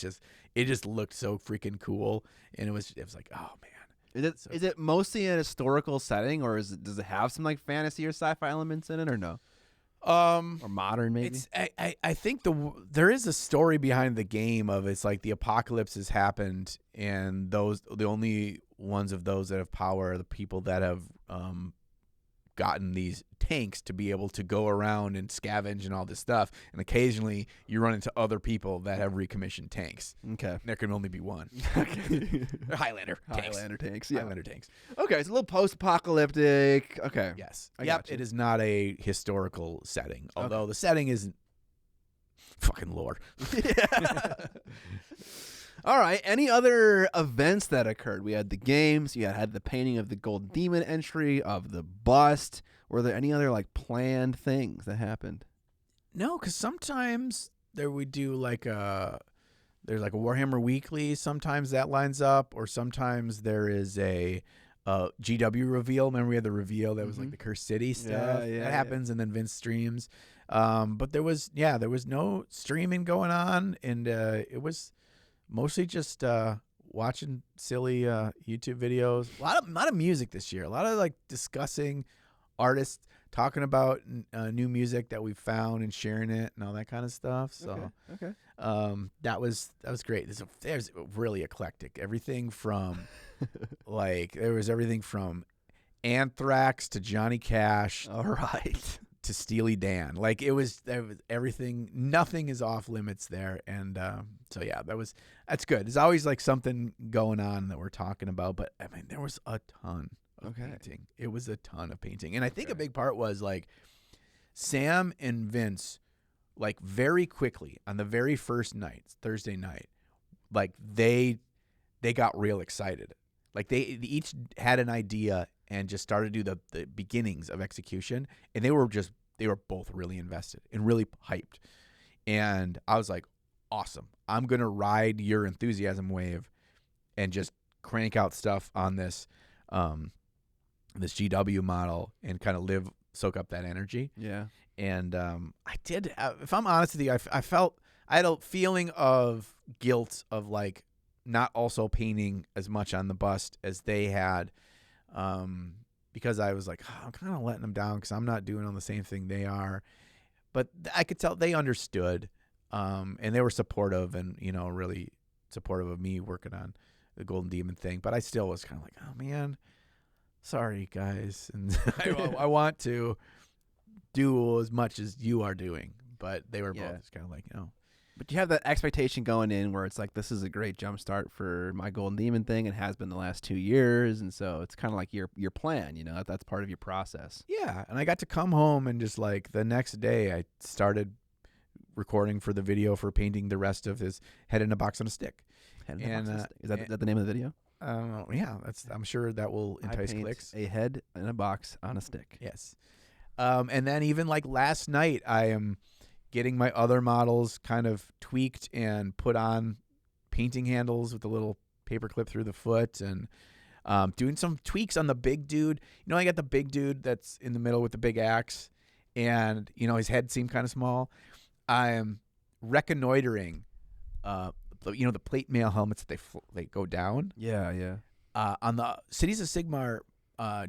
Speaker 2: just looked so freaking cool. And it was like, oh man.
Speaker 1: Is it mostly an historical setting, or does it have some like fantasy or sci-fi elements in it, or no? Or modern, maybe.
Speaker 2: I think there is a story behind the game of it's like the apocalypse has happened, and the only ones of those that have power are the people that have gotten these tanks to be able to go around and scavenge and all this stuff. And occasionally you run into other people that have recommissioned tanks.
Speaker 1: Okay.
Speaker 2: There can only be one.
Speaker 1: Okay.
Speaker 2: Highlander tanks.
Speaker 1: Highlander tanks. Yeah.
Speaker 2: Highlander tanks.
Speaker 1: Okay, it's a little post-apocalyptic. Okay.
Speaker 2: Yes.
Speaker 1: I
Speaker 2: Yep.
Speaker 1: gotcha.
Speaker 2: It is not a historical setting, although the setting isn't fucking lore.
Speaker 1: Yeah. All right. Any other events that occurred? We had the games. You had the painting of the Golden Demon entry, of the bust. Were there any other like planned things that happened?
Speaker 2: No, because sometimes there we do there's like a Warhammer Weekly. Sometimes that lines up, or sometimes there is a GW reveal. Remember we had the reveal that was like the Cursed City stuff. That happens, and then Vince streams. But there was no streaming going on, and it was mostly just watching silly YouTube videos. A lot of music this year. A lot of like discussing artists, talking about new music that we found and sharing it and all that kind of stuff. So
Speaker 1: okay.
Speaker 2: that was great. There's really eclectic. Everything from there was everything from Anthrax to Johnny Cash.
Speaker 1: All right.
Speaker 2: To Steely Dan. Like there was everything. Nothing is off limits there. And so yeah, that's good. There's always like something going on that we're talking about. But I mean, there was a ton of painting. It was a ton of painting. And I think a big part was like Sam and Vince, like very quickly on the very first night, Thursday night, like they got real excited. Like they each had an idea and just started to do the beginnings of execution. And they were both really invested and really hyped. And I was like, awesome. I'm going to ride your enthusiasm wave and just crank out stuff on this GW model and kind of soak up that energy.
Speaker 1: Yeah.
Speaker 2: And I did, if I'm honest with you, I had a feeling of guilt of like not also painting as much on the bust as they had. Because I was like, I'm kind of letting them down because I'm not doing on the same thing they are. But I could tell they understood, and they were supportive and, really supportive of me working on the Golden Demon thing. But I still was kind of like, oh, man, sorry, guys. And I want to do as much as you are doing. But they were both just kind of like,
Speaker 1: But you have that expectation going in where it's like, this is a great jump start for my Golden Demon thing. It has been the last 2 years. And so it's kind of like your plan, that's part of your process.
Speaker 2: Yeah. And I got to come home and just like the next day I started recording for the video for painting the rest of his Head in a Box on a Stick.
Speaker 1: Is that the name of the video?
Speaker 2: Yeah, I'm sure that will entice clicks.
Speaker 1: A head in a box on a stick.
Speaker 2: Yes. And then even like last night, I am getting my other models kind of tweaked and put on painting handles with a little paper clip through the foot, and doing some tweaks on the big dude. I got the big dude that's in the middle with the big axe, and his head seemed kind of small. I'm reconnoitering, the plate mail helmets that they go down.
Speaker 1: Yeah.
Speaker 2: On the Cities of Sigmar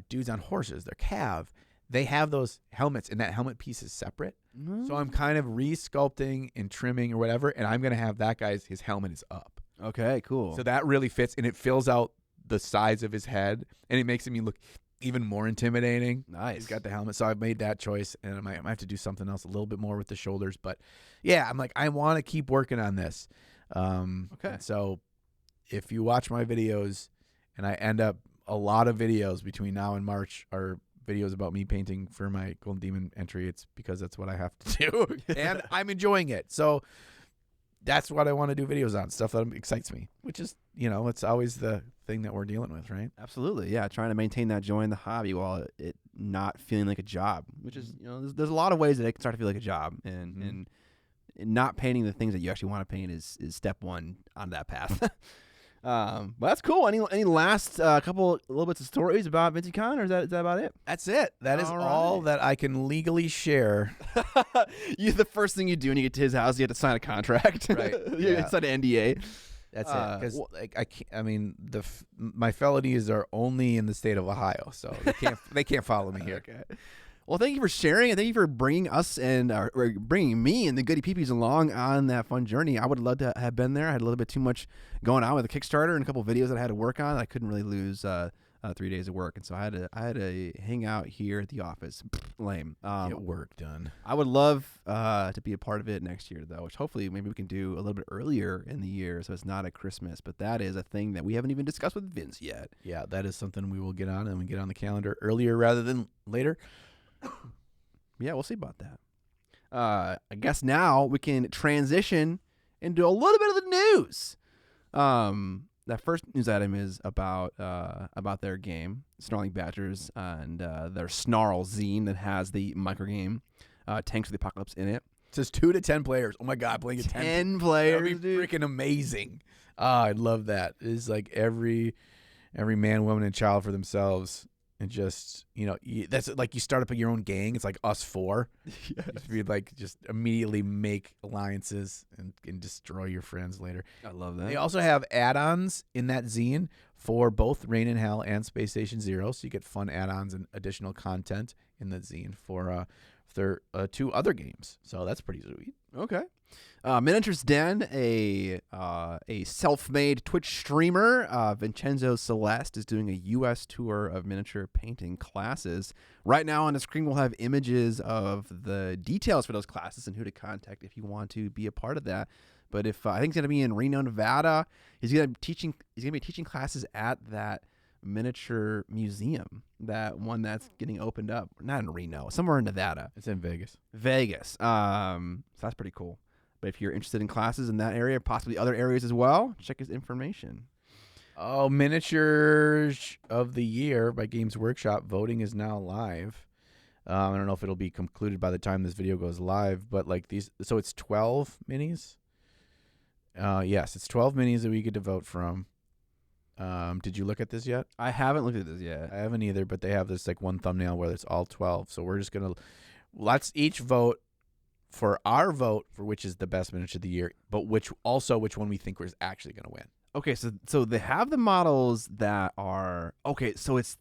Speaker 2: dudes on horses, their cav, they have those helmets, and that helmet piece is separate.
Speaker 1: Mm-hmm.
Speaker 2: So I'm kind of re-sculpting and trimming or whatever, and I'm going to have that guy's, his helmet is up.
Speaker 1: Okay, cool.
Speaker 2: So that really fits, and it fills out the size of his head, and it makes him look even more intimidating.
Speaker 1: Nice.
Speaker 2: He's got the helmet, so I've made that choice, and I might have to do something else a little bit more with the shoulders. But, yeah, I'm like, I want to keep working on this.
Speaker 1: Okay.
Speaker 2: So if you watch my videos, and I end up a lot of videos between now and March are videos about me painting for my Golden Demon entry, it's because that's what I have to do, and I'm enjoying it. So that's what I want to do videos on, stuff that excites me, which is, it's always the thing that we're dealing with, right?
Speaker 1: Absolutely, yeah. Trying to maintain that joy in the hobby while it not feeling like a job, which is, there's a lot of ways that it can start to feel like a job, and not painting the things that you actually want to paint is step one on that path. But that's cool. Any last little bits of stories about Vinceycon, or is that about it?
Speaker 2: That's it. That is all that I can legally share.
Speaker 1: The first thing you do when you get to his house, you have to sign a contract.
Speaker 2: Right.
Speaker 1: You sign an NDA.
Speaker 2: That's it. Because I can't. I mean, my felonies are only in the state of Ohio, so they can't follow me here.
Speaker 1: Okay. Well, thank you for sharing, and thank you for bringing us and bringing me and the Goody Peepees along on that fun journey. I would love to have been there. I had a little bit too much going on with the Kickstarter and a couple of videos that I had to work on. I couldn't really lose 3 days of work, and so I had to hang out here at the office. Lame.
Speaker 2: Get work done.
Speaker 1: I would love to be a part of it next year, though, which hopefully maybe we can do a little bit earlier in the year, so it's not at Christmas. But that is a thing that we haven't even discussed with Vince yet.
Speaker 2: Yeah, that is something we will get on, and we get on the calendar earlier rather than later.
Speaker 1: Yeah, we'll see about that. I guess now we can transition into a little bit of the news. That first news item is about their game, Snarling Badgers, and their SNARL zine that has the microgame Tanks of the Apocalypse in it.
Speaker 2: It says 2 to 10 players. Oh my God, playing
Speaker 1: 10 players,
Speaker 2: that'd be
Speaker 1: dude.
Speaker 2: freaking amazing. I'd love that. It's like every man, woman, and child for themselves. And just, that's like you start up your own gang. It's like us 4.
Speaker 1: Yes.
Speaker 2: You like just immediately make alliances and destroy your friends later.
Speaker 1: I love that.
Speaker 2: They also have add-ons in that zine for both Reign in Hell and Space Station Zero. So you get fun add-ons and additional content in the zine for their 2 other games. So that's pretty sweet.
Speaker 1: Okay. Miniatures Den, a self-made Twitch streamer, Vincenzo Celeste, is doing a U.S. tour of miniature painting classes. Right now on the screen, we'll have images of the details for those classes and who to contact if you want to be a part of that. But if I think he's going to be in Reno, Nevada, he's going to be teaching classes at that miniature museum, that one that's getting opened up. Not in Reno, somewhere in Nevada.
Speaker 2: It's in Vegas.
Speaker 1: So that's pretty cool. But if you're interested in classes in that area, possibly other areas as well, check his information.
Speaker 2: Oh, Miniatures of the Year by Games Workshop. Voting is now live. I don't know if it'll be concluded by the time this video goes live, but like these, so it's 12 minis. Yes, it's 12 minis that we get to vote from. Did you look at this yet?
Speaker 1: I haven't looked at this yet.
Speaker 2: I haven't either, but they have this like one thumbnail where it's all 12. So we're just let's each vote for our vote for which is the best miniature of the year, but which one we think is actually going to win.
Speaker 1: Okay, so they have the models that are okay. So it's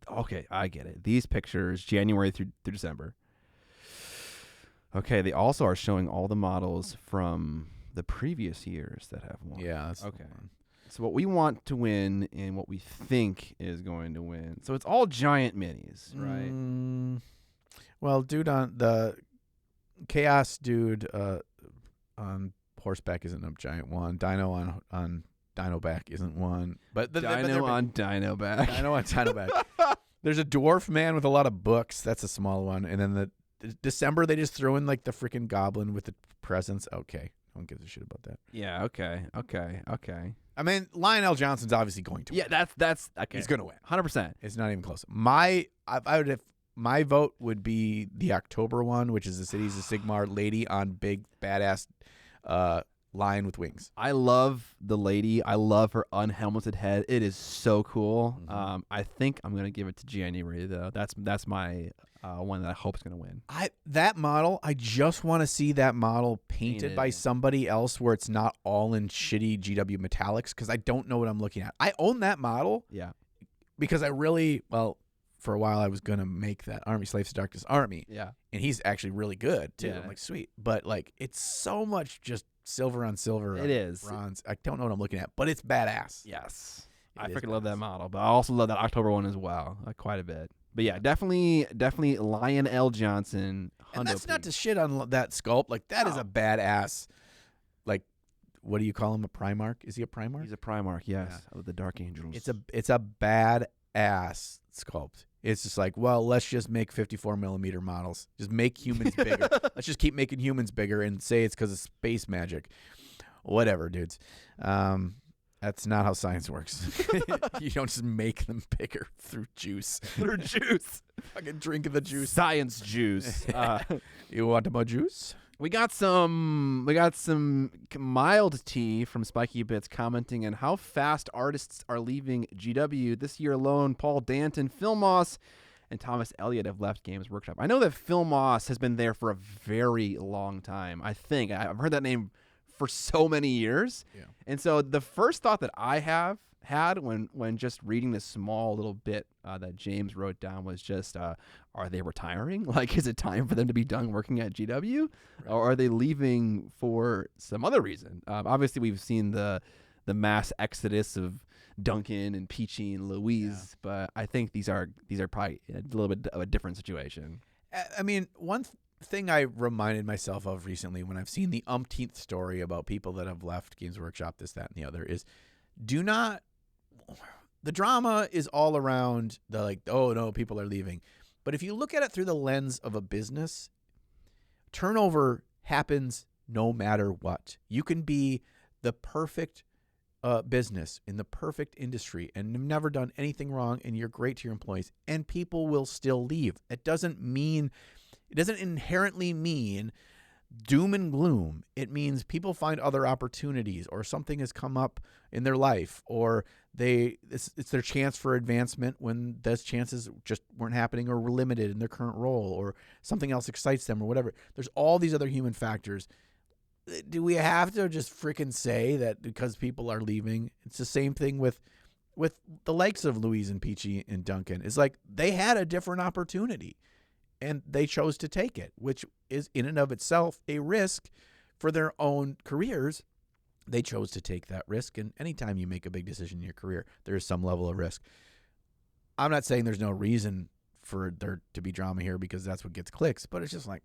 Speaker 1: okay. I get it. These pictures, January through December. Okay, they also are showing all the models from the previous years that have won.
Speaker 2: Yeah. That's
Speaker 1: okay. So what we want to win and what we think is going to win. So it's all giant minis, right?
Speaker 2: Well, dude on the Chaos dude on horseback isn't a giant one. Dino on Dinoback isn't one. But
Speaker 1: Dino on Dinoback.
Speaker 2: Dino on Dinoback. There's a dwarf man with a lot of books. That's a small one. And then the December they just throw in like the freaking goblin with the presents. Okay. No one gives a shit about that.
Speaker 1: Yeah, okay.
Speaker 2: I mean, Lionel Johnson's obviously going to win.
Speaker 1: Yeah, that's okay.
Speaker 2: He's going to win.
Speaker 1: 100%.
Speaker 2: It's not even close. My vote would be the October one, which is the Cities of Sigmar lady on big badass lion with wings.
Speaker 1: I love the lady. I love her unhelmeted head. It is so cool.
Speaker 2: Mm-hmm.
Speaker 1: I think I'm gonna give it to January though. That's my one that I hope is gonna win.
Speaker 2: That model, I just want to see that model painted by somebody else where it's not all in shitty GW metallics because I don't know what I'm looking at. I own that model.
Speaker 1: Yeah.
Speaker 2: Because for a while I was gonna make that Army Slaves to Darkness army.
Speaker 1: Yeah.
Speaker 2: And he's actually really good too.
Speaker 1: Yeah.
Speaker 2: I'm like, sweet. But like it's so much just silver on silver.
Speaker 1: It is.
Speaker 2: Bronze. I don't know what I'm looking at, but it's badass.
Speaker 1: Yes.
Speaker 2: It
Speaker 1: I
Speaker 2: is
Speaker 1: freaking love
Speaker 2: badass.
Speaker 1: that model. But I also love that October one as well. Quite a bit. But yeah, definitely Lionel Johnson.
Speaker 2: And that's not to shit on that sculpt. Like that is a badass. Like, what do you call him? A Primarch? Is he a Primarch?
Speaker 1: He's a Primarch, yes.
Speaker 2: Yeah.
Speaker 1: Of the Dark Angels.
Speaker 2: It's a badass sculpt. It's just like, well, let's just make 54 millimeter models. Just make humans bigger. Let's just keep making humans bigger and say it's because of space magic. Whatever, dudes. That's not how science works. You don't just make them bigger through juice.
Speaker 1: Through juice.
Speaker 2: Fucking drink the juice.
Speaker 1: Science juice.
Speaker 2: You want more juice?
Speaker 1: We got some mild tea from Spiky Bits commenting on how fast artists are leaving GW. This year alone, Paul Dainton, Phil Moss, and Thomas Elliot have left Games Workshop. I know that Phil Moss has been there for a very long time. I think I've heard that name for so many years.
Speaker 2: Yeah.
Speaker 1: And so the first thought that I had when just reading this small little bit that James wrote down was just, are they retiring? Like, is it time for them to be done working at GW? Right. Or are they leaving for some other reason? Obviously, we've seen the mass exodus of Duncan and Peachy and Louise, but I think these are probably a little bit of a different situation.
Speaker 2: I mean, one thing I reminded myself of recently when I've seen the umpteenth story about people that have left Games Workshop, this, that, and the other, is the drama is all around the like, oh no, people are leaving. But if you look at it through the lens of a business, turnover happens no matter what. You can be the perfect business in the perfect industry and have never done anything wrong and you're great to your employees and people will still leave. It doesn't inherently mean doom and gloom. It means people find other opportunities or something has come up in their life or it's their chance for advancement when those chances just weren't happening or were limited in their current role or something else excites them or whatever. There's all these other human factors. Do we have to just freaking say that because people are leaving? It's the same thing with the likes of Louise and Peachy and Duncan. It's like they had a different opportunity and they chose to take it, which is in and of itself a risk for their own careers. They chose to take that risk. And anytime you make a big decision in your career, there is some level of risk. I'm not saying there's no reason for there to be drama here because that's what gets clicks, but it's just like,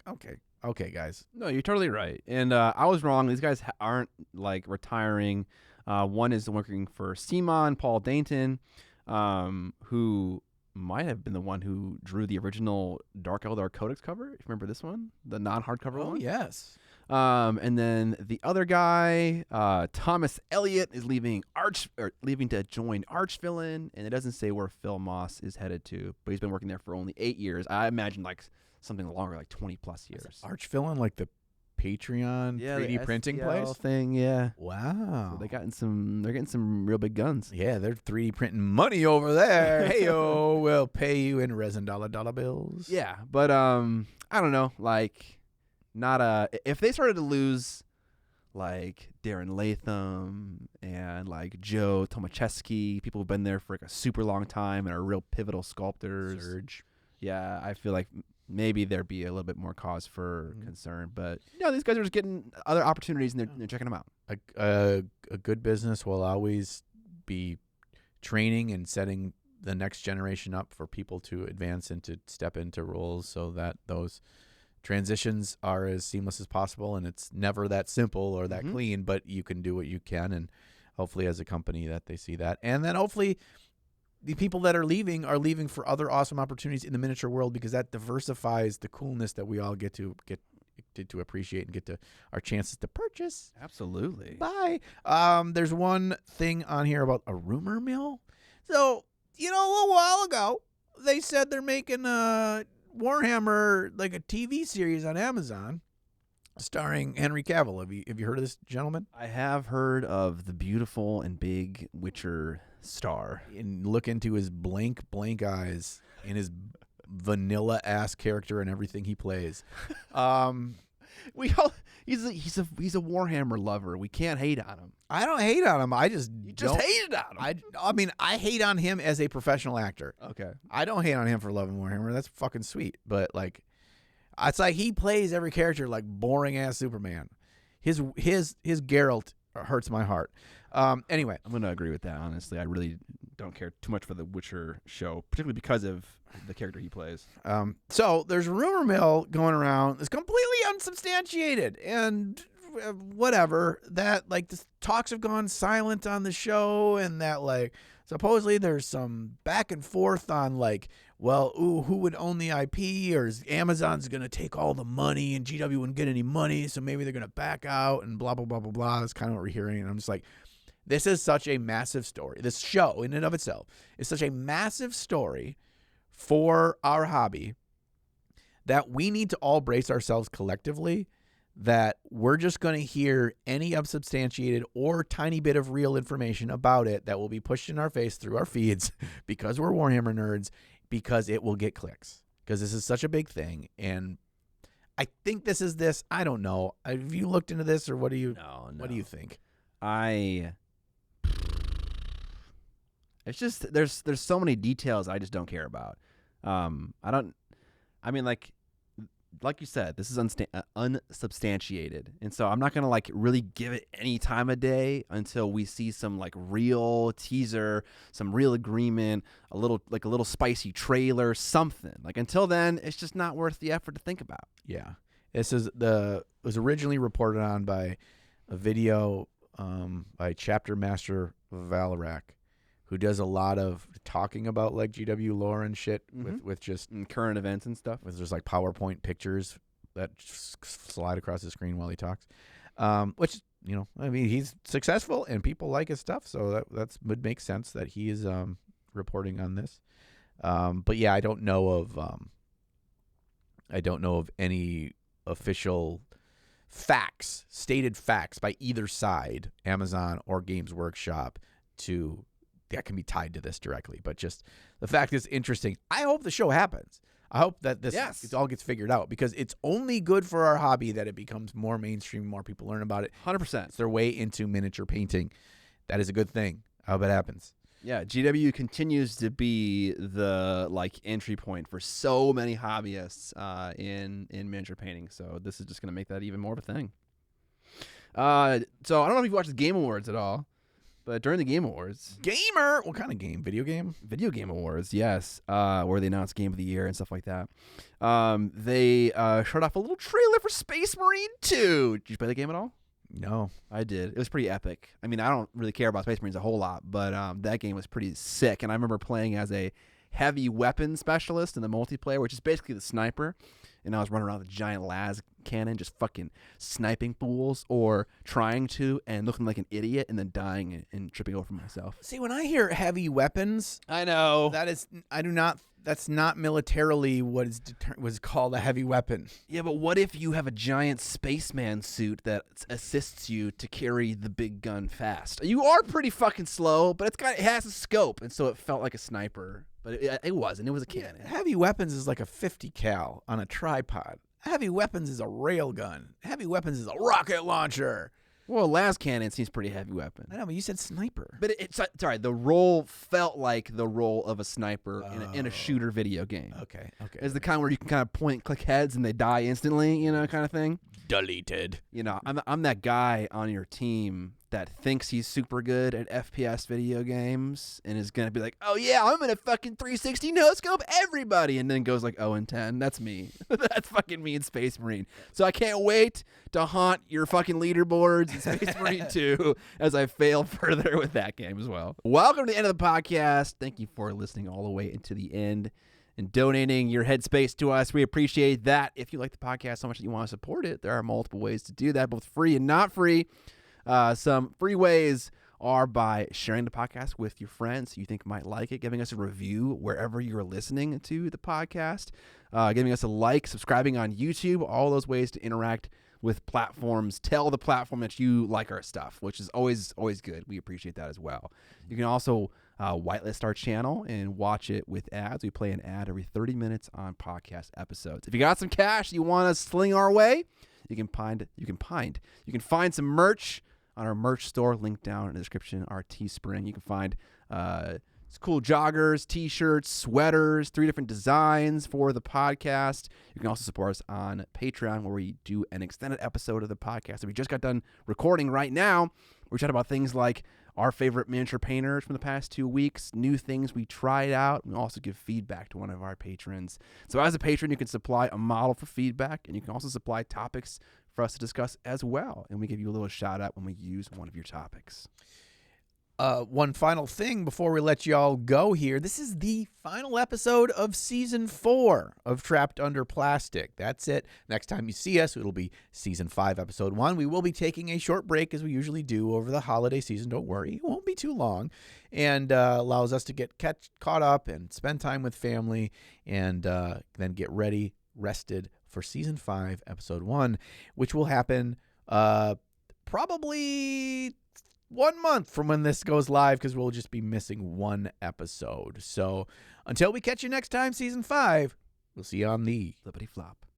Speaker 2: okay, guys.
Speaker 1: No, you're totally right. And I was wrong. These guys aren't like retiring. One is working for Simon, Paul Dainton, who might have been the one who drew the original Dark Eldar Codex cover. If you remember this one, the non-hardcover one.
Speaker 2: Oh, yes.
Speaker 1: And then the other guy, Thomas Elliot, is leaving to join Archvillain, and it doesn't say where Phil Moss is headed to, but he's been working there for only 8 years. I imagine like something longer, like 20 plus years.
Speaker 2: Archvillain, like the Patreon 3D printing place
Speaker 1: thing, yeah.
Speaker 2: Wow.
Speaker 1: So they're getting some real big guns.
Speaker 2: Yeah, they're 3D printing money over there. Heyo, we'll pay you in resin dollar bills.
Speaker 1: Yeah, but I don't know, like if they started to lose like Darren Latham and like Joe Tomaszewski, people who've been there for like a super long time and are real pivotal sculptors.
Speaker 2: Surge.
Speaker 1: Yeah, I feel like maybe there'd be a little bit more cause for concern, but these guys are just getting other opportunities and they're checking them out.
Speaker 2: A good business will always be training and setting the next generation up for people to advance and to step into roles so that those transitions are as seamless as possible, and it's never that simple or that clean, but you can do what you can, and hopefully as a company that they see that. And then hopefully the people that are leaving for other awesome opportunities in the miniature world, because that diversifies the coolness that we all get to appreciate and get to our chances to purchase.
Speaker 1: Absolutely.
Speaker 2: Bye. There's one thing on here about a rumor mill. So, a little while ago, they said they're making Warhammer, like a TV series on Amazon starring Henry Cavill. Have you heard of this gentleman?
Speaker 1: I have heard of the beautiful and big Witcher star.
Speaker 2: And look into his blank eyes and his vanilla ass character and everything he plays.
Speaker 1: He's a Warhammer lover. We can't hate on him.
Speaker 2: I don't hate on him. I just
Speaker 1: hated on him.
Speaker 2: I mean, I hate on him as a professional actor.
Speaker 1: Okay.
Speaker 2: I don't hate on him for loving Warhammer. That's fucking sweet. But like, it's like he plays every character like boring ass Superman. His Geralt hurts my heart. Anyway,
Speaker 1: I'm gonna agree with that. Honestly, I really don't care too much for the Witcher show, particularly because of the character he plays.
Speaker 2: So there's a rumor mill going around. It's completely unsubstantiated and whatever, that like the talks have gone silent on the show, and that like supposedly there's some back and forth on like, well, who would own the IP, or is Amazon's going to take all the money and GW wouldn't get any money, so maybe they're going to back out and blah, blah, blah, blah, blah. That's kind of what we're hearing. And I'm just like, this is such a massive story. This show in and of itself is such a massive story for our hobby that we need to all brace ourselves collectively that we're just going to hear any unsubstantiated or tiny bit of real information about it that will be pushed in our face through our feeds because we're Warhammer nerds, because it will get clicks, because this is such a big thing. And I think this is this. I don't know. Have you looked into this, or what do you what do you think?
Speaker 1: It's just there's so many details I just don't care about. like you said, this is unsubstantiated. And so I'm not going to like really give it any time of day until we see some like real teaser, some real agreement, a little spicy trailer, something. Like until then, it's just not worth the effort to think about.
Speaker 2: Yeah. This is it was originally reported on by a video by Chapter Master Valerac, who does a lot of talking about like GW lore and shit with just
Speaker 1: current events and stuff.
Speaker 2: With just like PowerPoint pictures that slide across the screen while he talks. Which, you know, I mean, he's successful and people like his stuff, so that would make sense that he is reporting on this. But yeah, I don't know of any official stated facts by either side, Amazon or Games Workshop, that can be tied to this directly. But just the fact is interesting. I hope the show happens. I hope that it all gets figured out, because it's only good for our hobby that it becomes more mainstream, more people learn about it.
Speaker 1: 100%.
Speaker 2: It's their way into miniature painting. That is a good thing. I hope it happens.
Speaker 1: Yeah, GW continues to be the like entry point for so many hobbyists in miniature painting. So this is just going to make that even more of a thing. So I don't know if you've watched the Game Awards at all, but during the Game Awards,
Speaker 2: what kind of game? Video game?
Speaker 1: Video Game Awards, yes, where they announced Game of the Year and stuff like that. They showed off a little trailer for Space Marine 2. Did you play the game at all?
Speaker 2: No.
Speaker 1: I did. It was pretty epic. I mean, I don't really care about Space Marines a whole lot, but that game was pretty sick. And I remember playing as a heavy weapon specialist in the multiplayer, which is basically the sniper. And I was running around with a giant las cannon, just fucking sniping fools, or trying to and looking like an idiot and then dying and tripping over myself.
Speaker 2: See, when I hear heavy weapons,
Speaker 1: I know
Speaker 2: that's not militarily what was called a heavy weapon.
Speaker 1: Yeah, but what if you have a giant spaceman suit that assists you to carry the big gun fast? You are pretty fucking slow, but it has a scope, and so it felt like a sniper. But it wasn't. It was a cannon.
Speaker 2: Heavy weapons is like a 50 cal on a tripod. Heavy weapons is a rail gun. Heavy weapons is a rocket launcher.
Speaker 1: Well, las cannon seems pretty heavy weapon.
Speaker 2: I know, but you said sniper.
Speaker 1: But sorry, the role felt like the role of a sniper in a shooter video game.
Speaker 2: Okay.
Speaker 1: It's the kind where you can kind of point and click heads and they die instantly, kind of thing.
Speaker 2: Deleted.
Speaker 1: I'm that guy on your team that thinks he's super good at FPS video games and is gonna be like, oh yeah, I'm gonna fucking 360 no scope everybody, and then goes like 0-10. That's me. That's fucking me in Space Marine. So I can't wait to haunt your fucking leaderboards in Space Marine 2 as I fail further with that game as well. Welcome to the end of the podcast. Thank you for listening all the way into the end and donating your headspace to us. We appreciate that. If you like the podcast so much that you want to support it, there are multiple ways to do that, both free and not free. Some free ways are by sharing the podcast with your friends who you think might like it, giving us a review wherever you're listening to the podcast, giving us a like, subscribing on YouTube, all those ways to interact with platforms. Tell the platform that you like our stuff, which is always good. We appreciate that as well. You can also whitelist our channel and watch it with ads. We play an ad every 30 minutes on podcast episodes. If you got some cash you want to sling our way, you can find some merch on our merch store, linked down in the description, our Teespring. You can find cool joggers, t-shirts, sweaters, 3 different designs for the podcast. You can also support us on Patreon, where we do an extended episode of the podcast that we just got done recording right now. We chat about things like our favorite miniature painters from the past 2 weeks, new things we tried out. We also give feedback to one of our patrons. So as a patron, you can supply a model for feedback, and you can also supply topics for us to discuss as well. And we give you a little shout out when we use one of your topics.
Speaker 2: One final thing before we let you all go here. This is the final episode of Season 4 of Trapped Under Plastic. That's it. Next time you see us, it'll be Season 5, Episode 1. We will be taking a short break, as we usually do over the holiday season. Don't worry. It won't be too long. And allows us to get caught up and spend time with family, and then get ready, rested for Season 5, Episode 1, which will happen probably 1 month from when this goes live, because we'll just be missing 1 episode. So until we catch you next time, Season 5, we'll see you on the
Speaker 1: Flippity flop.